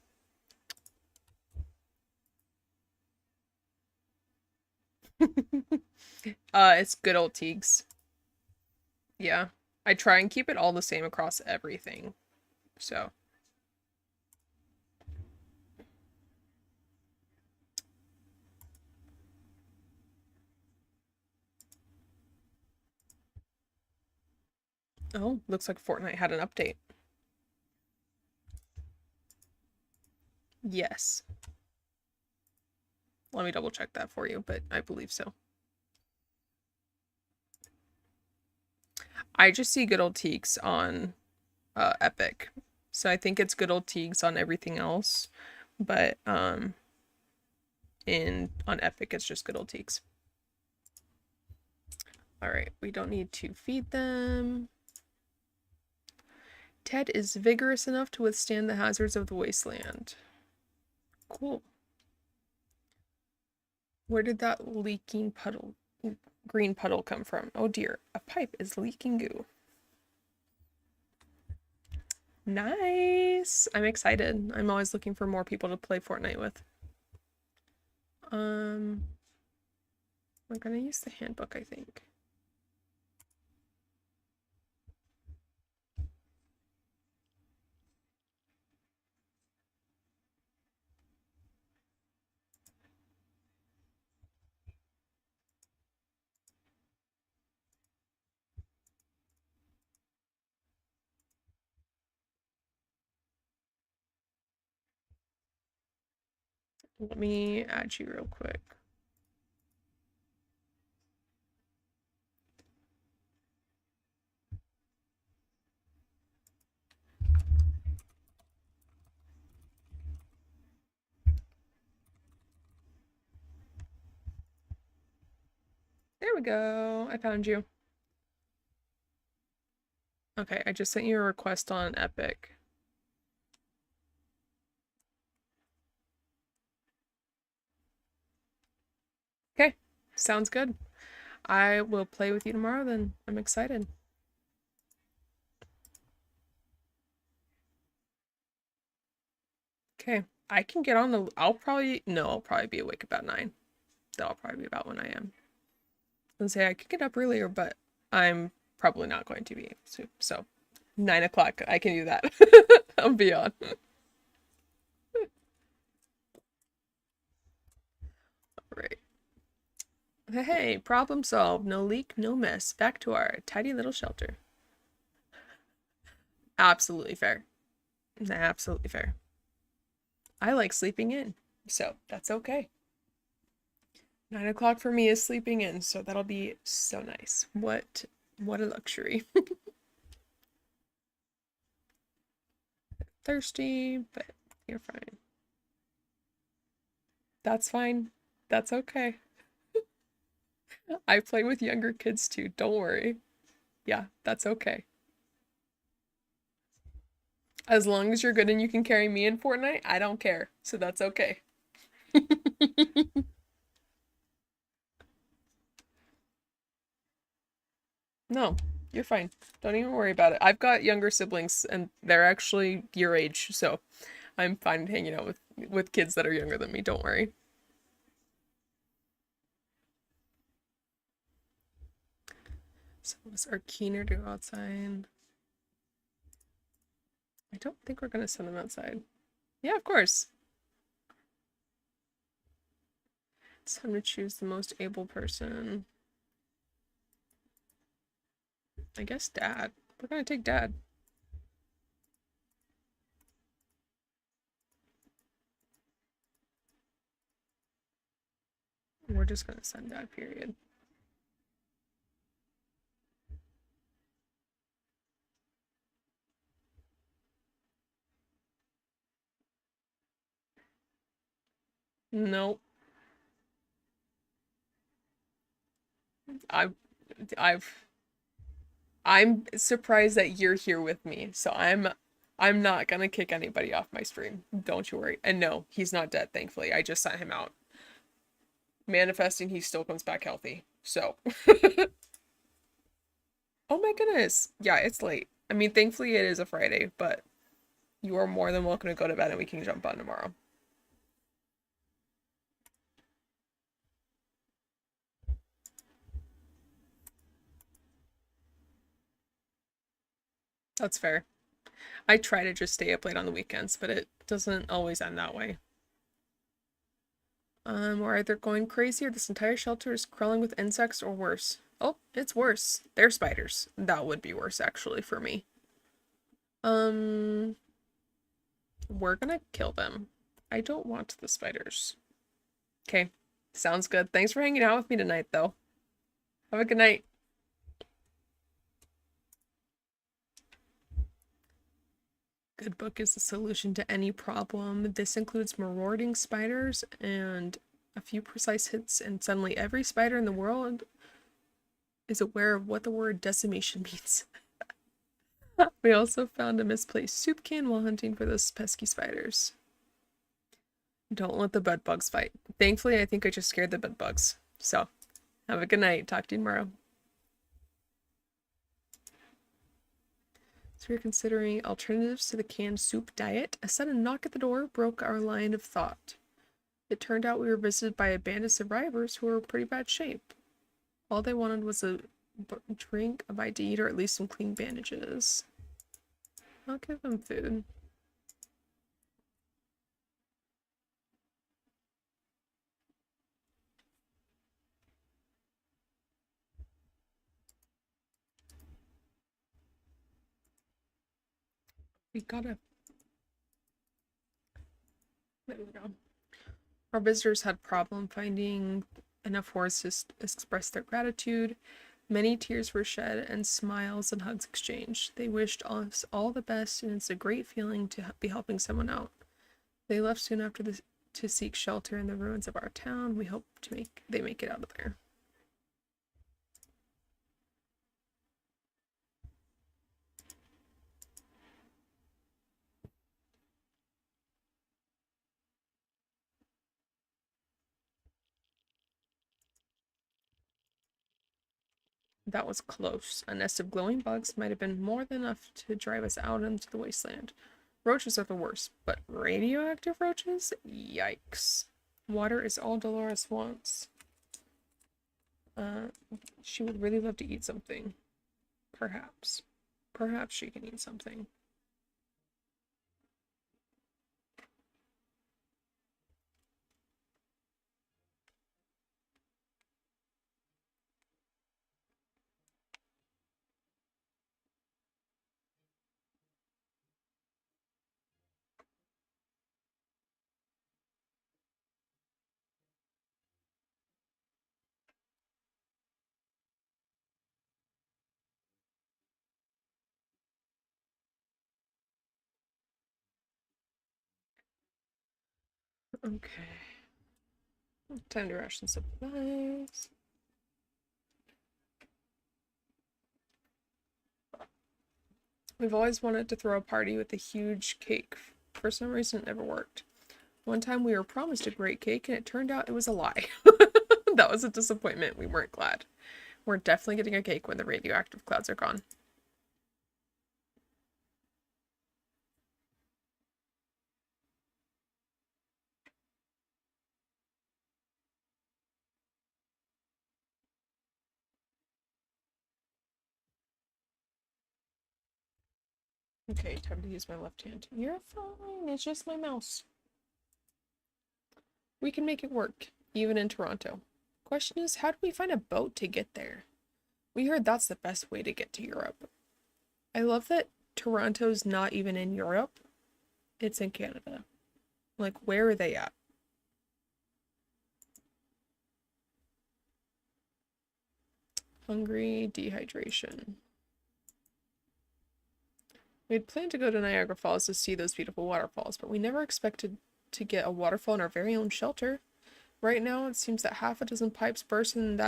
It's good old Teagues. Yeah. I try and keep it all the same across everything. So, oh, looks like Fortnite had an update. Yes. Let me double check that for you, but I believe so. I just see good old Teagues on Epic. So I think it's good old Teagues on everything else, but in on Epic it's just good old Teagues. All right, we don't need to feed them. Ted is vigorous enough to withstand the hazards of the wasteland. Cool. Where did that leaking puddle, green puddle come from? Oh dear, a pipe is leaking goo. Nice. I'm excited. I'm always looking for more people to play Fortnite with. We're gonna use the handbook, I think. Let me add you real quick. There we go. I found you. Okay, I just sent you a request on Epic. Okay, sounds good. I will play with you tomorrow then. I'm excited. Okay, I can get on the. I'll probably be awake about 9. That'll probably be about when I am. And say I could get up earlier, but I'm probably not going to be. So 9 o'clock, I can do that. I'll be on. All right. Hey, problem solved. No leak, no mess. Back to our tidy little shelter. Absolutely fair. Absolutely fair. I like sleeping in, so that's okay. 9 o'clock for me is sleeping in, so that'll be so nice. What a luxury. Thirsty, but you're fine. That's fine. That's okay. I play with younger kids too, don't worry. Yeah, that's okay. As long as you're good and you can carry me in Fortnite, I don't care. So that's okay. No, you're fine. Don't even worry about it. I've got younger siblings and they're actually your age, so I'm fine hanging out with kids that are younger than me. Don't worry. Some of us are keener to go outside. I don't think we're gonna send them outside. Yeah, of course. It's time to choose the most able person. I guess Dad. We're gonna take Dad. We're just gonna send Dad, period. Nope. I've I've I'm surprised that you're here with me, so I'm not gonna kick anybody off my stream. Don't you worry. And no, he's not dead, thankfully. I just sent him out. Manifesting he still comes back healthy. So oh my goodness. Yeah, it's late. I mean, thankfully it is a Friday, but you are more than welcome to go to bed and we can jump on tomorrow. That's fair. I try to just stay up late on the weekends, but it doesn't always end that way. We're either going crazy or this entire shelter is crawling with insects or worse. Oh, it's worse. They're spiders. That would be worse actually for me. Um, we're gonna kill them. I don't want the spiders. Okay, sounds good. Thanks for hanging out with me tonight, though. Have a good night. Good book is the solution to any problem. This includes marauding spiders and a few precise hits, and suddenly every spider in the world is aware of what the word decimation means. We also found a misplaced soup can while hunting for those pesky spiders. Don't let the bed bugs fight. Thankfully, I think I just scared the bed bugs. So, have a good night. Talk to you tomorrow. So we're considering alternatives to the canned soup diet. A sudden knock at the door broke our line of thought. It turned out we were visited by a band of survivors who were in pretty bad shape. All they wanted was a drink, a bite to eat, or at least some clean bandages. I'll give them food. We gotta... There we go. Our visitors had problem finding enough words to express their gratitude. Many tears were shed and smiles and hugs exchanged. They wished us all the best, and it's a great feeling to be helping someone out. They left soon after this to seek shelter in the ruins of our town. We hope they make it out of there. That was close. A nest of glowing bugs might have been more than enough to drive us out into the wasteland. Roaches are the worst, but radioactive roaches? Yikes. Water is all Dolores wants. Uh, she would really love to eat something. Perhaps. Perhaps she can eat something. Okay. Time to ration supplies. We've always wanted to throw a party with a huge cake. For some reason, it never worked. One time we were promised a great cake and it turned out it was a lie. That was a disappointment. We weren't glad. We're definitely getting a cake when the radioactive clouds are gone. Okay, time to use my left hand. You're fine. It's just my mouse. We can make it work, even in Toronto. Question is, how do we find a boat to get there? We heard that's the best way to get to Europe. I love that Toronto's not even in Europe. It's in Canada. Like, where are they at? Hungry, dehydration. We had planned to go to Niagara Falls to see those beautiful waterfalls, but we never expected to get a waterfall in our very own shelter. Right now, it seems that half a dozen pipes burst and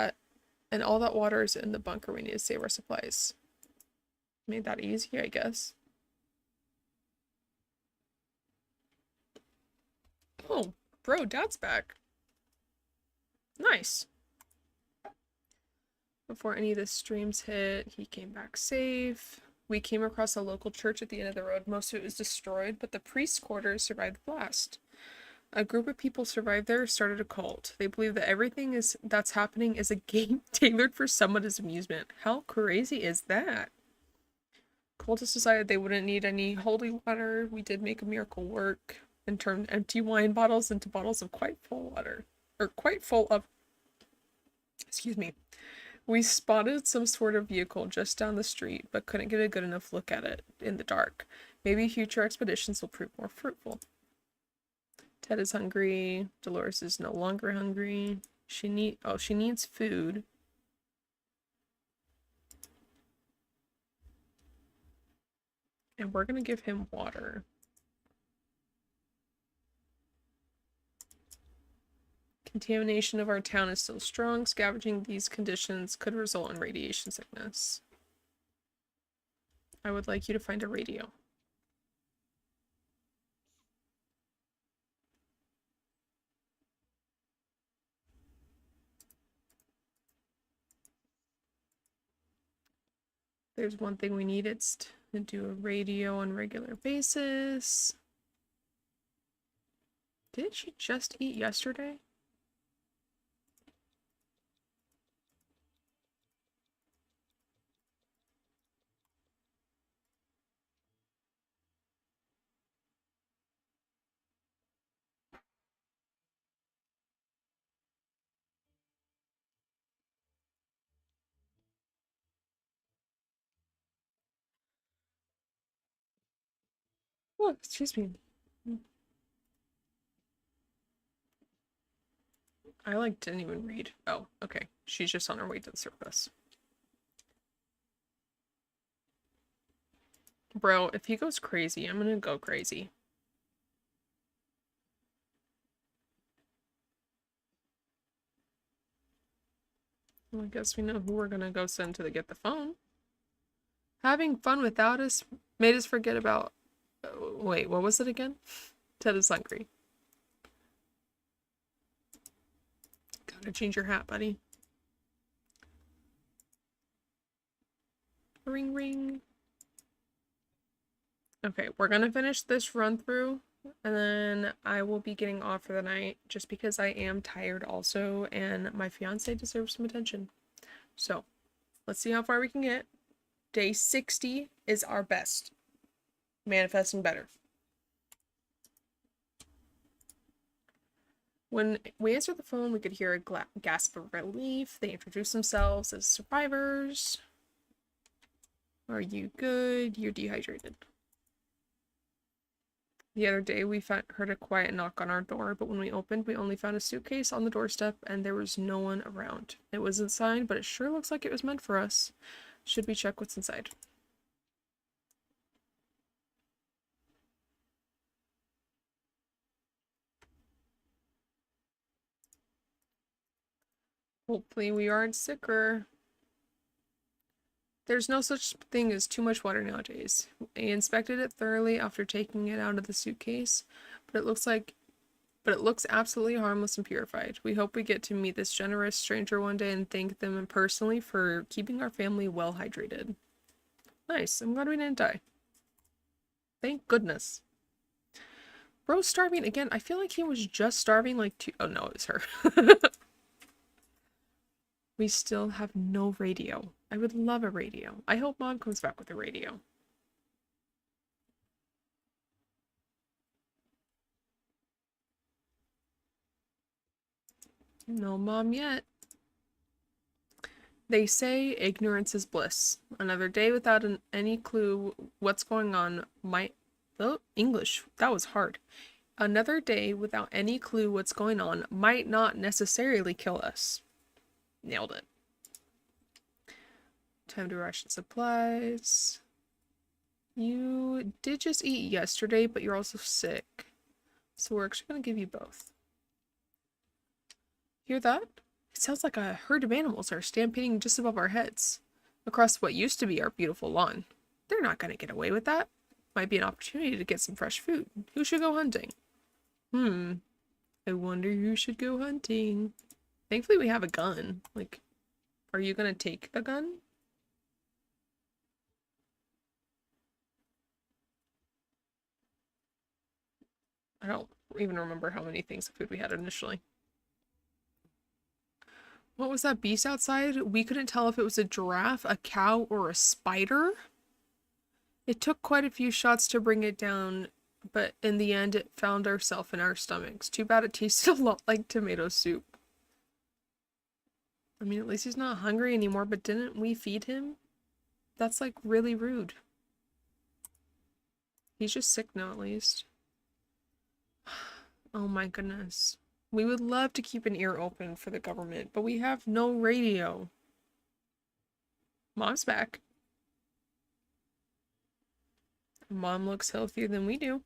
all that water is in the bunker. We need to save our supplies. Made that easy, I guess. Oh, bro, Dad's back. Nice. Before any of the streams hit, he came back safe. We came across a local church at the end of the road. Most of it was destroyed, but the priest's quarters survived the blast. A group of people survived there, started a cult. They believe that everything that's happening is a game tailored for someone's amusement. How crazy is that? Cultists decided they wouldn't need any holy water. We did make a miracle work and turned empty wine bottles into bottles of quite full water. Or quite full of... Excuse me. We spotted some sort of vehicle just down the street, but couldn't get a good enough look at it in the dark. Maybe future expeditions will prove more fruitful. Ted is hungry. Dolores is no longer hungry. She needs food. And we're gonna give him water. Contamination of our town is still strong. Scavenging these conditions could result in radiation sickness. I would like you to find a radio. There's one thing we need. It's to do a radio on a regular basis. Did she just eat yesterday? Oh, excuse me. I didn't even read. Oh, okay. She's just on her way to the surface. Bro, if he goes crazy, I'm gonna go crazy. Well, I guess we know who we're gonna go send to get the phone. Having fun without us made us forget about... wait, what was it again? Ted is hungry. Gotta change your hat, buddy. Ring, ring. Okay, we're gonna finish this run through, and then I will be getting off for the night, just because I am tired also, and my fiance deserves some attention. So, let's see how far we can get. Day 60 is our best. Manifesting better. When we answered the phone, we could hear a gasp of relief. They introduced themselves as survivors. Are you good? You're dehydrated. The other day, we heard a quiet knock on our door, but when we opened, we only found a suitcase on the doorstep, and there was no one around. It wasn't signed, but it sure looks like it was meant for us. Should we check what's inside? Hopefully we aren't sicker. There's no such thing as too much water nowadays. I inspected it thoroughly after taking it out of the suitcase, but it looks like but it looks absolutely harmless and purified. We hope we get to meet this generous stranger one day and thank them personally for keeping our family well hydrated. Nice. I'm glad we didn't die. Thank goodness. Bro's starving again. I feel like he was just starving like two. Oh no, it was her. We still have no radio. I would love a radio. I hope Mom comes back with a radio. No Mom yet. They say ignorance is bliss. Another day without any clue what's going on might... Oh, English. That was hard. Another day without any clue what's going on might not necessarily kill us. Nailed it. Time to ration supplies. You did just eat yesterday, but you're also sick. So we're actually going to give you both. Hear that? It sounds like a herd of animals are stampeding just above our heads, across what used to be our beautiful lawn. They're not going to get away with that. Might be an opportunity to get some fresh food. Who should go hunting? I wonder who should go hunting. Thankfully we have a gun. Like, are you going to take the gun? I don't even remember how many things of food we had initially. What was that beast outside? We couldn't tell if it was a giraffe, a cow, or a spider. It took quite a few shots to bring it down, but in the end it found itself in our stomachs. Too bad it tasted a lot like tomato soup. I mean, at least he's not hungry anymore, but didn't we feed him? That's like really rude. He's just sick now at least. Oh my goodness. We would love to keep an ear open for the government, but we have no radio. Mom's back. Mom looks healthier than we do.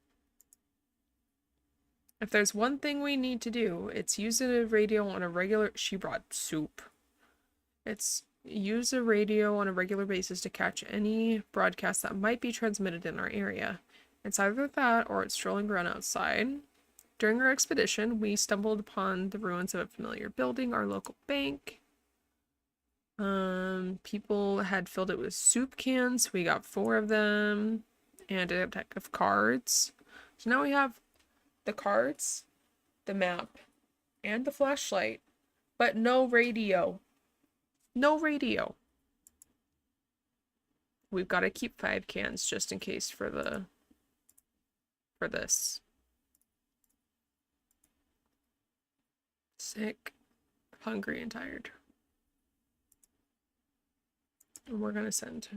If there's one thing we need to do, it's use a radio on a regular... She brought soup. It's use a radio on a regular basis to catch any broadcast that might be transmitted in our area. It's either that or it's strolling around outside. During our expedition, we stumbled upon the ruins of a familiar building, our local bank. People had filled it with soup cans. We got 4 of them. And a deck of cards. So now we have the cards, the map, and the flashlight, but no radio. No radio. We've got to keep 5 cans just in case for this. Sick, hungry, and tired. And we're gonna send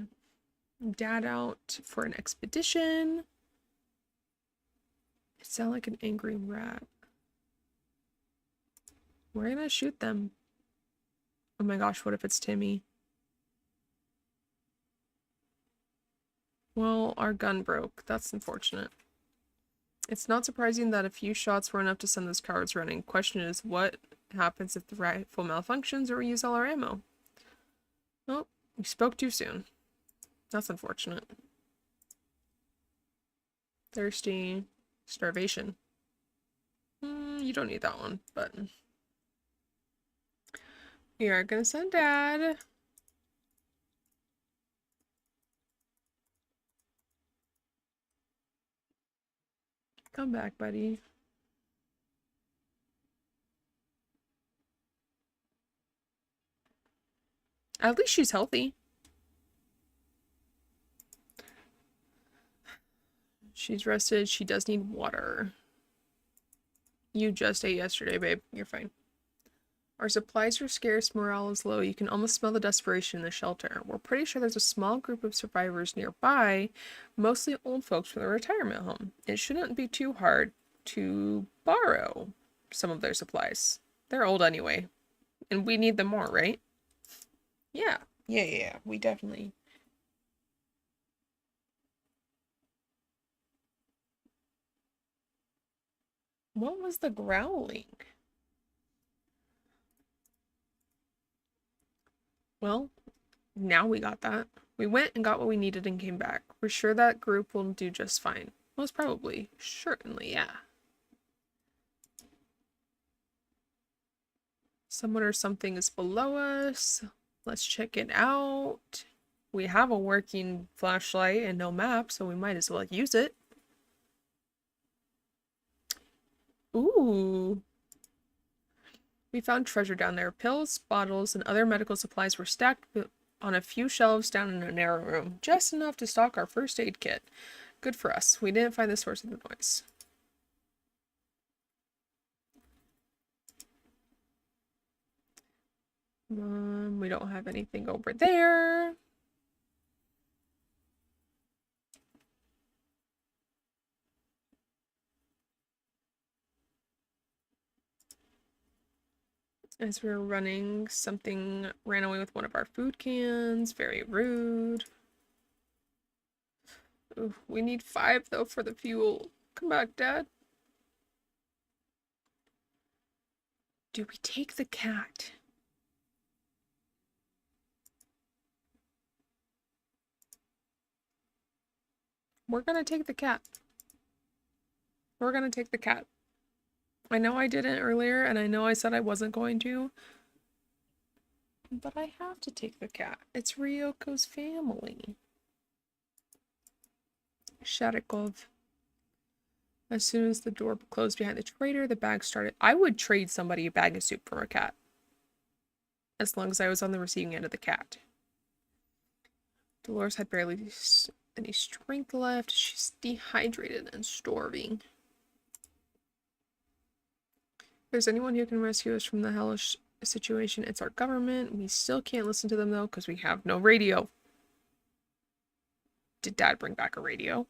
Dad out for an expedition. It sounds like an angry rat. We're gonna shoot them. Oh my gosh, what if it's Timmy? Well, our gun broke. That's unfortunate. It's not surprising that a few shots were enough to send those cowards running. Question is, what happens if the rifle malfunctions or we use all our ammo? Oh, we spoke too soon. That's unfortunate. Thirsty. Starvation. You don't need that one, but... We are gonna send Dad. Come back, buddy. At least she's healthy. She's rested. She does need water. You just ate yesterday, babe. You're fine. Our supplies are scarce, morale is low. You can almost smell the desperation in the shelter. We're pretty sure there's a small group of survivors nearby, mostly old folks from the retirement home. It shouldn't be too hard to borrow some of their supplies. They're old anyway, and we need them more, right? Yeah. Yeah. We definitely... What was the growling? Well, now we got that. We went and got what we needed and came back. We're sure that group will do just fine. Most probably. Certainly, yeah. Someone or something is below us. Let's check it out. We have a working flashlight and no map, so we might as well use it. Ooh. We found treasure down there. Pills, bottles, and other medical supplies were stacked on a few shelves down in a narrow room. Just enough to stock our first aid kit. Good for us. We didn't find the source of the noise. We don't have anything over there. As we were running, something ran away with one of our food cans. Very rude. Ooh, we need 5 though for the fuel. Come back, Dad. Do we take the cat? We're gonna take the cat. We're gonna take the cat. I know I didn't earlier, and I know I said I wasn't going to. But I have to take the cat. It's Ryoko's family. Shadikov. As soon as the door closed behind the trader, the bag started. I would trade somebody a bag of soup for a cat. As long as I was on the receiving end of the cat. Dolores had barely any strength left. She's dehydrated and starving. If there's anyone who can rescue us from the hellish situation, it's our government. We still can't listen to them though because we have no radio. Did Dad bring back a radio?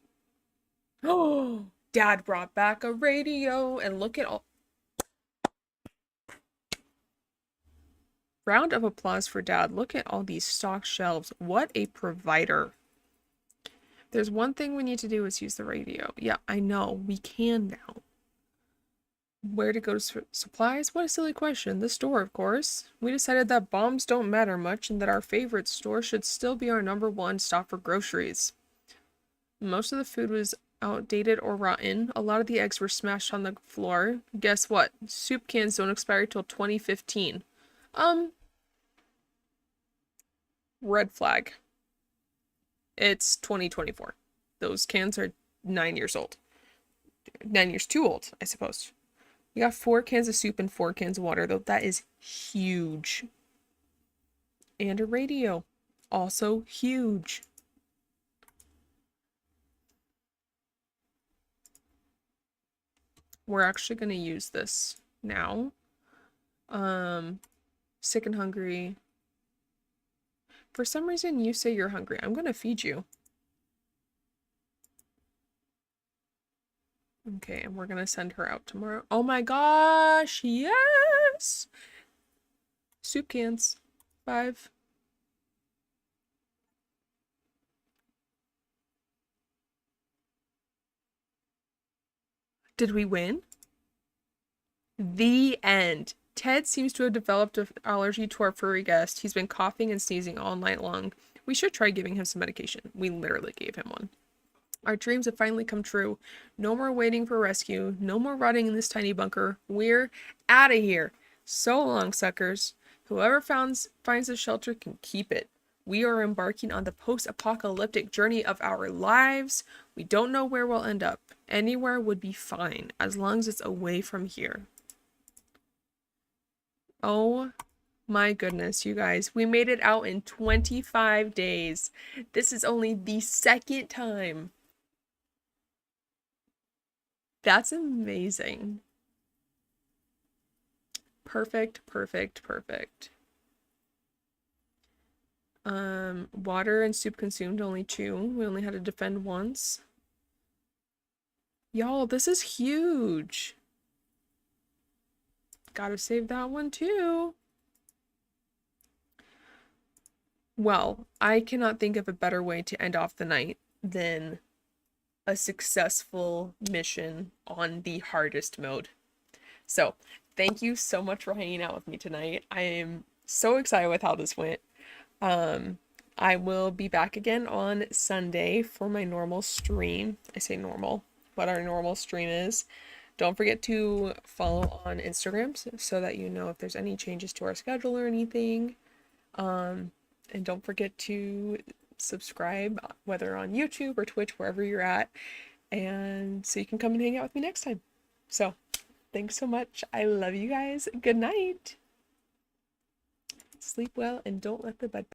Oh, Dad brought back a radio, and look at all. Round of applause for Dad. Look at all these stock shelves. What a provider. There's one thing we need to do is use the radio. Yeah, I know. We can now. Where to go to supplies? What a silly question. The store, of course. We decided that bombs don't matter much and that our favorite store should still be our #1 stop for groceries. Most of the food was outdated or rotten. A lot of the eggs were smashed on the floor. Guess what? Soup cans don't expire till 2015. Red flag. It's 2024. Those cans are 9 years old. 9 years too old, I suppose. We got 4 cans of soup and 4 cans of water, though. That is huge. And a radio. Also huge. We're actually going to use this now. Sick and hungry. For some reason, you say you're hungry. I'm going to feed you. Okay, and we're going to send her out tomorrow. Oh my gosh, yes! Soup cans. 5. Did we win? The end. Ted seems to have developed an allergy to our furry guest. He's been coughing and sneezing all night long. We should try giving him some medication. We literally gave him one. Our dreams have finally come true. No more waiting for rescue. No more rotting in this tiny bunker. We're out of here. So long, suckers. Whoever finds the shelter can keep it. We are embarking on the post-apocalyptic journey of our lives. We don't know where we'll end up. Anywhere would be fine, as long as it's away from here. Oh my goodness, you guys. We made it out in 25 days. This is only the 2nd time. That's amazing. Perfect, perfect, perfect. Water and soup consumed only 2. We only had to defend once. Y'all, this is huge. Gotta save that one too. Well, I cannot think of a better way to end off the night than a successful mission on the hardest mode. So, thank you so much for hanging out with me tonight. I am so excited with how this went. I will be back again on Sunday for my normal stream. I say normal, what our normal stream is. Don't forget to follow on Instagram so that you know if there's any changes to our schedule or anything. And don't forget to subscribe, whether on YouTube or Twitch, wherever you're at, and so you can come and hang out with me next time. So, thanks so much. I love you guys. Good night. Sleep well and don't let the bed